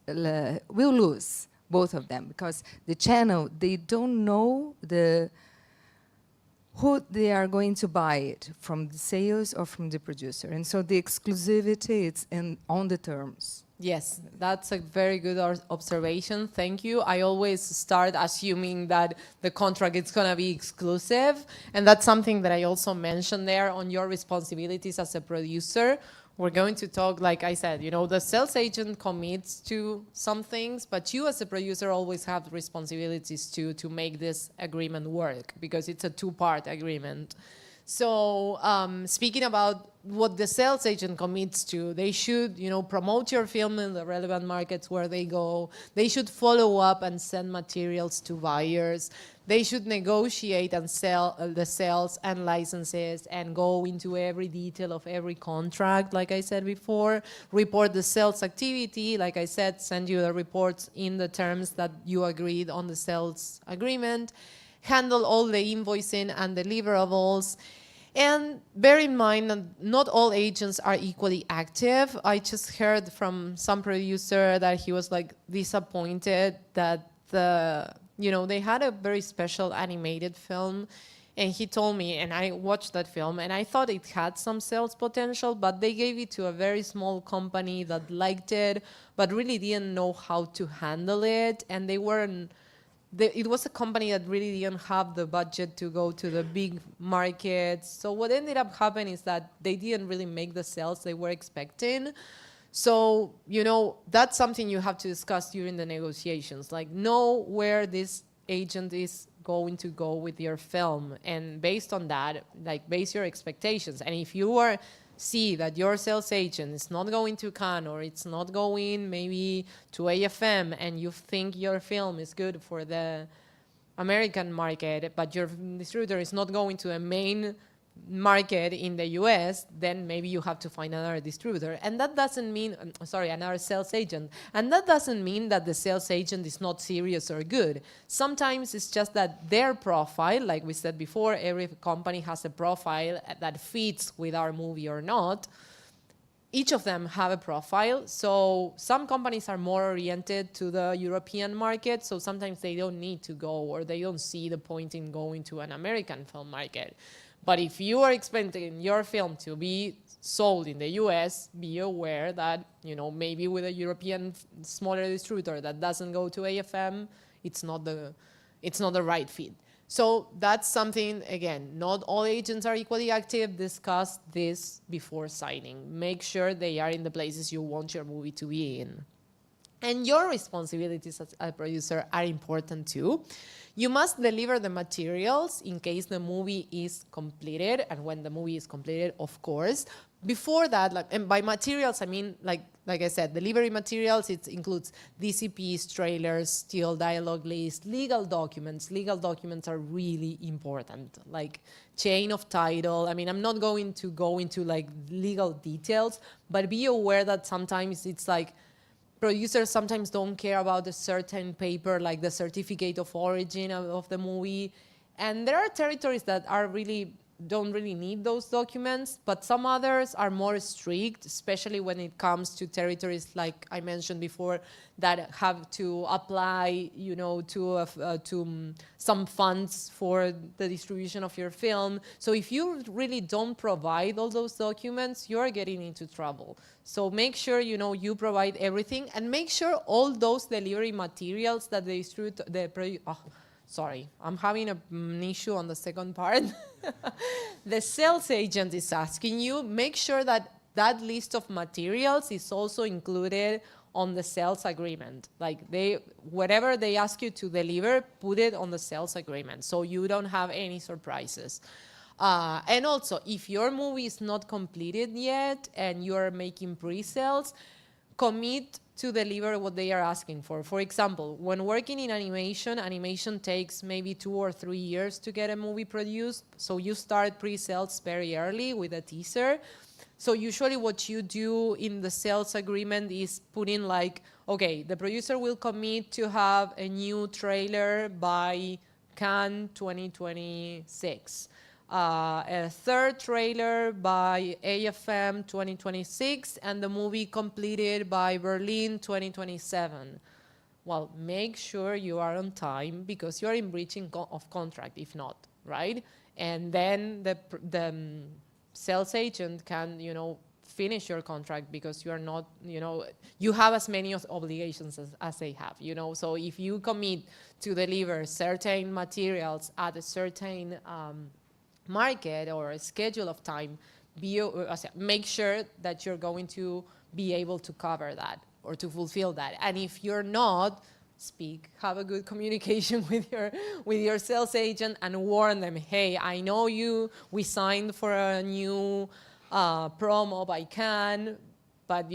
lose, both of them, because the channel, they don't know who they are going to buy it, from the sales or from the producer. And so the exclusivity, it's on the terms. Yes, that's a very good observation. Thank you. I always start assuming that the contract is going to be exclusive. And that's something that I also mentioned there on your responsibilities as a producer. We're going to talk, like I said, the sales agent commits to some things, but you as a producer always have responsibilities to make this agreement work, because it's a 2-part agreement. So speaking about what the sales agent commits to, they should, promote your film in the relevant markets where they go. They should follow up and send materials to buyers. They should negotiate and sell the sales and licenses and go into every detail of every contract, like I said before. Report the sales activity, like I said, send you the reports in the terms that you agreed on the sales agreement. Handle all the invoicing and deliverables. And bear in mind that not all agents are equally active. I just heard from some producer that he was disappointed that they had a very special animated film, and he told me, and I watched that film, and I thought it had some sales potential, but they gave it to a very small company that liked it, but really didn't know how to handle it, and it was a company that really didn't have the budget to go to the big markets. So what ended up happening is that they didn't really make the sales they were expecting. So, that's something you have to discuss during the negotiations. Know where this agent is going to go with your film. And based on that, base your expectations. And if you see that your sales agent is not going to Cannes, or it's not going maybe to AFM, and you think your film is good for the American market, but your distributor is not going to a main market in the US, then maybe you have to find another distributor. And that doesn't mean, another sales agent. And that doesn't mean that the sales agent is not serious or good. Sometimes it's just that their profile, like we said before, every company has a profile that fits with our movie or not. Each of them have a profile. So some companies are more oriented to the European market, so sometimes they don't need to go, or they don't see the point in going to an American film market. But if you are expecting your film to be sold in the US, be aware that, maybe with a European smaller distributor that doesn't go to AFM, it's not the right fit. So that's something, again, not all agents are equally active. Discuss this before signing. Make sure they are in the places you want your movie to be in. And your responsibilities as a producer are important too. You must deliver the materials in case the movie is completed, and when the movie is completed, of course. Before that, and by materials, I mean, like I said, delivery materials, it includes DCPs, trailers, still dialogue lists, legal documents. Legal documents are really important, like chain of title. I mean, I'm not going to go into legal details, but be aware that sometimes it's producers sometimes don't care about a certain paper, like the certificate of origin of the movie. And there are territories that don't really need those documents, but some others are more strict, especially when it comes to territories like I mentioned before that have to apply, to some funds for the distribution of your film. So if you really don't provide all those documents, you're getting into trouble. So make sure you provide everything, and make sure all those delivery materials that the distributor, sorry, I'm having an issue on the second part. The sales agent is asking you, make sure that that list of materials is also included on the sales agreement. Whatever they ask you to deliver, put it on the sales agreement so you don't have any surprises. And also, if your movie is not completed yet and you're making pre-sales, commit to deliver what they are asking for. For example, when working in animation takes maybe 2 or 3 years to get a movie produced. So you start pre-sales very early with a teaser. So usually what you do in the sales agreement is put in okay, the producer will commit to have a new trailer by Cannes 2026. A third trailer by AFM 2026, and the movie completed by Berlin 2027. Well, make sure you are on time, because you are in breaching of contract if not, right? And then the sales agent can, finish your contract, because you are not, you have as many obligations as they have, So if you commit to deliver certain materials at a certain market or a schedule of time, make sure that you're going to be able to cover that or to fulfill that. And if you're not, have a good communication with your sales agent and warn them, hey, I know we signed for a new promo by Cannes, but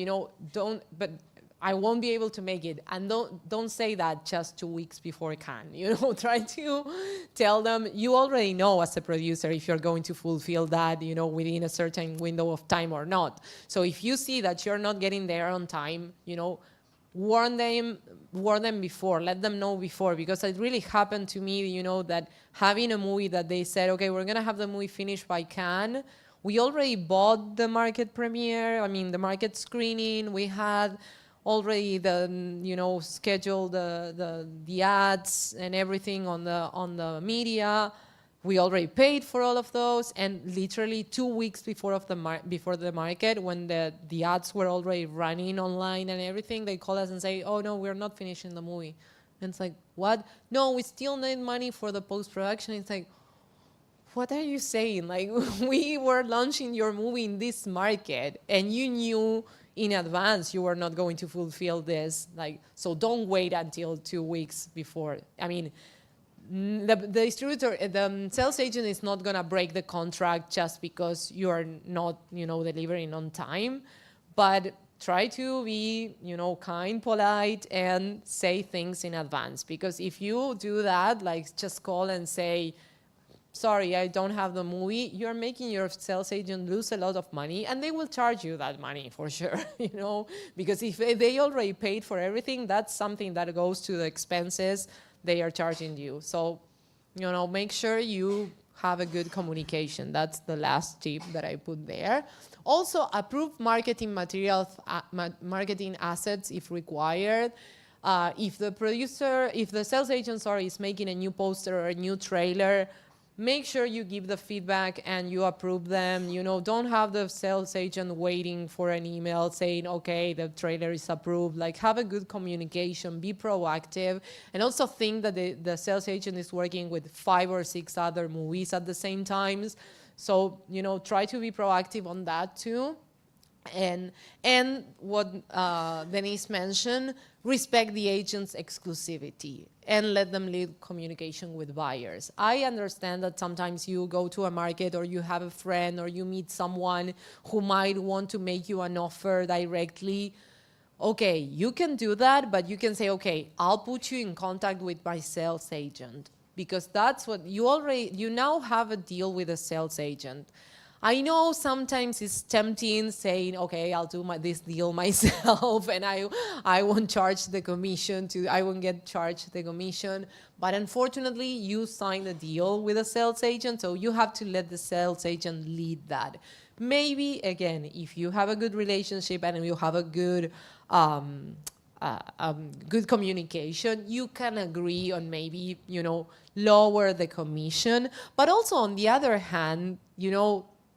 I won't be able to make it. And don't say that just 2 weeks before Cannes. Try to tell them, you already know as a producer if you're going to fulfill that, within a certain window of time or not. So if you see that you're not getting there on time, warn them before, let them know before, because it really happened to me, that having a movie that they said, okay, we're gonna have the movie finished by Cannes. We already bought the market premiere, the market screening. We had already scheduled the ads and everything on the media. We already paid for all of those, and literally 2 weeks before the market, when the ads were already running online and everything, they call us and say, oh no, we're not finishing the movie. And it's like, what? No, we still need money for the post-production. It's like, what are you saying? We were launching your movie in this market, and you knew in advance you were not going to fulfill this. So don't wait until 2 weeks before. The distributor, the sales agent is not gonna break the contract just because you are not, delivering on time. But try to be, kind, polite, and say things in advance. Because if you do that, like just call and say, sorry, I don't have the movie, you're making your sales agent lose a lot of money, and they will charge you that money for sure, because if they already paid for everything, that's something that goes to the expenses they are charging you. So, make sure you have a good communication. That's the last tip that I put there. Also, approve marketing materials, marketing assets if required. If the sales agent, is making a new poster or a new trailer, make sure you give the feedback and you approve them. Don't have the sales agent waiting for an email saying, okay, the trailer is approved. Like, have a good communication, be proactive, and also think that the sales agent is working with 5 or 6 other movies at the same time. So, try to be proactive on that too. And what Denise mentioned, respect the agent's exclusivity and let them lead communication with buyers. I understand that sometimes you go to a market or you have a friend or you meet someone who might want to make you an offer directly. Okay, you can do that, but you can say, okay, I'll put you in contact with my sales agent, because that's what you now have a deal with a sales agent. I know sometimes it's tempting saying, okay, I'll do this deal myself and I won't charge the commission I won't get charged the commission. But unfortunately, you signed a deal with a sales agent, so you have to let the sales agent lead that. Maybe, again, if you have a good relationship and you have a good good communication, you can agree on maybe, lower the commission. But also, on the other hand,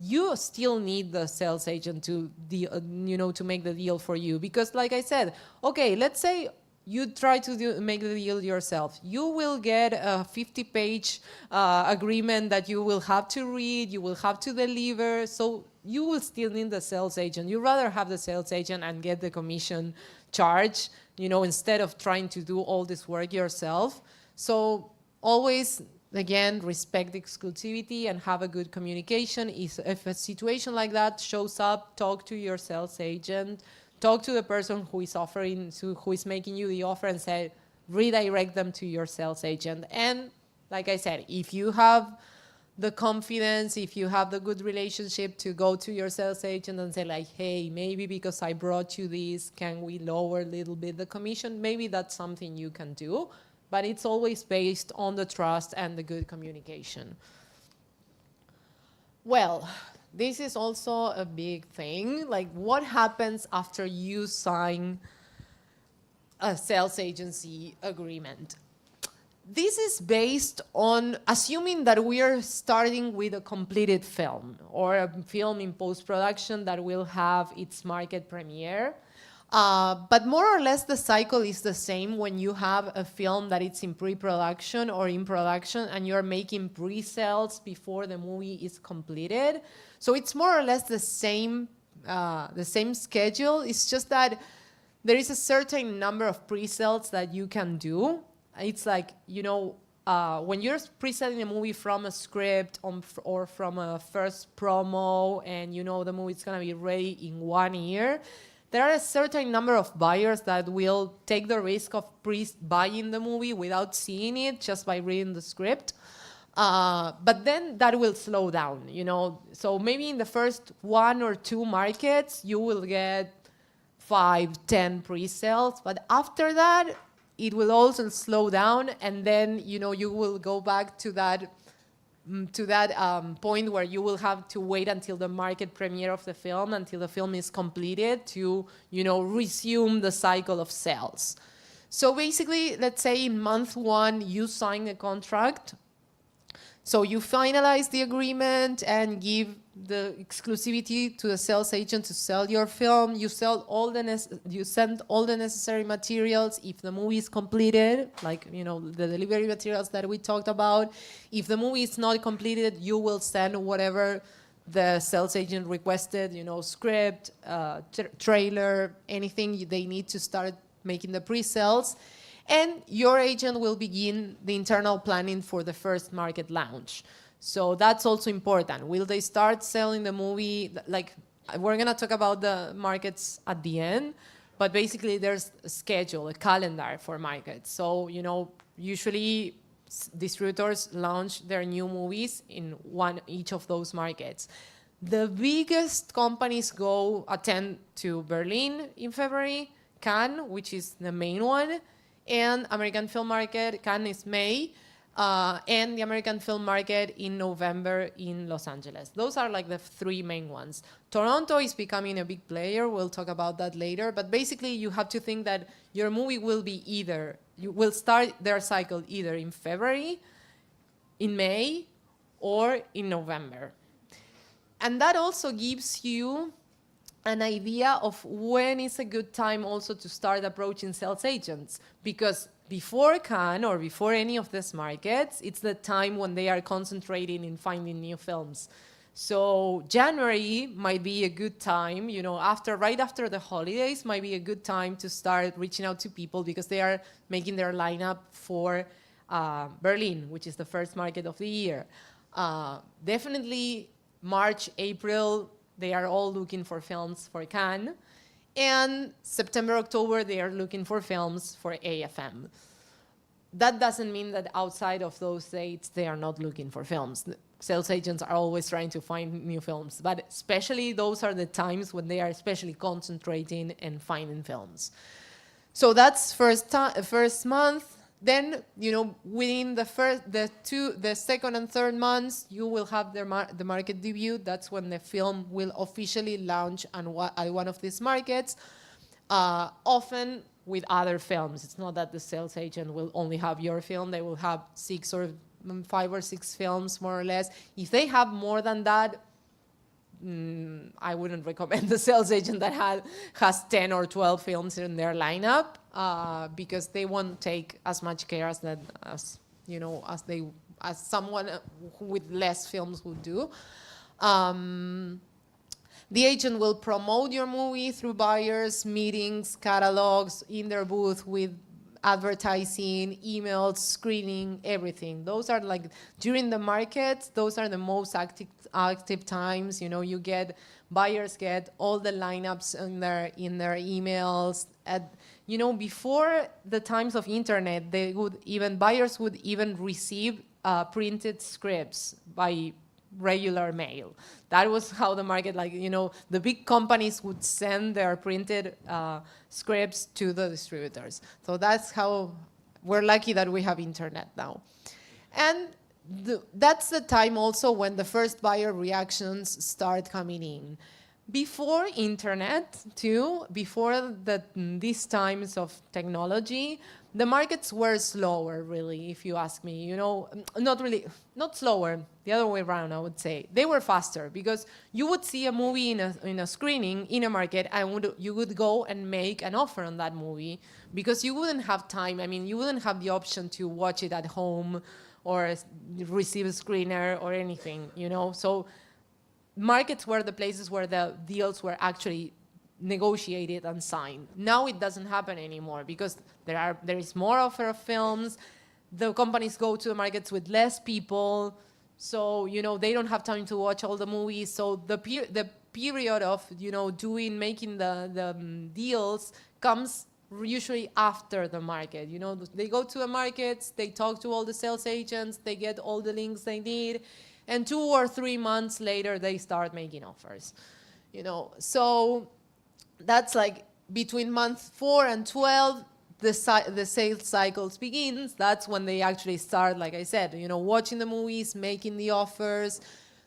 you still need the sales agent to make the deal for you. Because like I said, okay, let's say you try to make the deal yourself. You will get a 50-page agreement that you will have to read, you will have to deliver. So you will still need the sales agent. You'd rather have the sales agent and get the commission charge, instead of trying to do all this work yourself. So always, again, respect the exclusivity and have a good communication. If a situation like that shows up, talk to your sales agent, talk to the person who is making you the offer, and say, redirect them to your sales agent. And like I said, if you have the confidence, if you have the good relationship, to go to your sales agent and say like, hey, maybe because I brought you this, can we lower a little bit the commission? Maybe that's something you can do. But it's always based on the trust and the good communication. Well, this is also a big thing. Like, what happens after you sign a sales agency agreement? This is based on assuming that we are starting with a completed film or a film in post-production that will have its market premiere. But more or less the cycle is the same when you have a film that it's in pre-production or in production and you're making pre-sales before the movie is completed. So it's more or less the same schedule. It's just that there is a certain number of pre-sales that you can do. It's like, when you're pre-selling a movie from a script or from a first promo and the movie's gonna be ready in 1 year, there are a certain number of buyers that will take the risk of buying the movie without seeing it, just by reading the script. But then that will slow down, So maybe in the first 1 or 2 markets, you will get 5, 10 pre-sales. But after that, it will also slow down. And then, you will go back to that point where you will have to wait until the market premiere of the film, until the film is completed, to resume the cycle of sales. So basically, let's say in month 1 you sign a contract, so you finalize the agreement and give the exclusivity to the sales agent to sell your film. You send all the necessary materials if the movie is completed, like the delivery materials that we talked about. If the movie is not completed, you will send whatever the sales agent requested, script, trailer, anything they need to start making the pre-sales. And your agent will begin the internal planning for the first market launch. So that's also important. Will they start selling the movie? Like, we're going to talk about the markets at the end, but basically there's a schedule, a calendar for markets. So, usually distributors launch their new movies in each of those markets. The biggest companies go attend to Berlin in February, Cannes, which is the main one, and American Film Market. Cannes is May, and the American Film Market in November in Los Angeles. Those are like the three main ones. Toronto is becoming a big player. We'll talk about that later. But basically, you have to think that your movie will be you will start their cycle either in February, in May, or in November. And that also gives you an idea of when is a good time also to start approaching sales agents. Because before Cannes or before any of these markets, it's the time when they are concentrating in finding new films. So January might be a good time, right after the holidays might be a good time to start reaching out to people because they are making their lineup for Berlin, which is the first market of the year. Definitely March, April, they are all looking for films for Cannes. And September, October, they are looking for films for AFM. That doesn't mean that outside of those dates, they are not looking for films. Sales agents are always trying to find new films, but especially those are the times when they are especially concentrating and finding films. So that's first month. Then, within the second and third months, you will have the market debut. That's when the film will officially launch at one of these markets, often with other films. It's not that the sales agent will only have your film. They will have 5 or 6 films, more or less. If they have more than that, I wouldn't recommend the sales agent that has 10 or 12 films in their lineup because they won't take as much care as someone with less films would do. The agent will promote your movie through buyers, meetings, catalogs, in their booth with advertising, emails, screening, everything. Those are like, during the markets, those are the most active times. Buyers get all the lineups in their emails. Before the times of internet, buyers would even receive printed scripts by regular mail. That was how the market, the big companies would send their printed scripts to the distributors. So that's how we're lucky that we have internet now. And that's the time also when the first buyer reactions start coming in. Before internet, too, before these times of technology, the markets were slower, really, if you ask me. Not slower, the other way around, I would say. They were faster because you would see a movie in a screening in a market and you would go and make an offer on that movie because you wouldn't have time. You wouldn't have the option to watch it at home or receive a screener or anything, So markets were the places where the deals were actually negotiated and signed. Now it doesn't happen anymore because there is more offer of films. The companies go to the markets with less people, so they don't have time to watch all the movies. So the period of making the deals comes usually after the market. They go to the markets, they talk to all the sales agents, they get all the links they need, and 2 or 3 months later they start making offers. So that's like between month 4 and 12, the sales cycles begins. That's when they actually start, like I said, watching the movies, making the offers.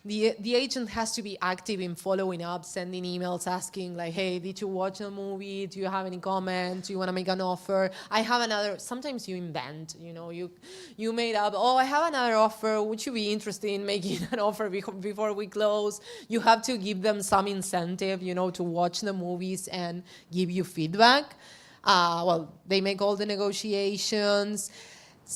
The agent has to be active in following up, sending emails, asking like, hey, did you watch the movie? Do you have any comments? Do you want to make an offer? I have another, sometimes you invent, you made up, I have another offer. Would you be interested in making an offer before we close? You have to give them some incentive, to watch the movies and give you feedback. They make all the negotiations.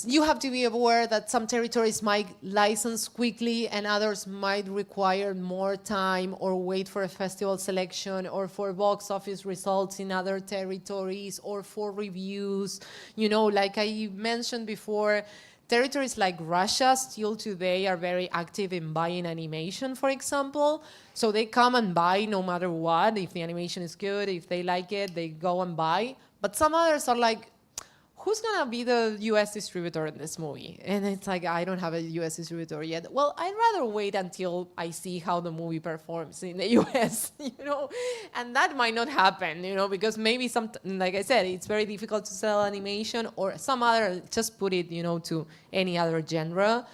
You have to be aware that some territories might license quickly and others might require more time or wait for a festival selection or for box office results in other territories or for reviews. Like I mentioned before, territories like Russia still today are very active in buying animation, for example. So they come and buy no matter what. If the animation is good, if they like it, they go and buy. But some others are like, who's gonna be the US distributor in this movie? And it's like, I don't have a US distributor yet. Well, I'd rather wait until I see how the movie performs in the US, you know? And that might not happen, you know, because maybe like I said, it's very difficult to sell animation, or some other, just put it, you know, to any other genre.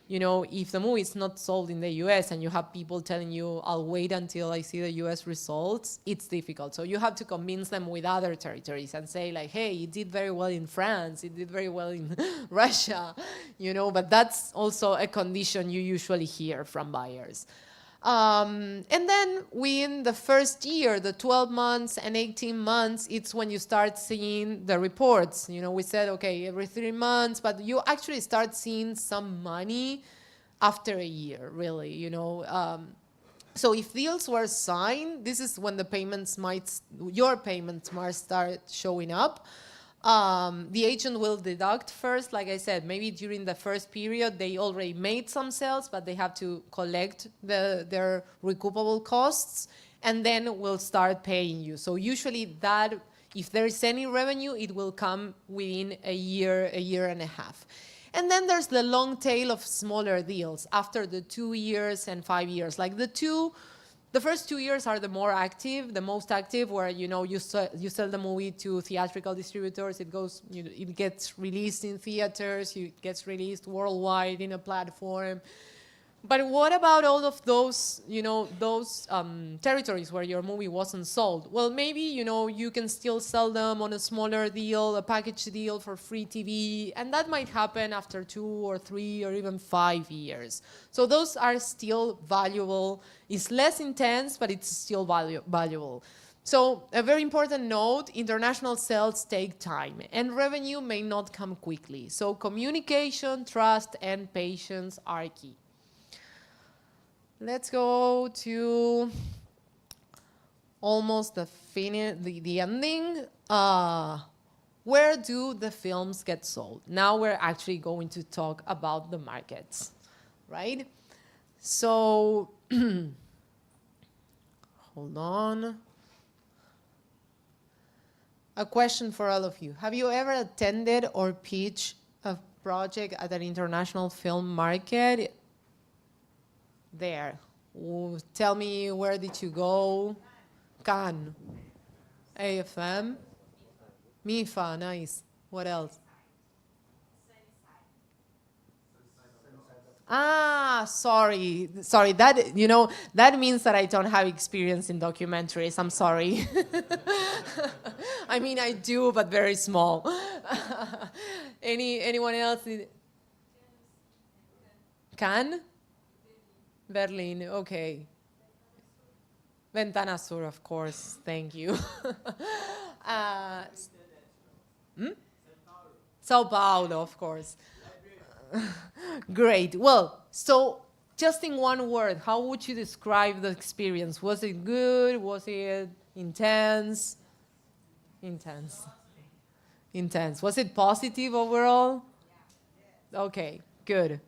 You know, if the movie is not sold in the US and you have people telling you, I'll wait until I see the US results, it's difficult. So you have to convince them with other territories and say like, hey, it did very well in France, it did very well in Russia, you know, but that's also a condition you usually hear from buyers. And then within the first year, the 12 months and 18 months, it's when you start seeing the reports. You know, we said, okay, every 3 months, but you actually start seeing some money after a year, really, you know. So if deals were signed, this is when your payments might start showing up. The agent will deduct first, like I said, maybe during the first period, they already made some sales, but they have to collect their recoupable costs, and then will start paying you. So usually that, if there is any revenue, it will come within a year and a half. And then there's the long tail of smaller deals after the 2 years and 5 years. Like the first 2 years are the more active, the most active, where you know you sell the movie to theatrical distributors. It gets released in theaters. It gets released worldwide in a platform. But what about all of those, you know, those territories where your movie wasn't sold? Well, maybe, you know, you can still sell them on a smaller deal, a package deal for free TV, and that might happen after 2 or 3 or even 5 years. So those are still valuable. It's less intense, but it's still valuable. So a very important note, international sales take time, and revenue may not come quickly. So communication, trust, and patience are key. Let's go to almost the ending. Where do the films get sold? Now we're actually going to talk about the markets, right? So, hold on. A question for all of you. Have you ever attended or pitched a project at an international film market? There. Tell me, where did you go? Cannes. AFM. MIFA, nice. What else? Sorry. That, you know, that means that I don't have experience in documentaries. I'm sorry. I mean, I do, but very small. Anyone else? Cannes? Berlin, okay. Ventana Sur, of course. Thank you. Sao Paulo, of course. Great. Well, so just in one word, how would you describe the experience? Was it good? Was it intense? Intense. Was it positive overall? Okay, good.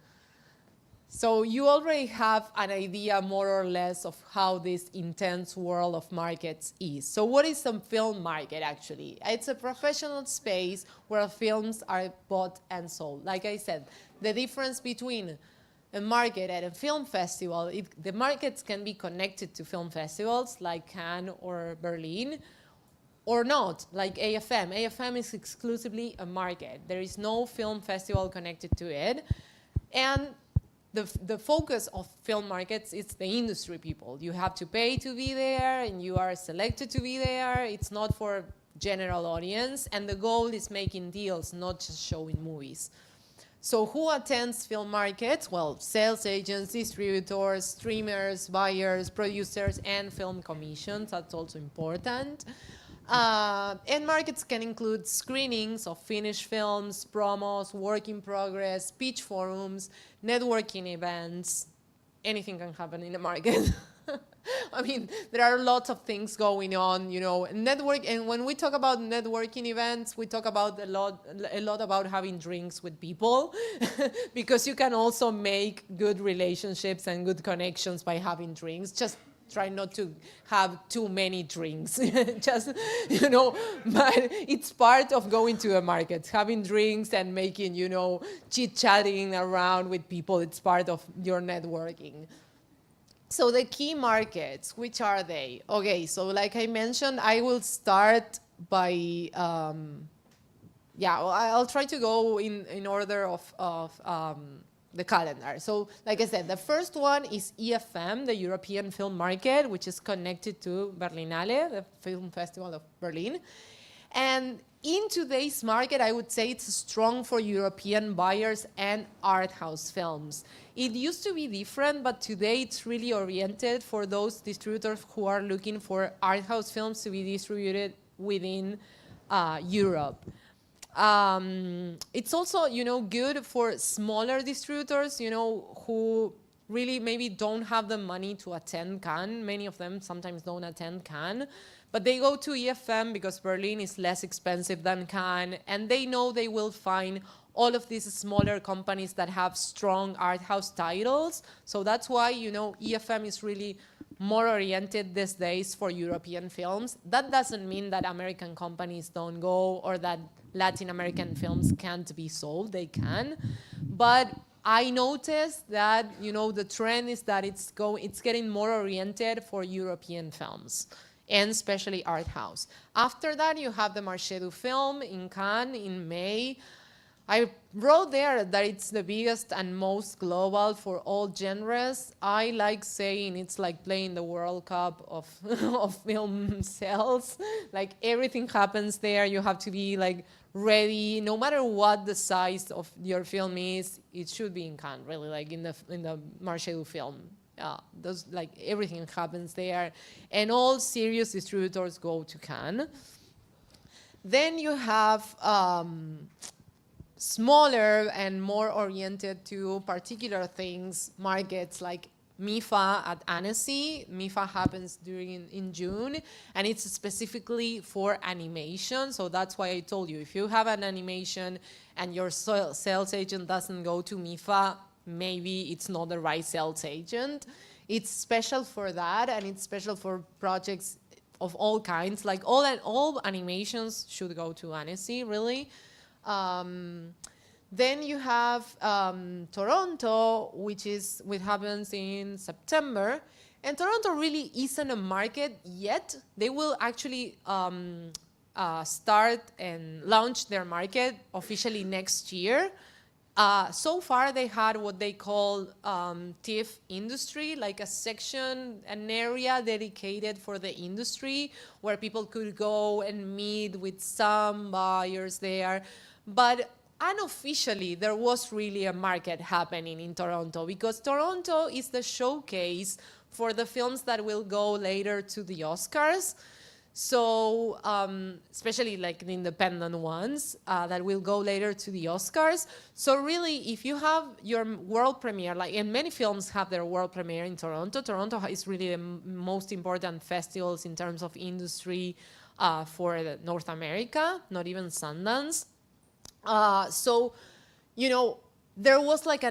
So you already have an idea more or less of how this intense world of markets is. So what is a film market actually? It's a professional space where films are bought and sold. Like I said, the difference between a market and a film festival, the markets can be connected to film festivals like Cannes or Berlin, or not, like AFM. AFM is exclusively a market. There is no film festival connected to it. And the focus of film markets is the industry people. You have to pay to be there, and you are selected to be there. It's not for general audience, and the goal is making deals, not just showing movies. So who attends film markets? Well, sales agents, distributors, streamers, buyers, producers, and film commissions. That's also important. And markets can include screenings of finished films, promos, work in progress, pitch forums, networking events. Anything can happen in a market. I mean, there are lots of things going on, you know, network. And when we talk about networking events, we talk about a lot about having drinks with people, because you can also make good relationships and good connections by having drinks. Just try not to have too many drinks. Just, you know, but it's part of going to a market, having drinks and making, you know, chit-chatting around with people. It's part of your networking. So the key markets, which are they? Okay, so like I mentioned, I will start by, well, I'll try to go in order of the calendar. So like I said, the first one is EFM, the European Film Market, which is connected to Berlinale, the film festival of Berlin. And in today's market, I would say it's strong for European buyers and art house films. It used to be different, but today it's really oriented for those distributors who are looking for art house films to be distributed within Europe. It's also, you know, good for smaller distributors, you know, who really maybe don't have the money to attend Cannes. Many of them sometimes don't attend Cannes. But they go to EFM because Berlin is less expensive than Cannes, and they know they will find all of these smaller companies that have strong art house titles. So that's why, you know, EFM is really more oriented these days for European films. That doesn't mean that American companies don't go or that Latin American films can't be sold. They can. But I noticed that, you know, the trend is that it's getting more oriented for European films, and especially art house. After that, you have the Marché du Film in Cannes in May. I wrote there that it's the biggest and most global for all genres. I like saying it's like playing the World Cup of, of film sales. Like everything happens there. You have to be like ready, no matter what the size of your film is. It should be in Cannes, really, like in the Marché du Film. Those, like everything happens there, and all serious distributors go to Cannes. Then you have smaller and more oriented to particular things markets like MIFA at Annecy. MIFA happens in June, and it's specifically for animation. So that's why I told you, if you have an animation and your sales agent doesn't go to MIFA, maybe it's not the right sales agent. It's special for that, and it's special for projects of all kinds. Like all animations should go to Annecy, really. Then you have Toronto, which happens in September. And Toronto really isn't a market yet. They will actually start and launch their market officially next year. So far, they had what they call TIFF industry, like a section, an area dedicated for the industry where people could go and meet with some buyers there. But unofficially, there was really a market happening in Toronto, because Toronto is the showcase for the films that will go later to the Oscars. So especially like the independent ones that will go later to the Oscars. So really, if you have your world premiere, and many films have their world premiere in Toronto. Toronto is really the most important festivals in terms of industry for North America, not even Sundance. So, you know, there was like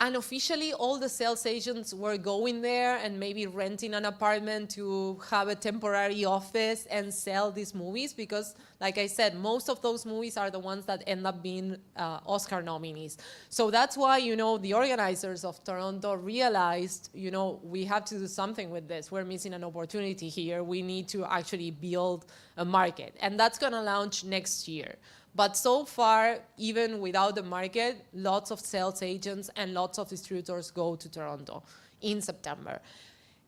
unofficially, all the sales agents were going there and maybe renting an apartment to have a temporary office and sell these movies, because, like I said, most of those movies are the ones that end up being Oscar nominees. So that's why, you know, the organizers of Toronto realized, you know, we have to do something with this. We're missing an opportunity here. We need to actually build a market. And that's going to launch next year. But so far, even without the market, lots of sales agents and lots of distributors go to Toronto in September.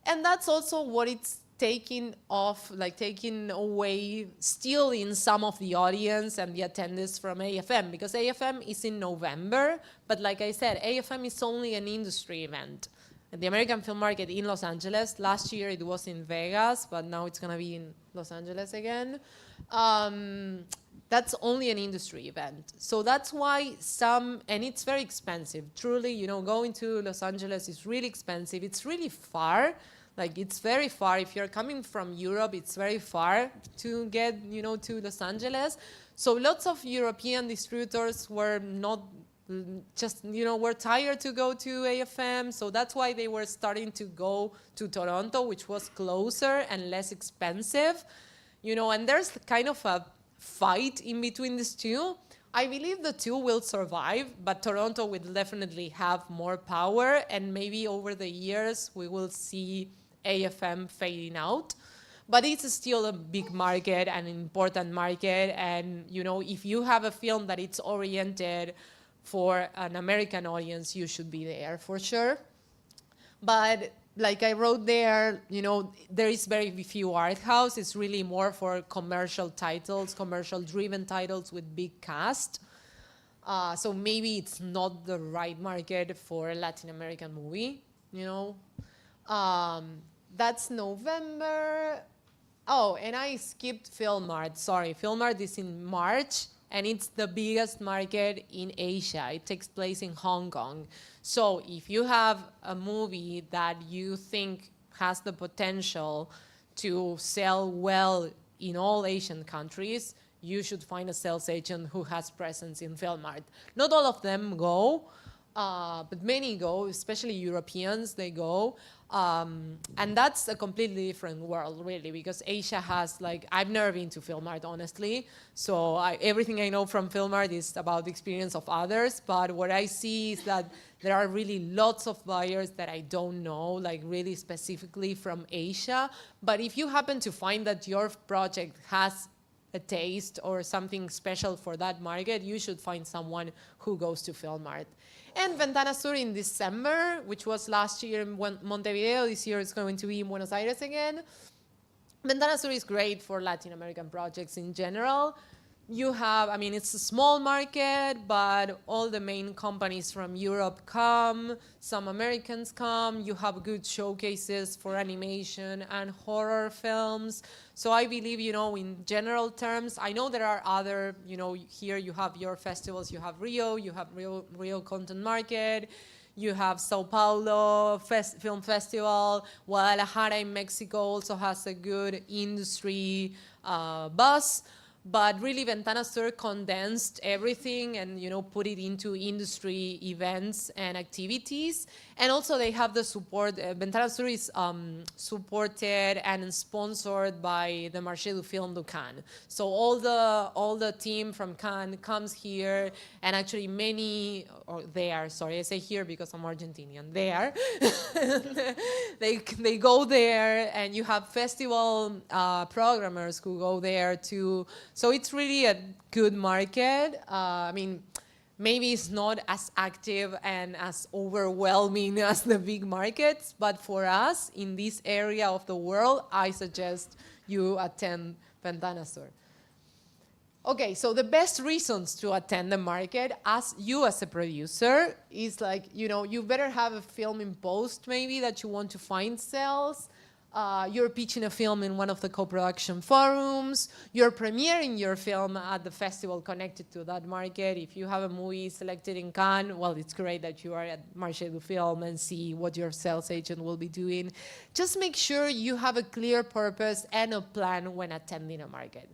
And that's also what it's taking away, stealing some of the audience and the attendance from AFM, because AFM is in November. But like I said, AFM is only an industry event. The American film market in Los Angeles, last year it was in Vegas, but now it's going to be in Los Angeles again. That's only an industry event. So that's why and it's very expensive. Truly, you know, going to Los Angeles is really expensive. It's really far. Like, it's very far. If you're coming from Europe, it's very far to get, to Los Angeles. So lots of European distributors were not were tired to go to AFM. So that's why they were starting to go to Toronto, which was closer and less expensive. And there's kind of a fight in between these two. I believe the two will survive, but Toronto will definitely have more power, and maybe over the years we will see AFM fading out. But it's still a big market, an important market, and if you have a film that it's oriented for an American audience, you should be there for sure. But like I wrote there, there is very few art house. It's really more for commercial titles, commercial-driven titles with big cast. So maybe it's not the right market for a Latin American movie, That's November. Oh, and I skipped Film Art. Sorry, Film Art is in March, and it's the biggest market in Asia. It takes place in Hong Kong. So if you have a movie that you think has the potential to sell well in all Asian countries, you should find a sales agent who has presence in Film Art. Not all of them go, but many go, especially Europeans, they go. And that's a completely different world, really, because Asia has, I've never been to Film Art, honestly. So everything I know from Film Art is about the experience of others. But what I see is that there are really lots of buyers that I don't know, really specifically from Asia. But if you happen to find that your project has a taste or something special for that market, you should find someone who goes to Film Art. And Ventana Sur in December, which was last year in Montevideo. This year it's going to be in Buenos Aires again. Ventana Sur is great for Latin American projects in general. You have, it's a small market, but all the main companies from Europe come, some Americans come. You have good showcases for animation and horror films. So I believe, in general terms, I know there are other, here you have your festivals, you have Rio Content Market, you have Sao Paulo Film Festival, Guadalajara in Mexico also has a good industry buzz. But really, Ventana Sur condensed everything and, put it into industry events and activities. And also they have the support. Ventana Sur is supported and sponsored by the Marché du Film de Cannes. So all the team from Cannes comes here, and actually I say here because I'm Argentinian, they go there, and you have festival programmers who go there too. So it's really a good market. Maybe it's not as active and as overwhelming as the big markets, but for us in this area of the world, I suggest you attend Ventana Sur. Okay, so the best reasons to attend the market as a producer is you better have a film in post maybe that you want to find sales. You're pitching a film in one of the co-production forums. You're premiering your film at the festival connected to that market. If you have a movie selected in Cannes, well, it's great that you are at Marché du Film and see what your sales agent will be doing. Just make sure you have a clear purpose and a plan when attending a market.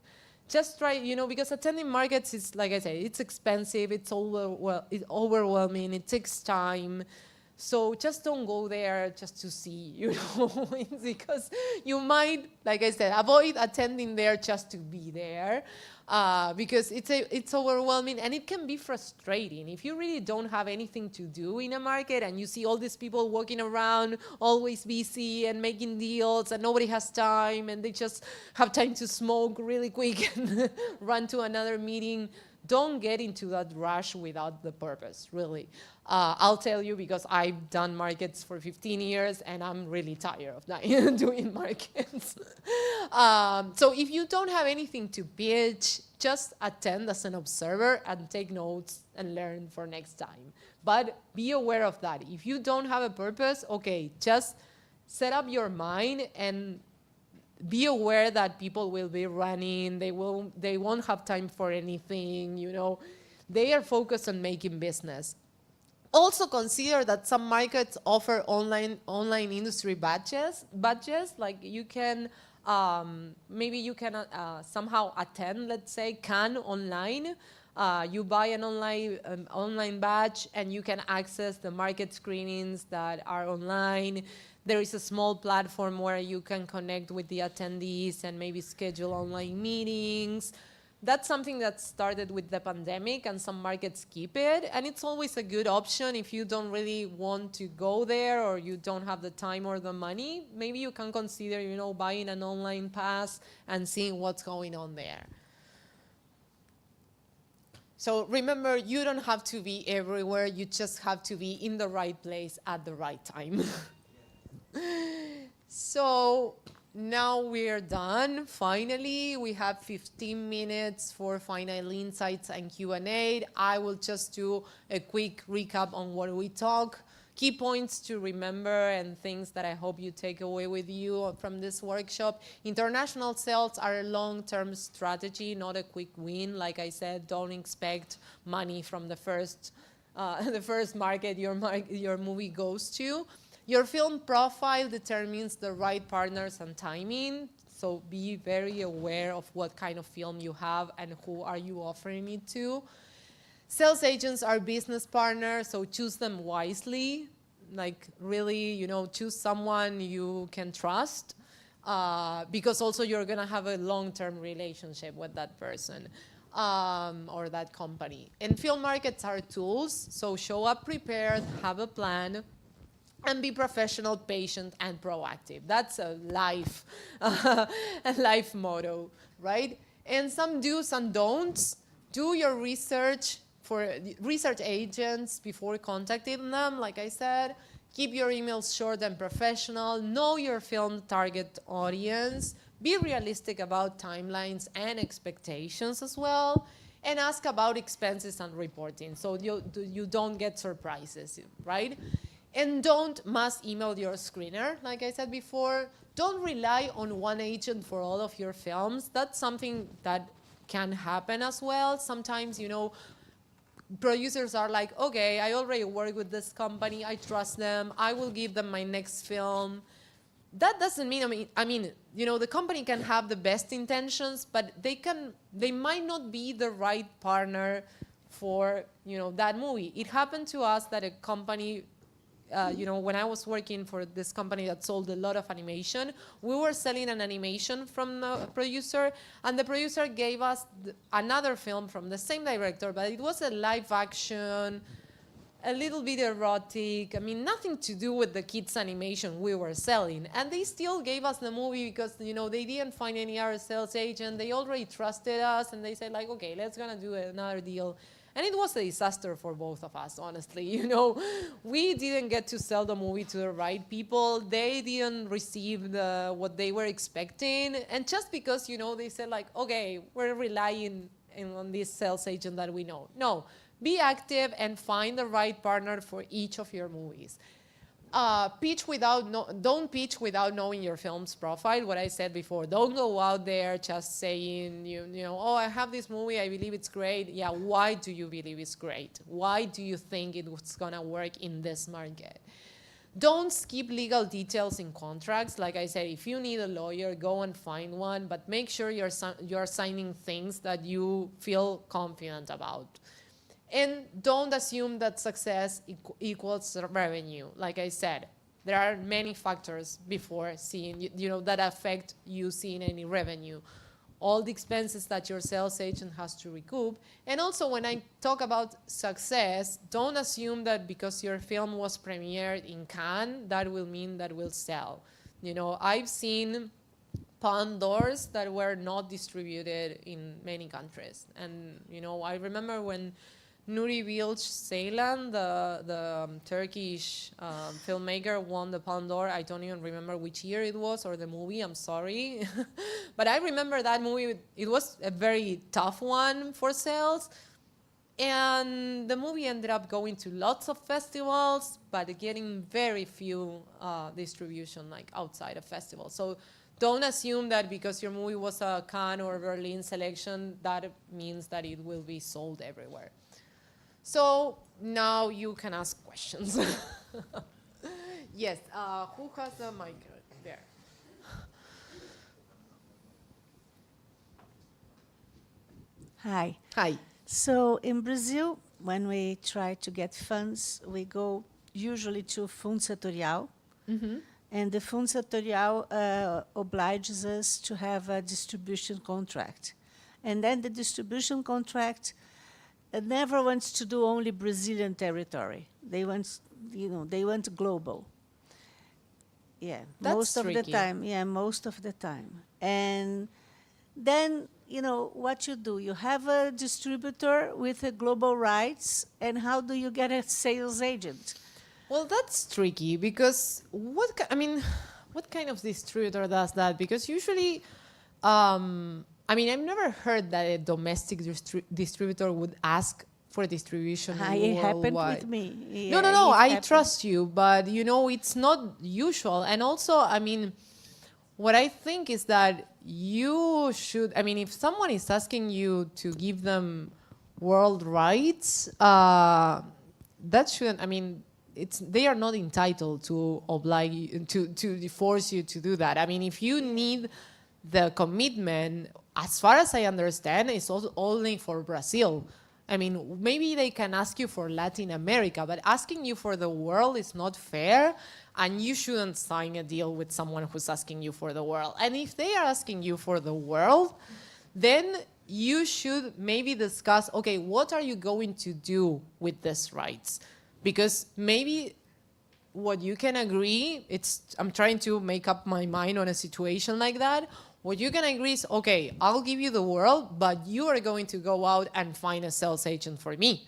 Just try, because attending markets is, like I said, it's expensive, it's overwhelming, it takes time. So just don't go there just to see, because you might, like I said, avoid attending there just to be there, because it's overwhelming and it can be frustrating. If you really don't have anything to do in a market and you see all these people walking around, always busy and making deals, and nobody has time, and they just have time to smoke really quick and run to another meeting, don't get into that rush without the purpose, really. I'll tell you, because I've done markets for 15 years and I'm really tired of doing markets. So if you don't have anything to pitch, just attend as an observer and take notes and learn for next time. But be aware of that. If you don't have a purpose, okay, just set up your mind and be aware that people will be running, they won't have time for anything, They are focused on making business. Also consider that some markets offer online industry badges. Like you can, maybe you can somehow attend, let's say, Cannes online. You buy an online badge and you can access the market screenings that are online. There is a small platform where you can connect with the attendees and maybe schedule online meetings. That's something that started with the pandemic, and some markets keep it. And it's always a good option if you don't really want to go there or you don't have the time or the money. Maybe you can consider, buying an online pass and seeing what's going on there. So remember, you don't have to be everywhere. You just have to be in the right place at the right time. So now we're done. Finally, we have 15 minutes for final insights and Q&A. I will just do a quick recap on what we talked. Key points to remember and things that I hope you take away with you from this workshop. International sales are a long-term strategy, not a quick win. Like I said, don't expect money from the first market your movie goes to. Your film profile determines the right partners and timing, so be very aware of what kind of film you have and who are you offering it to. Sales agents are business partners, so choose them wisely. Like really, choose someone you can trust, because also you're gonna have a long-term relationship with that person or that company. And film markets are tools, so show up prepared, have a plan, and be professional, patient, and proactive. That's a life motto, right? And some do's and don'ts. Do your research for research agents before contacting them, like I said. Keep your emails short and professional. Know your film target audience. Be realistic about timelines and expectations as well. And ask about expenses and reporting, so you don't get surprises, right? And don't mass email your screener, like I said before. Don't rely on one agent for all of your films. That's something that can happen as well. Sometimes, producers are like, okay, I already work with this company, I trust them, I will give them my next film. That doesn't mean, the company can have the best intentions, but they might not be the right partner for, that movie. It happened to us that a company, when I was working for this company that sold a lot of animation, we were selling an animation from the producer, and the producer gave us another film from the same director, but it was a live action, a little bit erotic, nothing to do with the kids' animation we were selling. And they still gave us the movie because, they didn't find any other sales agent. They already trusted us, and they said, like, okay, let's gonna do another deal. And it was a disaster for both of us, honestly. We didn't get to sell the movie to the right people. They didn't receive what they were expecting. And just because, they said like, okay, we're relying on this sales agent that we know. No, be active and find the right partner for each of your movies. Don't pitch without knowing your film's profile. What I said before, don't go out there just saying, oh, I have this movie, I believe it's great. Yeah, why do you believe it's great? Why do you think it's gonna work in this market? Don't skip legal details in contracts. Like I said, if you need a lawyer, go and find one, but make sure you're signing things that you feel confident about. And don't assume that success equals revenue. Like I said, there are many factors before seeing, that affect you seeing any revenue. All the expenses that your sales agent has to recoup. And also when I talk about success, don't assume that because your film was premiered in Cannes, that will mean that will sell. I've seen Palm d'Ors that were not distributed in many countries. And, I remember when Nuri Bilge Ceylan, the Turkish filmmaker, won the Palme d'Or. I don't even remember which year it was, or the movie, I'm sorry. But I remember that movie, it was a very tough one for sales. And the movie ended up going to lots of festivals, but getting very few distribution outside of festivals. So don't assume that because your movie was a Cannes or Berlin selection, that means that it will be sold everywhere. So now you can ask questions. Yes, who has the mic there? Hi. Hi. So in Brazil, when we try to get funds, we go usually to Fundo Setorial. And the Fundo Setorial obliges us to have a distribution contract. And then the distribution contract never wants to do only Brazilian territory. They want, they want global. Yeah, That's most of the tricky. time. Yeah, most of the time. And then, what you do, you have a distributor with a global rights, and how do you get a sales agent? Well, that's tricky because what kind of distributor does that? Because usually, I've never heard that a domestic distributor would ask for distribution It happened worldwide. with me. No, Yeah, no, it I happened. trust you, but it's not usual. And also, what I think is that you should, if someone is asking you to give them world rights, that shouldn't, they are not entitled to oblige you, to force you to do that. If you need the commitment, as far as I understand, it's also only for Brazil. Maybe they can ask you for Latin America, but asking you for the world is not fair, and you shouldn't sign a deal with someone who's asking you for the world. And if they are asking you for the world, then you should maybe discuss, okay, what are you going to do with these rights? Because maybe what you can agree, I'm trying to make up my mind on a situation like that. What you can agree is, okay, I'll give you the world, but you are going to go out and find a sales agent for me.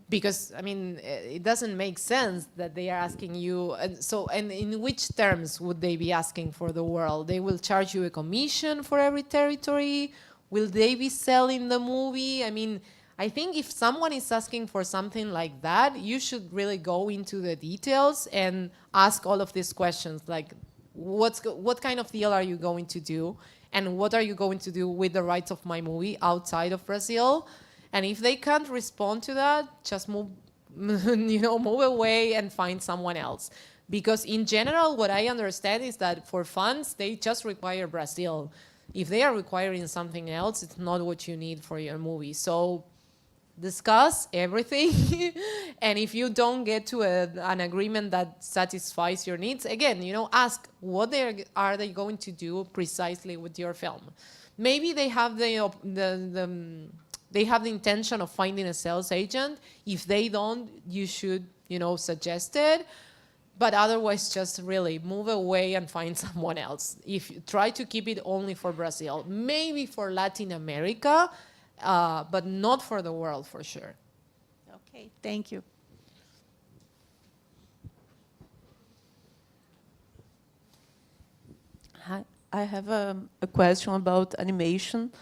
Because, it doesn't make sense that they are asking you. And in which terms would they be asking for the world? They will charge you a commission for every territory? Will they be selling the movie? I think if someone is asking for something like that, you should really go into the details and ask all of these questions, like what kind of deal are you going to do, and what are you going to do with the rights of my movie outside of Brazil? And if they can't respond to that, just move away and find someone else. Because in general, what I understand is that for funds, they just require Brazil. If they are requiring something else, it's not what you need for your movie. So discuss everything. And if you don't get to an agreement that satisfies your needs, again, ask what are they going to do precisely with your film. Maybe they have they have the intention of finding a sales agent. If they don't, you should, suggest it. But otherwise, just really move away and find someone else. If you try to keep it only for Brazil, maybe for Latin America, but not for the world, for sure. Okay, thank you. Hi, I have a question about animation,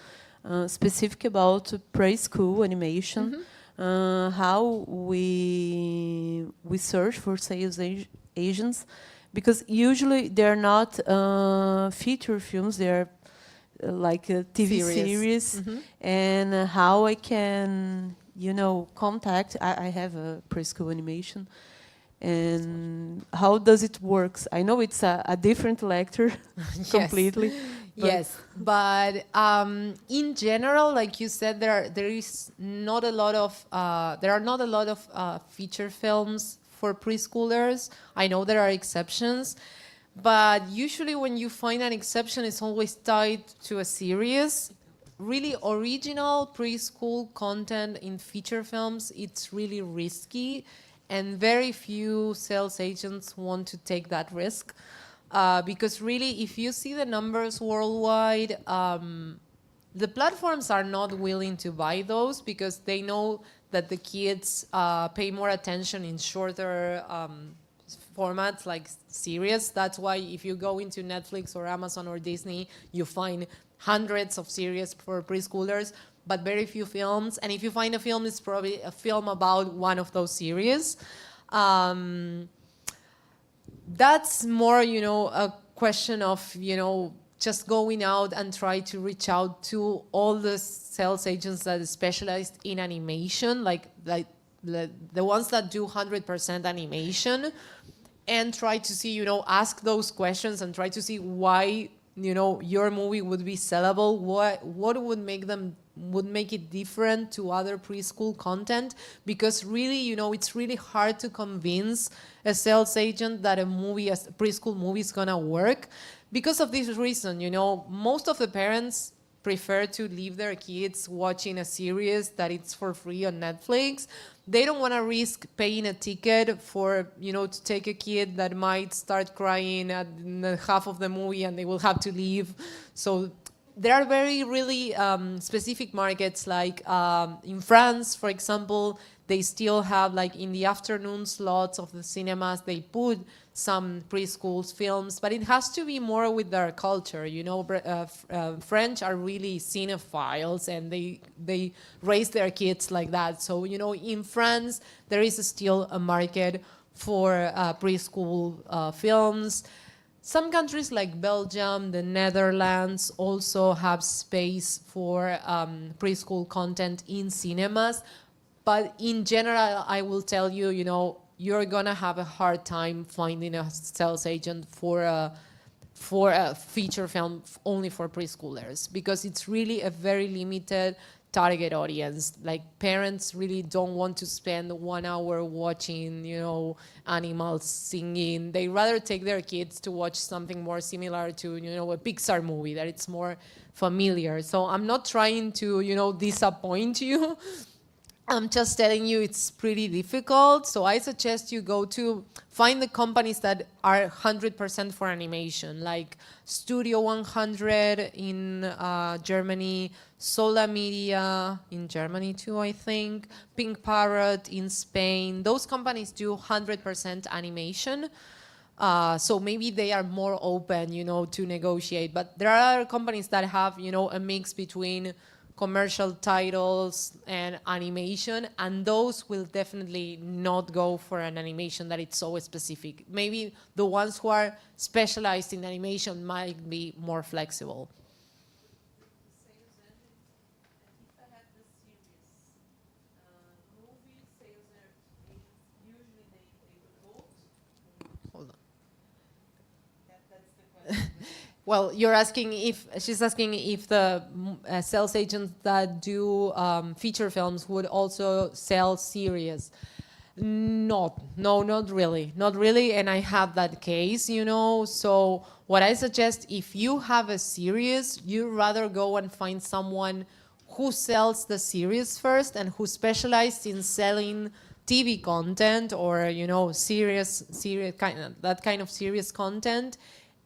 specific about preschool animation. How we search for sales agents, because usually they're not feature films; they're like a TV series. And how I can, contact. I have a preschool animation. And how does it work? I know it's a different lecture completely. Yes, but in general, like you said, there are not a lot of feature films for preschoolers. I know there are exceptions, but usually when you find an exception, it's always tied to a series. Really original preschool content in feature films, it's really risky. And very few sales agents want to take that risk. Because really, if you see the numbers worldwide, the platforms are not willing to buy those because they know that the kids pay more attention in shorter formats like series. That's why if you go into Netflix or Amazon or Disney, you find hundreds of series for preschoolers, but very few films. And if you find a film, it's probably a film about one of those series. That's more, a question of, just going out and try to reach out to all the sales agents that are specialized in animation, like the ones that do 100% animation, and try to see, ask those questions and try to see why, your movie would be sellable. What would make it different to other preschool content? Because really, it's really hard to convince a sales agent that a preschool movie is gonna work. Because of this reason, most of the parents prefer to leave their kids watching a series that it's for free on Netflix. They don't want to risk paying a ticket for, to take a kid that might start crying at the half of the movie and they will have to leave. So there are very really specific markets, like in France, for example, they still have, like, in the afternoon slots of the cinemas, they put some preschool films, but it has to be more with their culture. French are really cinephiles, and they raise their kids like that. So, in France, there is still a market for preschool films. Some countries like Belgium, the Netherlands also have space for preschool content in cinemas. But in general, I will tell you, you're gonna have a hard time finding a sales agent for a feature film only for preschoolers, because it's really a very limited target audience. Like, parents really don't want to spend 1 hour watching, animals singing. They rather take their kids to watch something more similar to, a Pixar movie that it's more familiar. So I'm not trying to, disappoint you. I'm just telling you it's pretty difficult. So I suggest you go to find the companies that are 100% for animation, like Studio 100 in Germany, Sola Media in Germany too, I think, Pink Parrot in Spain. Those companies do 100% animation. So maybe they are more open, to negotiate. But there are companies that have, a mix between commercial titles and animation, and those will definitely not go for an animation that it's so specific. Maybe the ones who are specialized in animation might be more flexible. Hold on. Well, she's asking if the sales agents that do feature films would also sell series. No, not really. Not really, and I have that case, So what I suggest, if you have a series, you rather go and find someone who sells the series first and who specializes in selling TV content or, series that kind of serious content.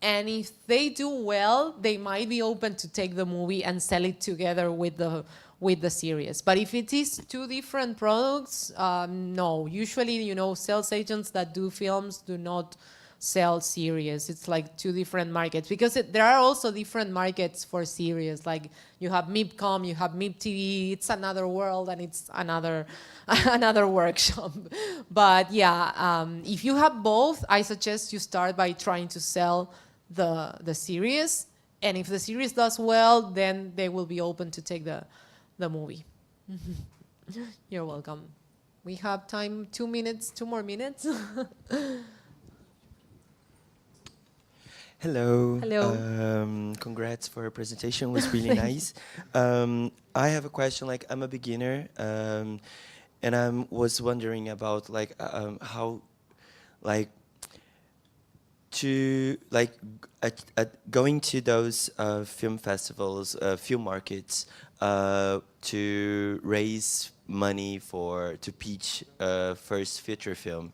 And if they do well, they might be open to take the movie and sell it together with the series. But if it is two different products, no. Usually, sales agents that do films do not sell series. It's like two different markets, because there are also different markets for series. Like, you have MIPCOM, you have MIPTV. It's another world, and it's another workshop. But yeah, if you have both, I suggest you start by trying to sell the series, and if the series does well, then they will be open to take the movie. You're welcome. We have time, 2 minutes, 2 more minutes. Hello. Hello. Congrats for your presentation. It was really nice. I have a question. Like, I'm a beginner, and I was wondering about how, to going to those film festivals, film markets, to raise money to pitch first feature film.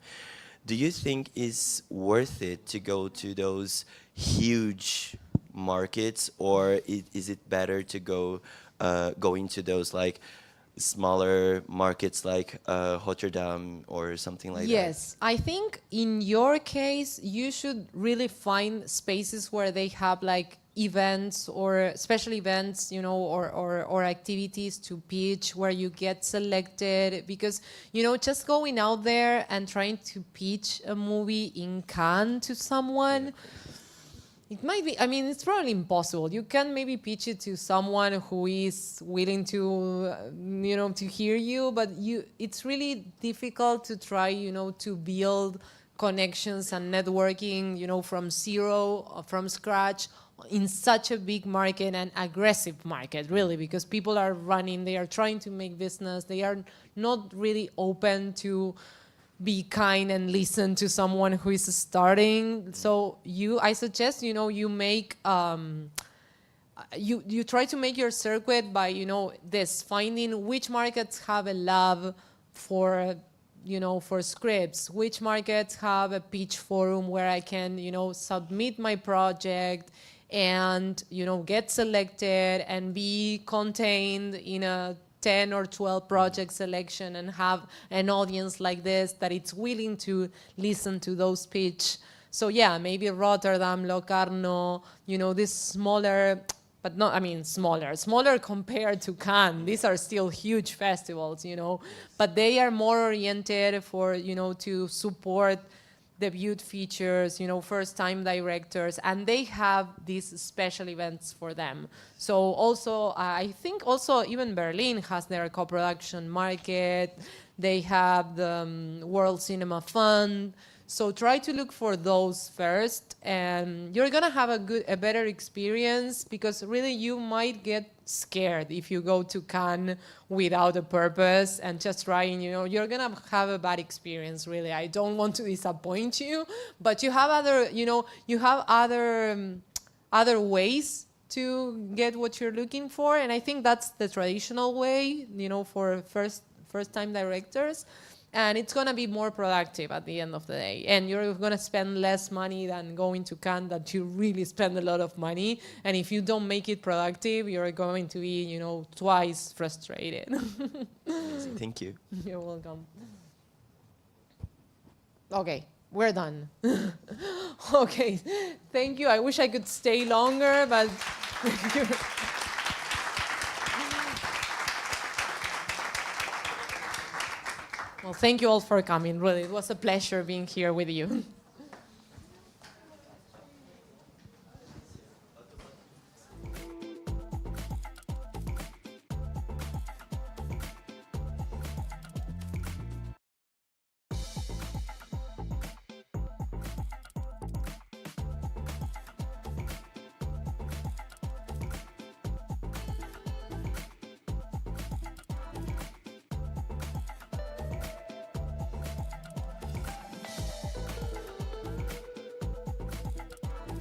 Do you think it's worth it to go to those huge markets, or is it better to go into those smaller markets like Rotterdam or something like that? Yes, I think in your case, you should really find spaces where they have events or special events, or activities to pitch where you get selected, because, just going out there and trying to pitch a movie in Cannes to someone, It might be, I mean, it's probably impossible. You can maybe pitch it to someone who is willing to, to hear you, but it's really difficult to try, to build connections and networking, from zero, from scratch, in such a big market and aggressive market, really, because people are running, they are trying to make business, they are not really open to be kind and listen to someone who is starting. So I suggest, you make, you try to make your circuit by, finding which markets have a love for, for scripts, which markets have a pitch forum where I can, submit my project and, get selected and be contained in a 10 or 12 project selection and have an audience like this that it's willing to listen to those pitch. So yeah, maybe Rotterdam, Locarno, this smaller, but not, I mean, smaller compared to Cannes. These are still huge festivals, but they are more oriented for, to support debut features, first-time directors, and they have these special events for them. So also, I think also even Berlin has their co-production market. They have the World Cinema Fund. So try to look for those first, and you're gonna have a better experience, because really you might get scared if you go to Cannes without a purpose and just trying, you're gonna have a bad experience, really. I don't want to disappoint you, but you have other ways to get what you're looking for, and I think that's the traditional way, for first-time directors. And it's going to be more productive at the end of the day. And you're going to spend less money than going to Cannes, that you really spend a lot of money. And if you don't make it productive, you're going to be, twice frustrated. Thank you. You're welcome. Okay, we're done. Okay, thank you. I wish I could stay longer, but thank you. Well, thank you all for coming. Really, it was a pleasure being here with you.